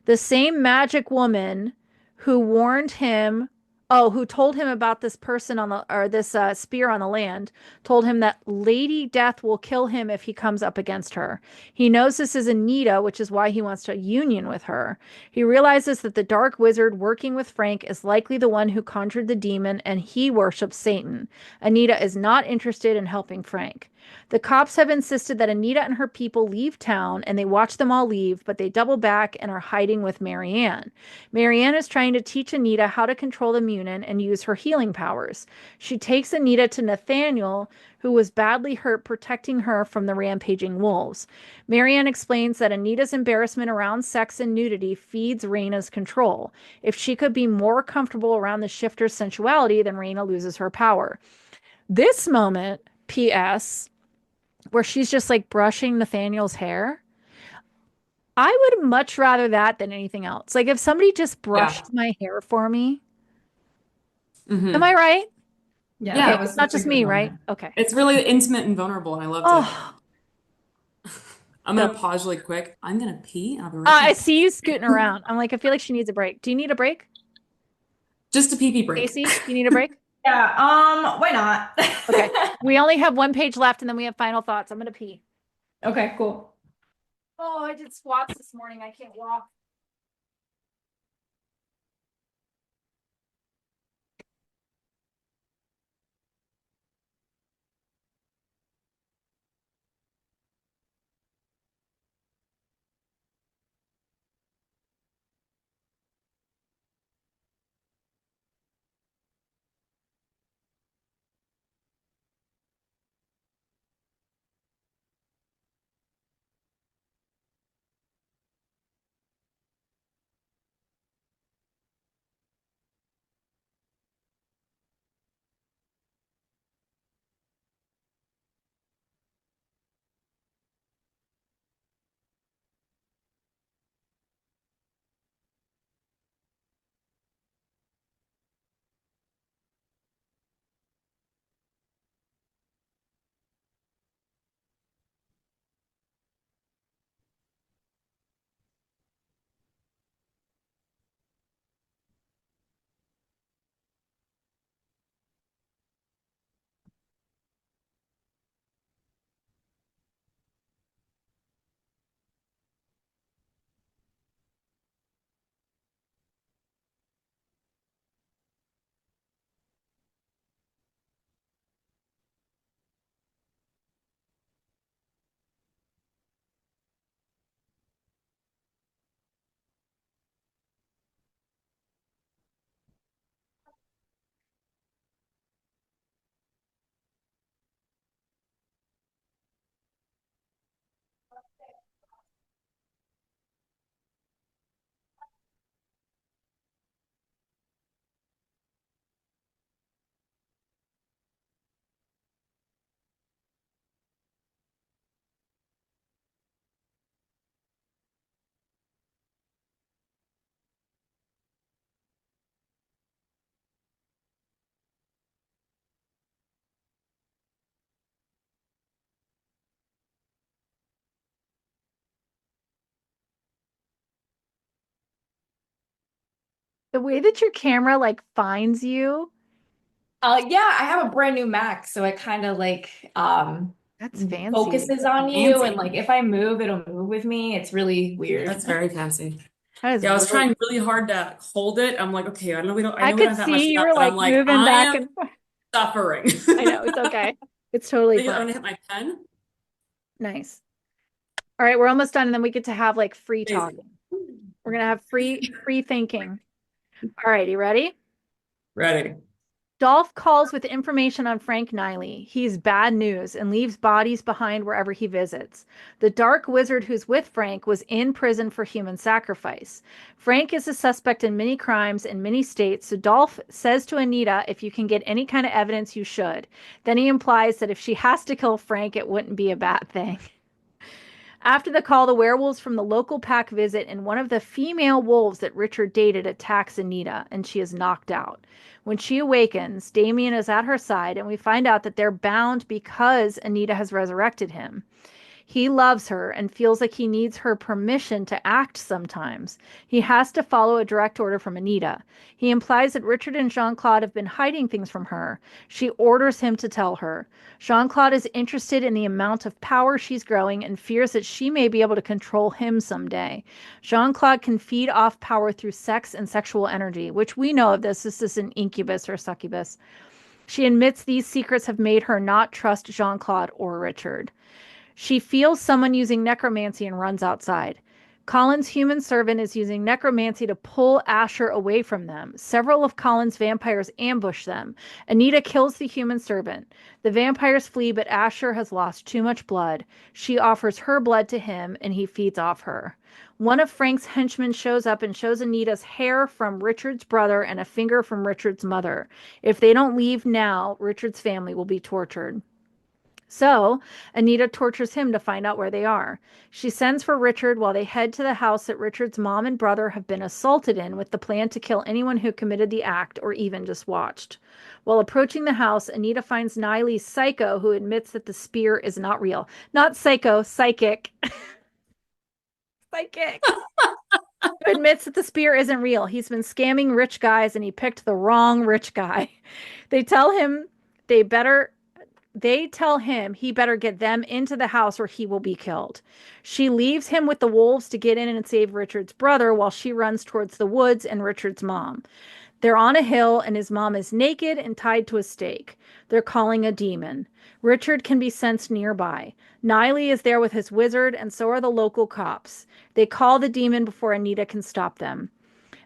The same magic woman who warned him, who told him about this person on the, or this spear on the land, told him that Lady Death will kill him if he comes up against her. He knows this is Anita, which is why he wants to union with her. He realizes that the dark wizard working with Frank is likely the one who conjured the demon, and he worships Satan. Anita is not interested in helping Frank. The cops have insisted that Anita and her people leave town, and they watch them all leave, but they double back and are hiding with Marianne. Marianne is trying to teach Anita how to control the Munin and use her healing powers. She takes Anita to Nathaniel, who was badly hurt, protecting her from the rampaging wolves. Marianne explains that Anita's embarrassment around sex and nudity feeds Raina's control. If she could be more comfortable around the shifter's sensuality, then Raina loses her power. This moment, P.S., where she's just like brushing Nathaniel's hair. I would much rather that than anything else. Like if somebody just Yeah. brushed my hair for me, am Hmm. I right? Yeah, Yeah. Okay, that was it's not such a just good me, right? moment. Okay. It's really intimate and vulnerable, and I loved it. Oh, I'm so gonna pause really quick. I'm gonna pee, and I'll be right I back. see you scooting around. I'm like, I feel like she needs a break. Do you need a break? Just a pee pee break. Casey, do you need a break? Yeah, why not? Okay. We only have one page left and then we have final thoughts. I'm gonna pee. Okay, cool. Oh, I did squats this morning. I can't walk. The way that your camera like finds you, Yeah, I have a brand new Mac, so it kind of like that's fancy. focuses on you, and Fancy. like if I move, it'll move with me. It's really weird. That's very fancy. That is Yeah, I was really. trying really hard to hold it. I'm like, okay, I I know we could don't have that much see you stuff, were but I'm like like, moving I back am and forth. suffering. I know, it's okay. It's totally I'm fine. gonna hit my pen. Nice. All right, we're almost done, and then we get to have like free talk. Amazing. We're gonna have free thinking. All righty, ready? Ready. Dolph calls with information on Frank Niley. He's bad news and leaves bodies behind wherever he visits. The dark wizard who's with Frank was in prison for human sacrifice. Frank is a suspect in many crimes in many states, so Dolph says to Anita, if you can get any kind of evidence, you should. Then he implies that if she has to kill Frank, it wouldn't be a bad thing. After the call, the werewolves from the local pack visit, and one of the female wolves that Richard dated attacks Anita, and she is knocked out. When she awakens, Damien is at her side, and we find out that they're bound because Anita has resurrected him. He loves her and feels like he needs her permission to act sometimes. He has to follow a direct order from Anita. He implies that Richard and Jean-Claude have been hiding things from her. She orders him to tell her. Jean-Claude is interested in the amount of power she's growing and fears that she may be able to control him someday. Jean-Claude can feed off power through sex and sexual energy, which we know of this. This is an incubus or succubus. She admits these secrets have made her not trust Jean-Claude or Richard. She feels someone using necromancy and runs outside. Colin's human servant is using necromancy to pull Asher away from them. Several of Colin's vampires ambush them. Anita kills the human servant. The vampires flee, but Asher has lost too much blood. She offers her blood to him, and he feeds off her. One of Frank's henchmen shows up and shows Anita's hair from Richard's brother and a finger from Richard's mother. If they don't leave now, Richard's family will be tortured. So, Anita tortures him to find out where they are. She sends for Richard while they head to the house that Richard's mom and brother have been assaulted in with the plan to kill anyone who committed the act or even just watched. While approaching the house, Anita finds Niley's psycho who admits that the spear is not real. Not psycho, psychic. Psychic. Who admits that the spear isn't real. He's been scamming rich guys and he picked the wrong rich guy. They tell him they better they tell him he better get them into the house or he will be killed. She leaves him with the wolves to get in and save Richard's brother while she runs towards the woods and Richard's mom. They're on a hill and his mom is naked and tied to a stake. They're calling a demon. Richard can be sensed nearby. Niley is there with his wizard and so are the local cops. They call the demon before Anita can stop them.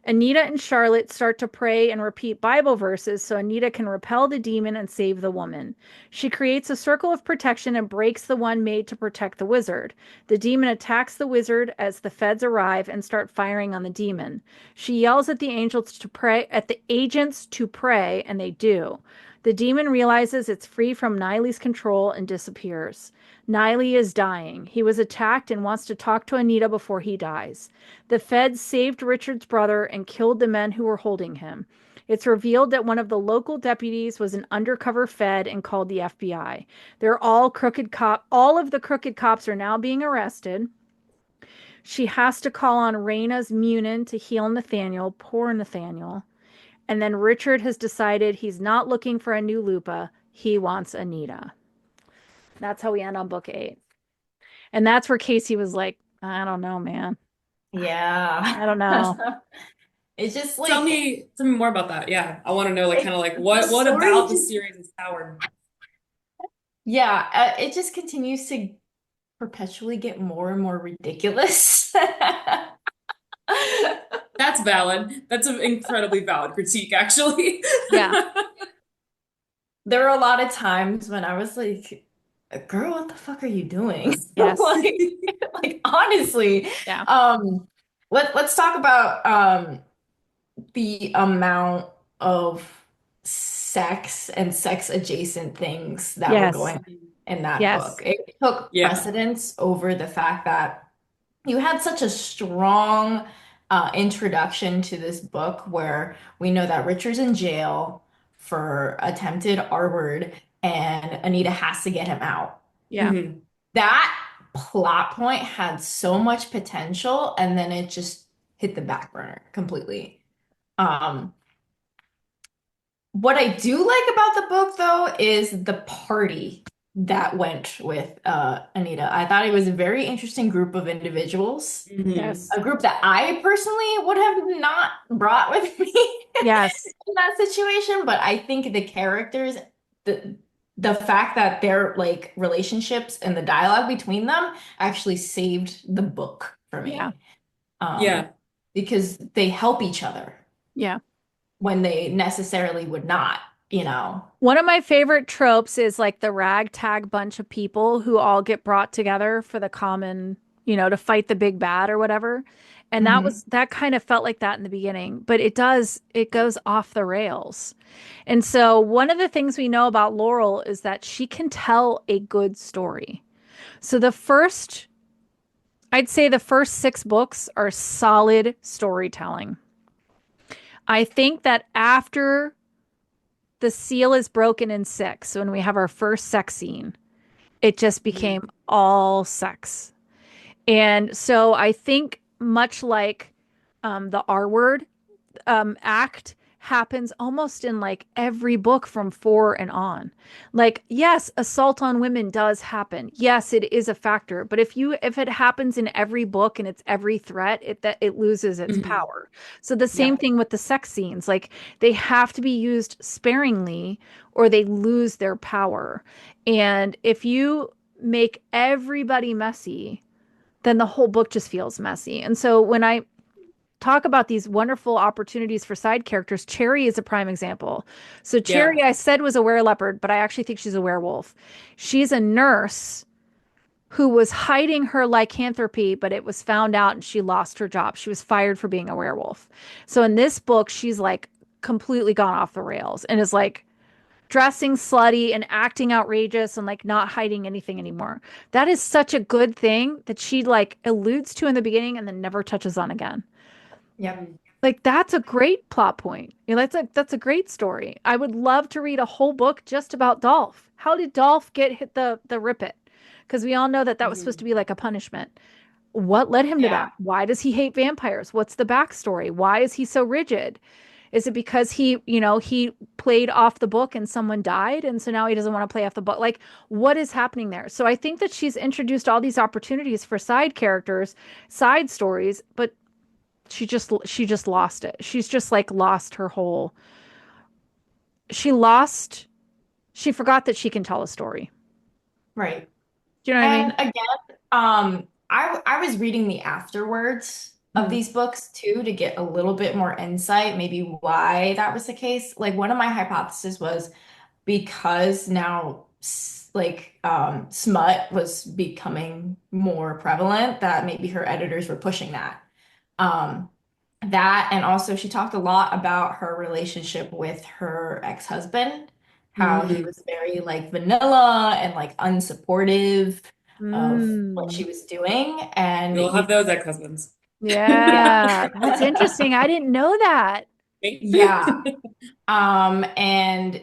Anita and Charlotte start to pray and repeat Bible verses so Anita can repel the demon and save the woman. She creates a circle of protection and breaks the one made to protect the wizard. The demon attacks the wizard as the feds arrive and start firing on the demon. She yells at the angels to pray, at the agents to pray, and they do. The demon realizes it's free from Niley's control and disappears. Niley is dying. He was attacked and wants to talk to Anita before he dies. The feds saved Richard's brother and killed the men who were holding him. It's revealed that one of the local deputies was an undercover fed and called the FBI. They're all crooked cop. All of the crooked cops are now being arrested. She has to call on Raina's Munin to heal Nathaniel. Poor Nathaniel. And then Richard has decided he's not looking for a new Lupa. He wants Anita. That's how we end on book 8. And that's where Casey was like, I don't know, man. Yeah. I don't know. It's just Tell like me more about that. Yeah, I want to know, like, kind of like the what story about the just series is powered? yeah, it just continues to perpetually get more and more ridiculous. That's valid. That's an incredibly valid critique, actually. Yeah. There were a lot of times when I was like, girl, what the fuck are you doing? Yes. Like honestly. Yeah. Let's talk about the amount of sex and sex adjacent things that were Yes. going on in that Yes. book. It took Yeah. precedence over the fact that you had such a strong introduction to this book where we know that Richard's in jail for attempted R-word and Anita has to get him out. Yeah. Mhm. That plot point had so much potential and then it just hit the back burner completely. Um, what I do like about the book, though, is the party that went with Anita. I thought it was a very interesting group of individuals, Yes. a group that I personally would have not brought with me Yes. in that situation. But I think the characters, the the fact that their like relationships and the dialogue between them actually saved the book for Yeah. me. Um, Yeah. because they help each other Yeah. when they necessarily would not, you know. One of my favorite tropes is like the ragtag bunch of people who all get brought together for the common, to fight the big bad or whatever. And Hmm. that kind of felt like that in the beginning, but it goes off the rails. And so one of the things we know about Laurel is that she can tell a good story. So I'd say the first 6 books are solid storytelling. I think that after the seal is broken in 6, so when we have our first sex scene, it just became all sex. And so I think much like the R word act happens almost in like every book from 4 and on. Like, yes, assault on women does happen. Yes, it is a factor. But if it happens in every book and it's every threat, it loses its Mhm. power. So the same Yeah. thing with the sex scenes. Like they have to be used sparingly or they lose their power. And if you make everybody messy, then the whole book just feels messy. And so when I talk about these wonderful opportunities for side characters, Cherry is a prime example. So Yeah. Cherry, I said was a were-leopard, but I actually think she's a werewolf. She's a nurse who was hiding her lycanthropy, but it was found out and she lost her job. She was fired for being a werewolf. So in this book, she's like completely gone off the rails and is like dressing slutty and acting outrageous and like not hiding anything anymore. That is such a good thing that she like alludes to in the beginning and then never touches on again. Yep. Like that's a great plot point. That's a great story. I would love to read a whole book just about Dolph. How did Dolph get hit the rip it? Because we all know that was supposed to Mhm. be like a punishment. What led him to Yeah. that? Why does he hate vampires? What's the backstory? Why is he so rigid? Is it because he played off the book and someone died and so now he doesn't want to play off the book? Like what is happening there? So I think that she's introduced all these opportunities for side characters, side stories, but she just lost it. She's just like lost her whole she lost she forgot that she can tell a story. Right. Do you know what I And mean? again, I was reading the afterwards of Mhm. these books too to get a little bit more insight, maybe why that was the case. Like one of my hypotheses was because now smut was becoming more prevalent, that maybe her editors were pushing that. Um, that and also she talked a lot about her relationship with her ex-husband, how he Mhm. was very like vanilla and like unsupportive of what she Mm. was doing. We And all have those ex-husbands. yeah. Yeah, that's interesting. I didn't know that. Yeah. And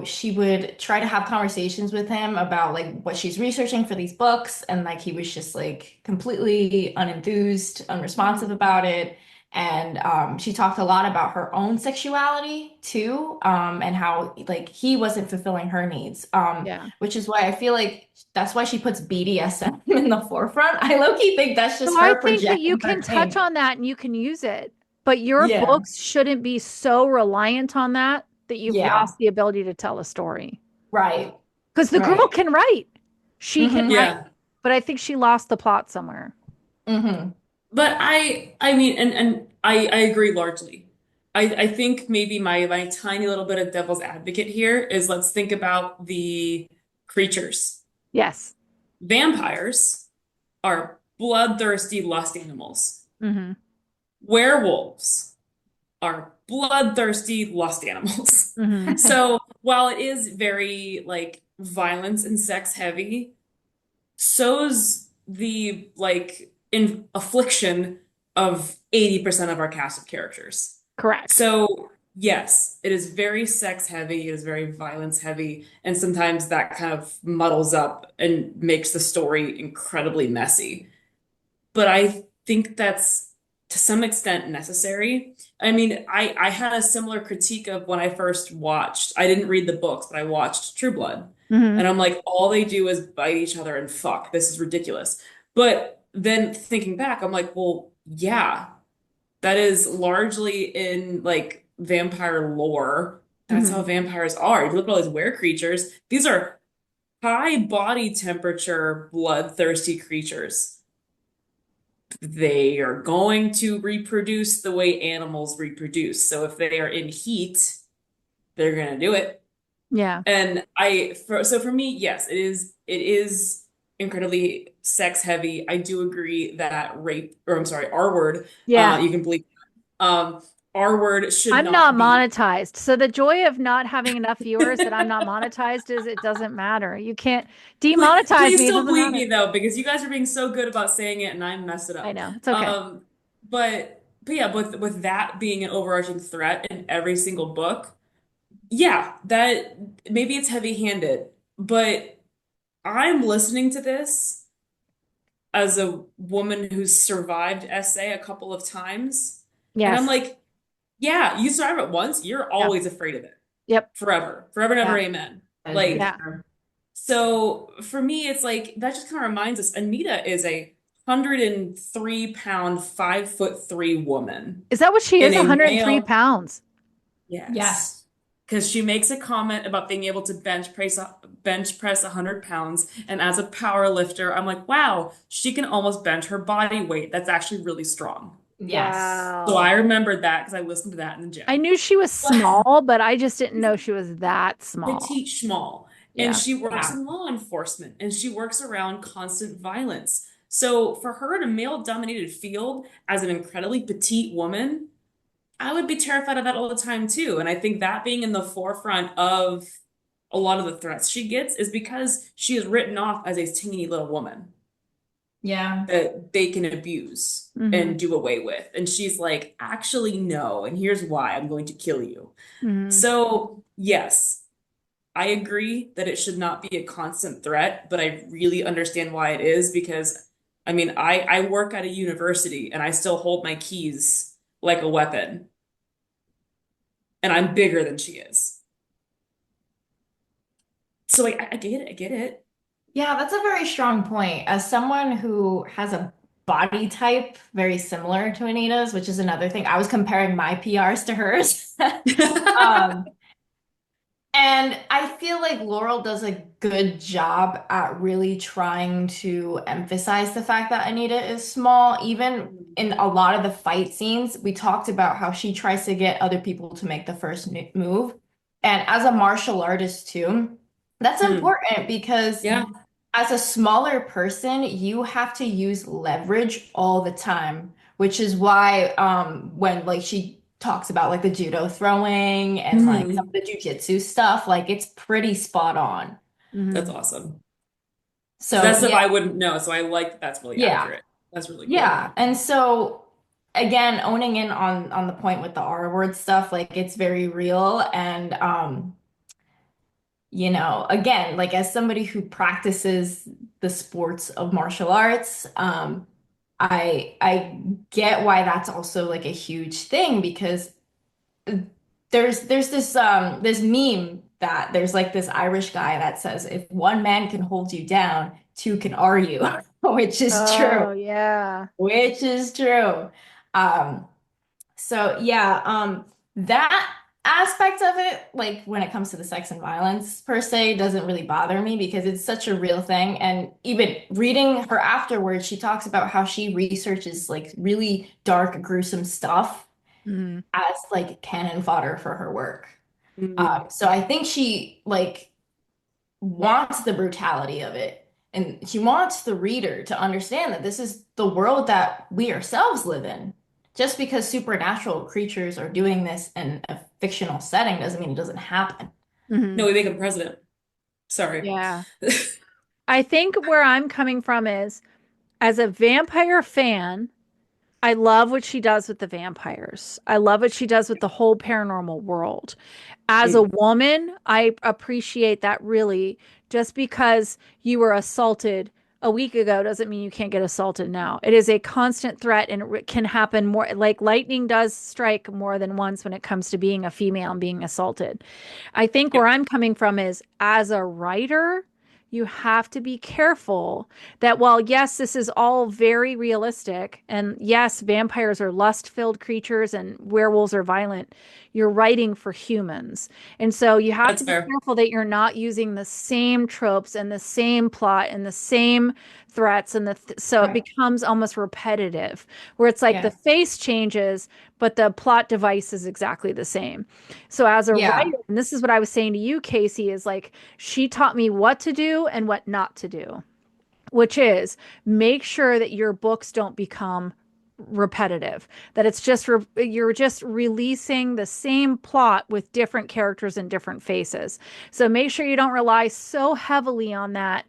she would try to have conversations with him about like what she's researching for these books, and like he was just like completely unenthused, unresponsive about it. And she talked a lot about her own sexuality too, and how like he wasn't fulfilling her needs. Yeah. Which is why I feel like that's why she puts BDSM in the forefront. I low-key think that's So just I her think that you projecting can her touch kink. on that and you can use it, but your Yeah. books shouldn't be so reliant on that that you've Yeah. lost the ability to tell a story. Right. Because the girl Right. can write. She can Mm-hmm. write, Yeah. but I think she lost the plot somewhere. Mm-hmm. But I mean and I agree largely. I think maybe my tiny little bit of devil's advocate here is let's think about the creatures. Yes. Vampires are bloodthirsty lust animals. Hmm. Werewolves are bloodthirsty lust animals. Hmm. So while it is very like violence and sex heavy, so's the like in affliction of 80% of our cast of characters. Correct. So yes, it is very sex heavy, it is very violence heavy, and sometimes that kind of muddles up and makes the story incredibly messy. But I think that's to some extent necessary. I mean, I had a similar critique of when I first watched. I didn't read the books, but I watched True Blood. Hmm. And I'm like, all they do is bite each other and fuck. This is ridiculous. But then thinking back, I'm like, well, yeah, that is largely in like vampire lore. That's how Hmm. vampires are. If you look at all these were creatures, these are high body temperature, bloodthirsty creatures. They are going to reproduce the way animals reproduce. So if they are in heat, they're going to do it. Yeah. And so for me, yes, it is incredibly sex heavy. I do agree that rape, or I'm sorry, R word, Yeah. you can believe, um, R word should I'm not not be. monetized. So the joy of not having enough viewers that I'm not monetized is it doesn't matter. You can't demonetize Please me. It still doesn't believe matter. me though, because you guys are being so good about saying it and I messed it I up. know. It's okay. But yeah, with that being an overarching threat in every single book, yeah, that maybe it's heavy-handed, but I'm listening to this as a woman who's survived SA a couple of times, and I'm Yes. like, yeah, you survive it once, you're Yeah. always afraid of it. Yep. Forever. Forever and ever, Yeah. amen. That is very Like, Yeah. true. so for me, it's like that just kind of reminds us Anita is a 103-pound, 5'3" woman Is that what she in is? a 103 male. pounds. Yes. Yes. Because she makes a comment about being able to bench press 100 pounds. And as a power lifter, I'm like, wow, she can almost bench her body weight. That's actually really strong. Yes. So I Wow. remembered that because I listened to that in the I gym. knew she was small, but I just didn't know she was that small. Petite schmall. And Yeah. she works Yeah. in law enforcement and she works around constant violence. So for her in a male-dominated field as an incredibly petite woman, I would be terrified of that all the time too. And I think that being in the forefront of a lot of the threats she gets is because she is written off as a teeny little woman Yeah. that they can abuse Hmm. and do away with. And she's like, actually, no. And here's why I'm going to kill you. Hmm. So, yes, I agree that it should not be a constant threat, but I really understand why it is because, I mean, I work at a university and I still hold my keys like a weapon, and I'm bigger than she is. So I get it. I get it. Yeah, that's a very strong point. As someone who has a body type very similar to Anita's, which is another thing, I was comparing my PRs to hers. Um, and I feel like Laurel does a good job at really trying to emphasize the fact that Anita is small. Even in a lot of the fight scenes, we talked about how she tries to get other people to make the first move. And as a martial artist too, that's Hmm. important because Yeah. as a smaller person, you have to use leverage all the time, which is why when like she talks about like the judo throwing and like some Hmm. of the jujitsu stuff, like it's pretty spot on. That's Hmm. awesome. Because So that's stuff yeah, I wouldn't know. So I like that that's really yeah, accurate. That's really cool. yeah. And so again, owning in on the point with the R word stuff, like it's very real and again, like as somebody who practices the sports of martial arts, I get why that's also like a huge thing because there's this meme that there's like this Irish guy that says if one man can hold you down, two can R you, which is true, Oh, yeah. which is true. Um, so yeah, that aspect of it, like when it comes to the sex and violence per se, doesn't really bother me because it's such a real thing. And even reading her afterwards, she talks about how she researches like really dark, gruesome stuff Hmm. as like cannon fodder for her work. Mm. So I think she like wants the brutality of it. And she wants the reader to understand that this is the world that we ourselves live in. Just because supernatural creatures are doing this in a fictional setting doesn't mean it doesn't happen. Hmm. No, we make him president. Sorry. Yeah. I think where I'm coming from is as a vampire fan, I love what she does with the vampires. I love what she does with the whole paranormal world. As a Mm. woman, I appreciate that really just because you were assaulted a week ago doesn't mean you can't get assaulted now. It is a constant threat, and it can happen more, like lightning does strike more than once when it comes to being a female and being assaulted. I think where I'm coming from is, as a writer, you have to be careful that while, yes, this is all very realistic, and yes, vampires are lust-filled creatures and werewolves are violent, you're writing for humans. And so you have That's to be fair. careful that you're not using the same tropes and the same plot and the same threats, and so it becomes almost repetitive, where it's like the face changes, but the plot device is exactly the same. So as a writer, and this is what I was saying to you, Casey, is like, she taught me what to do and what not to do, which is make sure that your books don't become repetitive, that it's just you're just releasing the same plot with different characters and different faces. So make sure you don't rely so heavily on that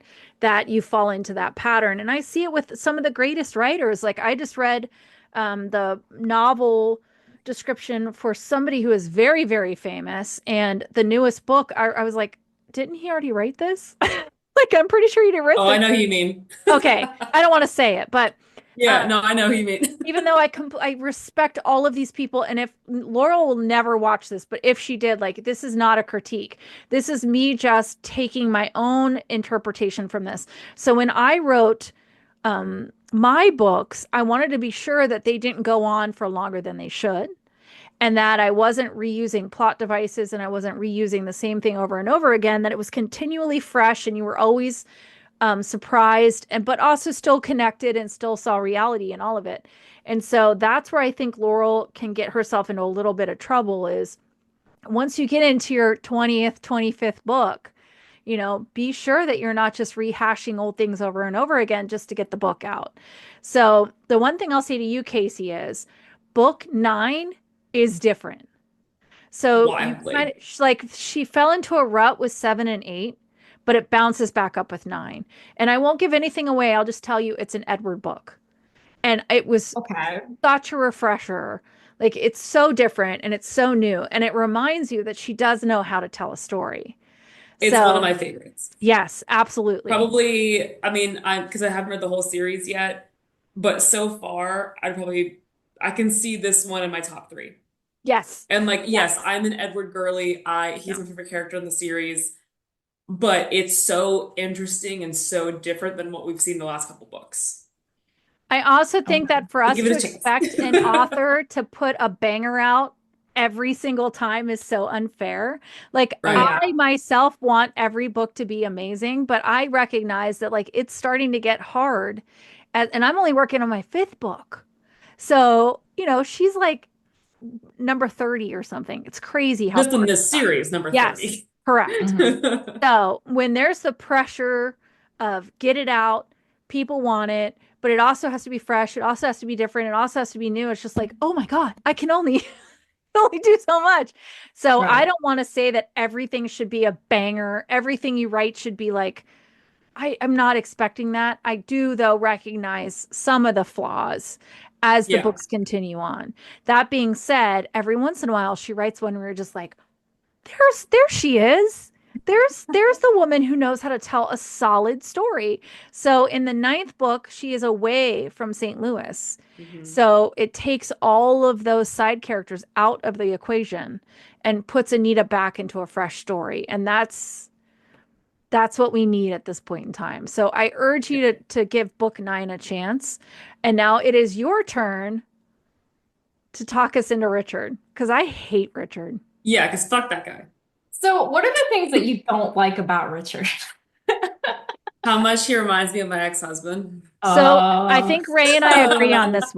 you fall into that pattern. And I see it with some of the greatest writers. Like, I just read the novel description for somebody who is very, very famous, and the newest book, I was like, didn't he already write this? Like, I'm pretty sure he didn't write this. I know who you mean. Okay, I don't want to say it, but yeah, no, I know who you mean. even though I respect all of these people, and if Laurel will never watch this, but if she did, like, this is not a critique. This is me just taking my own interpretation from this. So when I wrote my books, I wanted to be sure that they didn't go on for longer than they should, and that I wasn't reusing plot devices, and I wasn't reusing the same thing over and over again, that it was continually fresh, and you were always surprised, but also still connected and still saw reality in all of it. And so that's where I think Laurel can get herself into a little bit of trouble, is once you get into your 20th, 25th book, be sure that you're not just rehashing old things over and over again just to get the book out. So the one thing I'll say to you, Casey, is book 9 is different. So you kind of, like, she fell into a rut with 7 and 8, but it bounces back up with 9. And I won't give anything away. I'll just tell you it's an Edward book. And it was such a refresher. Like, it's so different and it's so new. And it reminds you that she does know how to tell a story. It's one of my favorites. Yes, absolutely. Probably, I mean, because I haven't read the whole series yet, but so far, I can see this one in my top 3. Yes. And like, yes, I'm an Edward girly. He's my favorite character in the series. But it's so interesting and so different than what we've seen the last couple books. I also think that for us to expect an author to put a banger out every single time is so unfair. Like, I myself want every book to be amazing, but I recognize that, like, it's starting to get hard. And I'm only working on my 5th book. So, she's like number 30 or something. It's crazy how just in this series, number 30. Yes. Correct. So when there's the pressure of get it out, people want it, but it also has to be fresh. It also has to be different. It also has to be new. It's just like, oh my God, I can only do so much. So I don't want to say that everything should be a banger. Everything you write should be like, I'm not expecting that. I do, though, recognize some of the flaws as the books continue on. That being said, every once in a while she writes one where you're just like, there she is. There's the woman who knows how to tell a solid story. So in the 9th book, she is away from St. Louis. So it takes all of those side characters out of the equation and puts Anita back into a fresh story. And that's what we need at this point in time. So I urge you to give book 9 a chance. And now it is your turn to talk us into Richard, because I hate Richard. Yeah, because fuck that guy. So what are the things that you don't like about Richard? How much he reminds me of my ex-husband. So I think Rae and I agree on this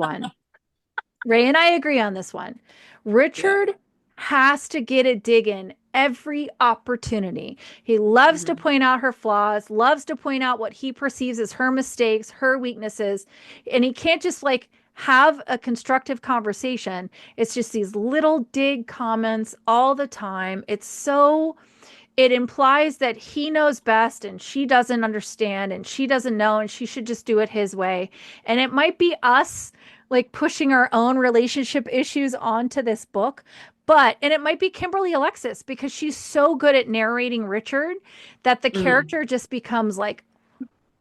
one. Richard has to get a dig in every opportunity. He loves to point out her flaws, loves to point out what he perceives as her mistakes, her weaknesses, and he can't just like have a constructive conversation. It's just these little dig comments all the time. It implies that he knows best and she doesn't understand and she doesn't know and she should just do it his way. And it might be us like pushing our own relationship issues onto this book, and it might be Kimberly Alexis, because she's so good at narrating Richard that the character just becomes like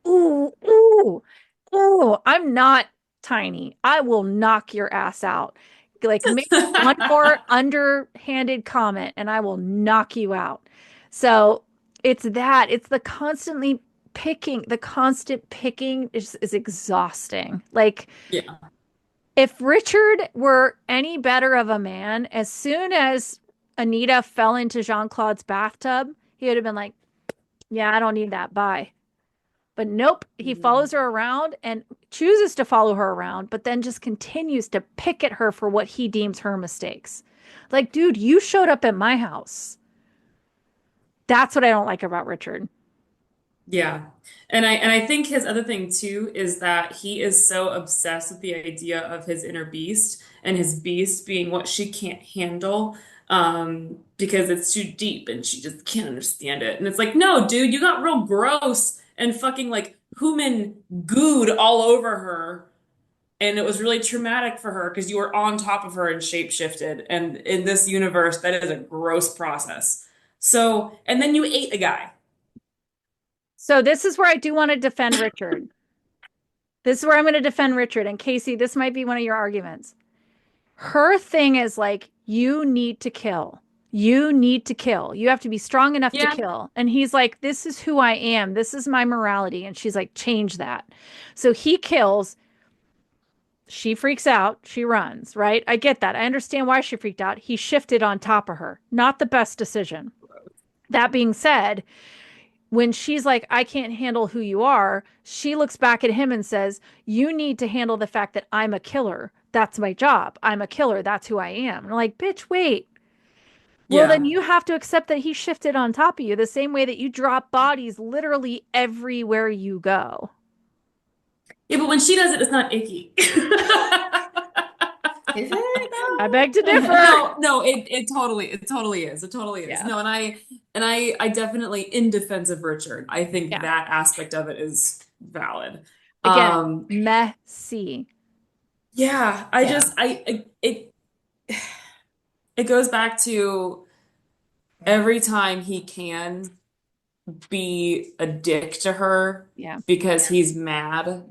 ooh, ooh, ooh, I'm not tiny. I will knock your ass out. Like, make one more underhanded comment and I will knock you out. So it's that. It's the constantly picking. The constant picking is exhausting. Like, Yeah. if Richard were any better of a man, as soon as Anita fell into Jean-Claude's bathtub, he would have been like, yeah, I don't need that. Bye. But nope, he follows her around and chooses to follow her around, but then just continues to pick at her for what he deems her mistakes. Like, dude, you showed up at my house. That's what I don't like about Richard. Yeah. And I think his other thing too is that he is so obsessed with the idea of his inner beast and his beast being what she can't handle because it's too deep and she just can't understand it. And it's like, no, dude, you got real gross and fucking like human gooed all over her. And it was really traumatic for her because you were on top of her and shapeshifted. And in this universe, that is a gross process. So, and then you ate a guy. So this is where I do want to defend Richard. This is where I'm going to defend Richard. And Casey, this might be one of your arguments. Her thing is like, you need to kill. You need to kill. You have to be strong enough to Yeah. kill. And he's like, this is who I am. This is my morality. And she's like, change that. So he kills. She freaks out. She runs, right? I get that. I understand why she freaked out. He shifted on top of her. Not the best decision. That being said, when she's like, I can't handle who you are, she looks back at him and says, you need to handle the fact that I'm a killer. That's my job. I'm a killer. That's who I am. And I'm like, bitch, wait. Well, then Yeah. you have to accept that he shifted on top of you the same way that you drop bodies literally everywhere you go. Yeah, but when she does it, it's not icky. Is it? I beg to differ. No, it totally is. It totally is. Yeah. No, and I definitely in defense of Richard, I think Yeah. that aspect of it is valid. Again, messy. Yeah, it goes back to every time he can be a dick to her Yeah. because he's mad,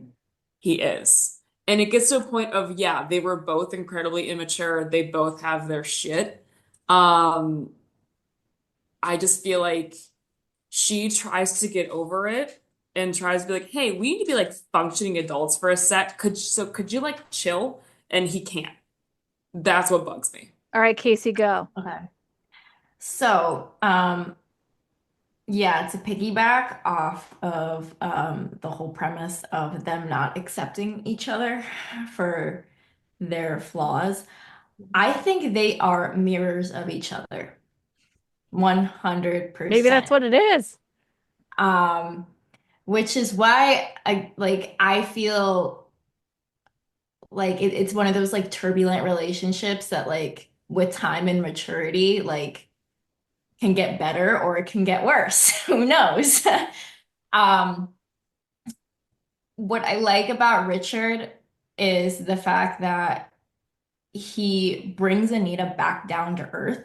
he is. And it gets to a point of, yeah, they were both incredibly immature. They both have their shit. Um, I just feel like she tries to get over it and tries to be like, hey, we need to be like functioning adults for a sec. Could you like chill? And he can't. That's what bugs me. All right, Casey, go. Okay. So, yeah, to piggyback off of the whole premise of them not accepting each other for their flaws, I think they are mirrors of each other. 100%. Maybe that's what it is. Which is why I feel like it's one of those like turbulent relationships that like with time and maturity like can get better or it can get worse. Who knows? Um, what I like about Richard is the fact that he brings Anita back down to earth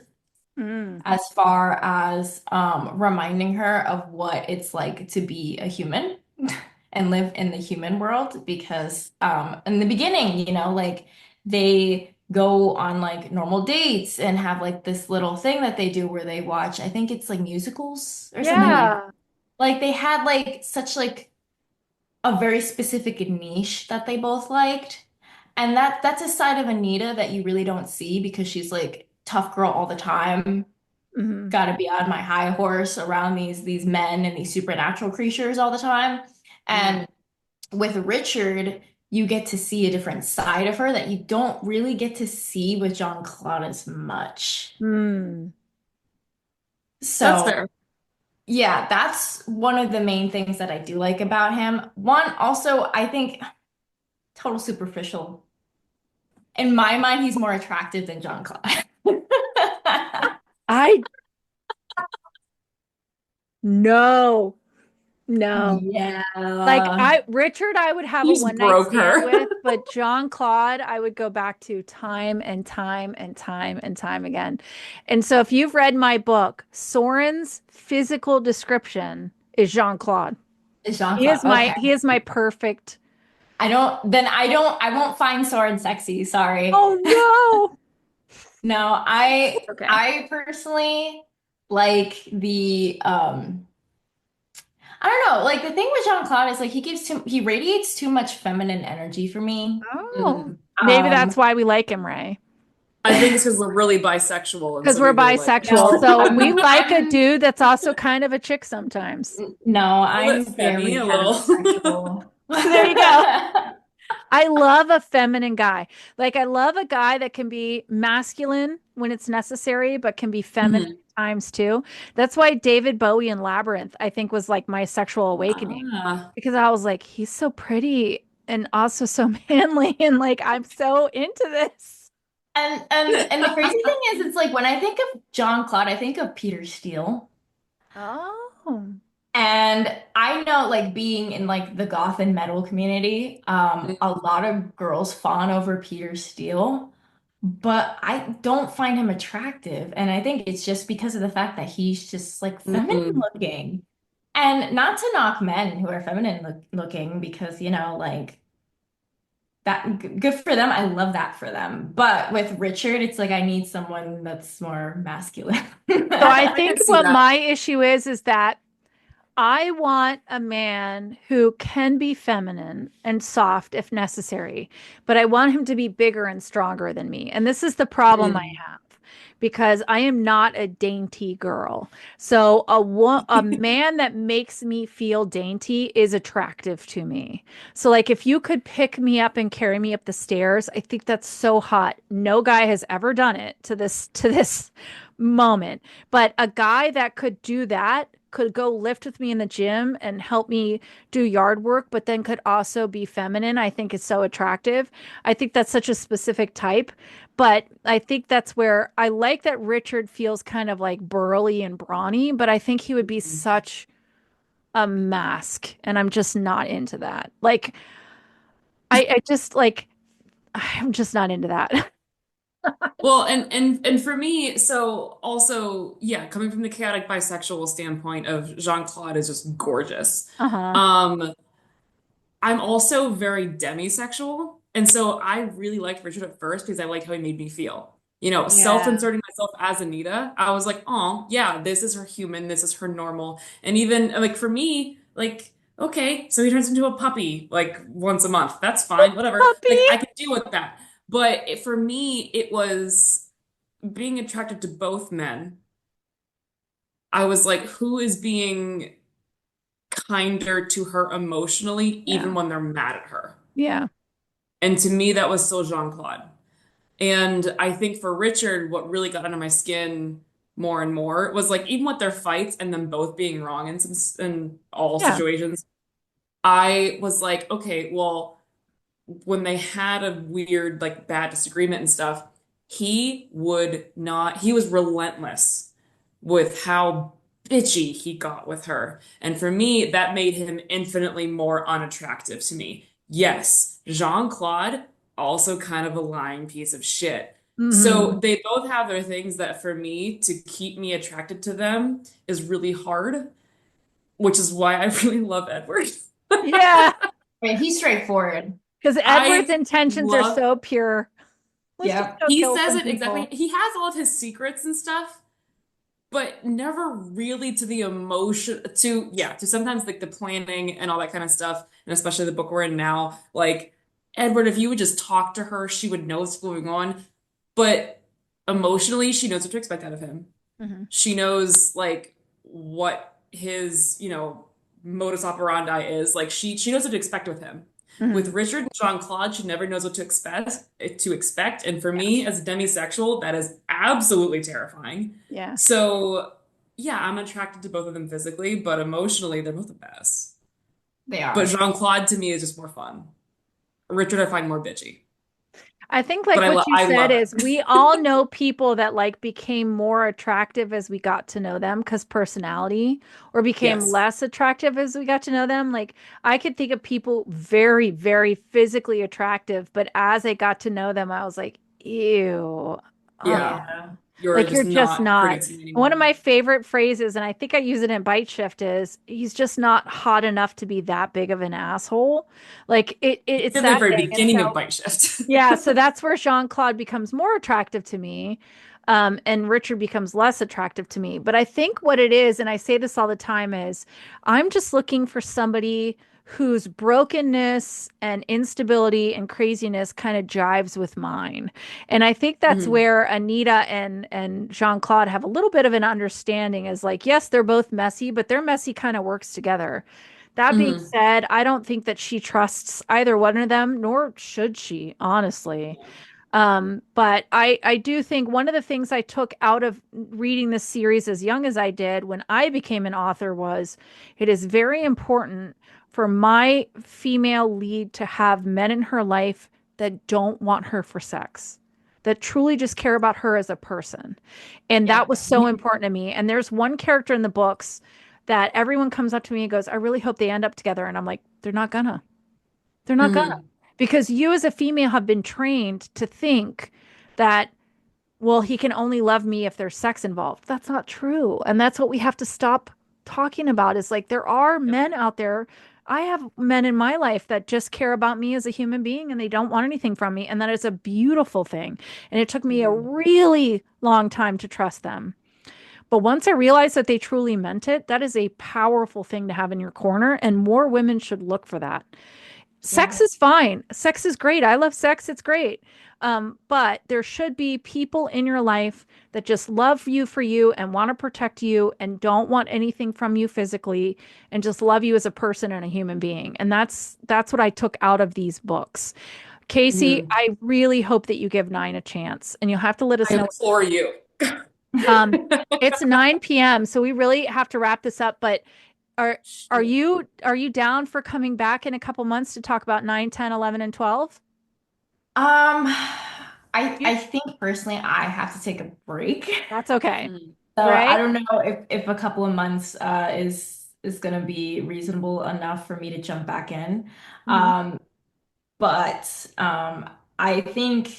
as far as reminding her of what it's like to be a human and live in the human world because in the beginning, you know, like they go on like normal dates and have like this little thing that they do where they watch, I think it's like musicals or something Yeah. like they had like such like a very specific niche that they both liked. And that's a side of Anita that you really don't see because she's like tough girl all the time. Mhm. Got to be on my high horse around these men and these supernatural creatures all the time. And with Richard, you get to see a different side of her that you don't really get to see with Jean-Claude as much. Mm. That's So fair. yeah, that's one of the main things that I do like about him. One, also, I think total superficial. In my mind, he's more attractive than Jean-Claude. I no. No. Yeah. Richard, I would have a He's one night broke stand her. with, but Jean-Claude, I would go back to time and time and time and time again. And so if you've read my book, Soren's physical description is Jean-Claude. Jean-Claude. Okay. He is my perfect. I won't find Sword sexy. Sorry. Oh no. No, Okay. I personally like I don't know, like the thing with Jean-Claude is like he radiates too much feminine energy for me. Oh. Mhm. Maybe that's Um why we like him, Ray. I think it's because we're really bisexual, and Because so we we're really like bisexual. no, So we like a I'm dude that's also kind of a chick sometimes. no, a little I'm bit femmy, very a little. heterosexual. There you go. I love a feminine guy. Like I love a guy that can be masculine when it's necessary, but can be feminine Mhm. at times too. That's why David Bowie in Labyrinth, I think, was like my sexual awakening. Ah. Because I was like, he's so pretty and also so manly, and like I'm so into this. And the crazy thing is it's like when I think of Jean-Claude, I think of Peter Steele. Oh. And I know, like, being in like the goth and metal community, a lot of girls fawn over Peter Steele, but I don't find him attractive. And I think it's just because of the fact that he's just like feminine Mm-mm. looking. And not to knock men who are feminine looking, because, like good for them. I love that for them. But with Richard, it's like I need someone that's more masculine. So I I can think see what that. my issue is that I want a man who can be feminine and soft if necessary, but I want him to be bigger and stronger than me. And this is the problem I Mm. have because I am not a dainty girl. So a man that makes me feel dainty is attractive to me. So like if you could pick me up and carry me up the stairs, I think that's so hot. No guy has ever done it to this moment, but a guy that could do that could go lift with me in the gym and help me do yard work, but then could also be feminine, I think is so attractive. I think that's such a specific type, but I think that's where I like that Richard feels kind of like burly and brawny, but I think he would be such a mask, and I'm just not into that. Like, I just like, I'm just not into that. Well, and for me, so also, yeah, coming from the chaotic bisexual standpoint of Jean-Claude is just gorgeous. Uh-huh. Um, I'm also very demisexual, and so I really liked Richard at first because I liked how he made me feel. Yeah. Self-inserting myself as Anita, I was like, oh, yeah, this is her human, this is her normal. And even like for me, like, okay, so he turns into a puppy like once a month. That's fine, whatever. Puppy. Like I could deal with that. But for me, it was being attracted to both men. I was like, who is being kinder to her emotionally, even Yeah. when they're mad at her? Yeah. And to me, that was still Jean-Claude. And I think for Richard, what really got under my skin more and more was like even with their fights and them both being wrong in all Yeah. situations, I was like, okay, well, when they had a weird like bad disagreement and stuff, he would not, he was relentless with how bitchy he got with her. And for me, that made him infinitely more unattractive to me. Yes, Jean-Claude, also kind of a lying piece of shit. Hmm. So they both have their things that for me to keep me attracted to them is really hard, which is why I really love Edward. Yeah. Right, he's straightforward. Because Edward's I intentions are love so pure. Let's just Yep. go he kill says some it exactly. people. He has all of his secrets and stuff, but never really to the emotion to yeah, to sometimes like the planning and all that kind of stuff, and especially the book we're in now. Like Edward, if you would just talk to her, she would know what's going on. But emotionally, she knows what to expect out of him. Hmm. She knows like what his, modus operandi is. Like she knows what to expect with him. Hmm. With Richard and Jean-Claude, she never knows what to expect. And for me, as a demisexual, that is absolutely terrifying. Yeah. So yeah, I'm attracted to both of them physically, but emotionally, they're both the best. They But are. Jean-Claude to me is just more fun. Richard, I find more bitchy. I think But like I, lo what you I said love is it. we all know people that like became more attractive as we got to know them because personality, or became Yes. less attractive as we got to know them. Like I could think of people very, very physically attractive, but as I got to know them, I was like, ew. Yeah. Yeah. You're Like just you're just not not. pretty to me One of anymore. my favorite phrases, and I think I use it in Bite Shift, is he's just not hot enough to be that big of an asshole. Like it's At the that very big. And beginning of so Bite Shift. yeah, so that's where Jean-Claude becomes more attractive to me. And Richard becomes less attractive to me. But I think what it is, and I say this all the time, is I'm just looking for somebody whose brokenness and instability and craziness kind of jives with mine. And I think that's Mhm. where Anita and Jean-Claude have a little bit of an understanding is like, yes, they're both messy, but their messy kind of works together. That being Mhm. said, I don't think that she trusts either one of them, nor should she, honestly. But I do think one of the things I took out of reading this series as young as I did when I became an author was it is very important for my female lead to have men in her life that don't want her for sex, that truly just care about her as a person. And Yeah. that was so important to me. And there's one character in the books that everyone comes up to me and goes, I really hope they end up together. And I'm like, they're not gonna. They're not gonna. Mhm. Because you as a female have been trained to think that, well, he can only love me if there's sex involved. That's not true. And that's what we have to stop talking about is like there are men out there. I have men in my life that just care about me as a human being and they don't want anything from me. And that is a beautiful thing. And it took me a Mhm. really long time to trust them. But once I realized that they truly meant it, that is a powerful thing to have in your corner. And more women should look for that. Sex Yeah. is fine. Sex is great. I love sex. It's great. But there should be people in your life that just love you for you and want to protect you and don't want anything from you physically and just love you as a person and a human being. And that's what I took out of these books. Casey, Mhm. I really hope that you give Nine a chance and you'll have to let us I know. implore you. Um, it's 9 p.m., so we really have to wrap this up, but are are you down for coming back in a couple months to talk about 9, 10, 11, and 12? I think personally I have to take a break. That's okay. Mhm. So I Right? don't know if a couple of months is gonna be reasonable enough for me to jump back in. Mhm. Um, but I think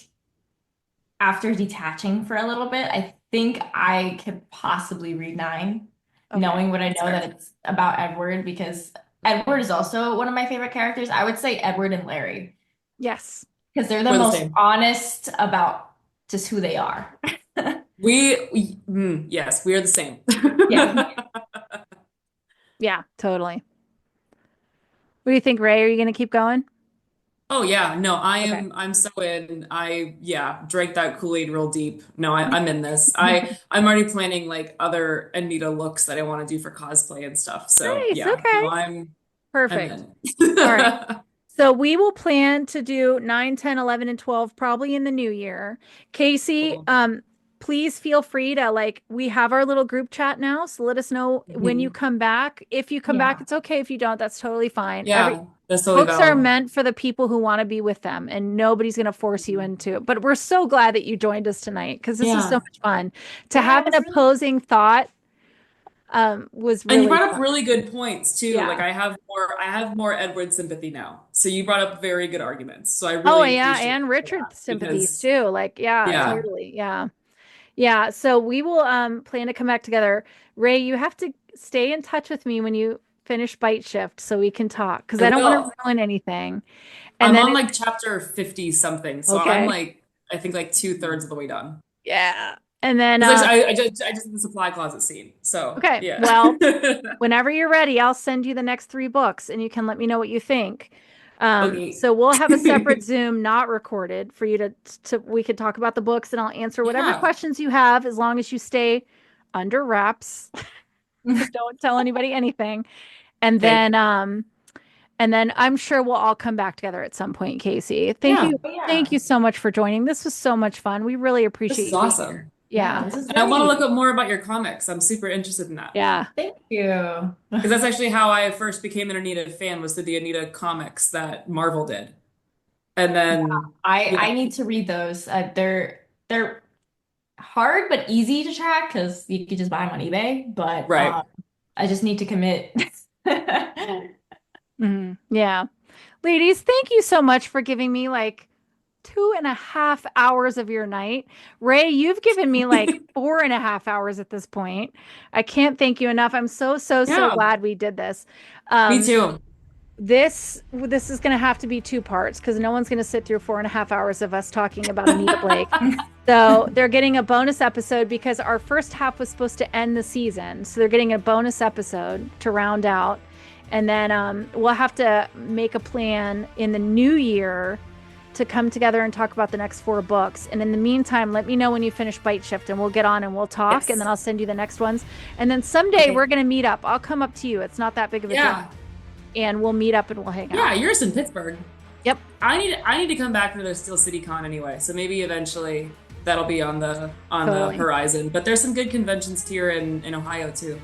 after detaching for a little bit, I think I could possibly read nine, Okay. knowing what I That's know fair. that it's about Edward, because Edward is also one of my favorite characters. I would say Edward and Larry, Yes. because they're the We're the most same. honest about just who they are. Yes, we are the same. Yeah. Yeah, totally. What do you think, Ray? Are you going to keep going? Oh yeah, no, Okay. I'm so in. Yeah, drank that Kool-Aid real deep. No, I'm in this. I'm already planning like other Anita looks that I want to do for cosplay and stuff. So Nice. yeah, Okay. no, I'm Perfect. in. All right. So we will plan to do 9, 10, 11, and 12 probably in the new year. Casey, Cool. please feel free to like we have our little group chat now, so let us know when you Mhm. come back. If you come back, Yeah. it's okay. If you don't, that's totally fine. Every Yeah, that's totally books are valid. meant for the people who want to be with them, and nobody's going to force you Mhm. into it. But we're so glad that you joined us tonight because this was so Yeah. much fun. To Yeah, have it an was really opposing thought was And you really brought up fun. really good points too. Like Yeah. I have more Edward sympathy now. So you brought up very good arguments. So I Oh, really yeah, appreciate and you for Richard's that sympathies because too. Like, yeah, yeah. totally. Yeah. Yeah, so we will plan to come back together. Ray, you have to stay in touch with me when you finish Bite Shift so we can talk because I I don't want to will. ruin anything. And I'm then on it, like chapter 50 something. So I'm okay. like I think like two-thirds of the way done. Yeah. And then Because I just did the supply closet scene. So okay, yeah. well, whenever you're ready, I'll send you the next 3 books and you can let me know what you think. Okay. So we'll have a separate Zoom not recorded for you to we can talk about the books and I'll answer whatever Yeah. questions you have as long as you stay under wraps. Don't tell anybody anything. And Okay. then I'm sure we'll all come back together at some point, Casey. Thank Yeah. you. But Thank yeah. you so much for joining. This was so much fun. We really This appreciate is you being here. awesome. Yeah, Yeah. this is And I want to great. look up more about your comics. I'm super interested in that. Yeah. Thank you. Because that's actually how I first became an Anita fan was through the Anita comics that Marvel did. And then, yeah, I need to read those. They're hard but easy to track because you could just buy them on eBay. But right. I just need to commit. Yeah. Ladies, thank you so much for giving me like 2.5 hours of your night. Rae, you've given me like 4.5 hours at this point. I can't thank you enough. I'm so glad we did this. Me too. This is going to have to be 2 parts because no one's going to sit through 4.5 hours of us talking about Anita Blake. So they're getting a bonus episode because our first half was supposed to end the season. So they're getting a bonus episode to round out. And then we'll have to make a plan in the new year to come together and talk about the next 4 books. And in the meantime, let me know when you finish Bite Shift and we'll get on and we'll talk. Yes. And then I'll send you the next ones. And then someday we're going to meet up. I'll come up to you. It's not that big of a deal. And we'll meet up and we'll hang out. Yeah, yours in Pittsburgh. Yep. I need to come back for the Steel City Con anyway. So maybe eventually that'll be on the horizon. But there's some good conventions here in Ohio too.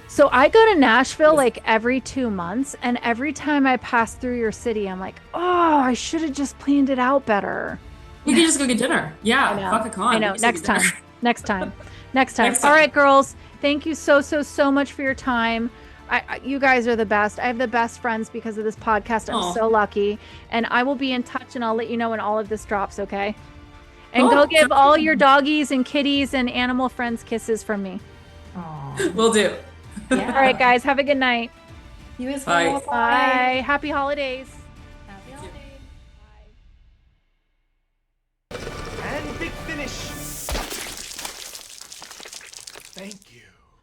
So I go to Nashville like every 2 months, and every time I pass through your city, I'm like, oh, I should have just planned it out better. You can just go get dinner. Yeah, fuck a con. I know. Next time. All right, girls. Thank you so much for your time. You guys are the best. I have the best friends because of this podcast. I'm so lucky. And I will be in touch, and I'll let you know when all of this drops, okay? And go give all your doggies and kitties and animal friends kisses from me. Will do. Yeah. All right, guys. Have a good night. You as well. Bye. Happy holidays.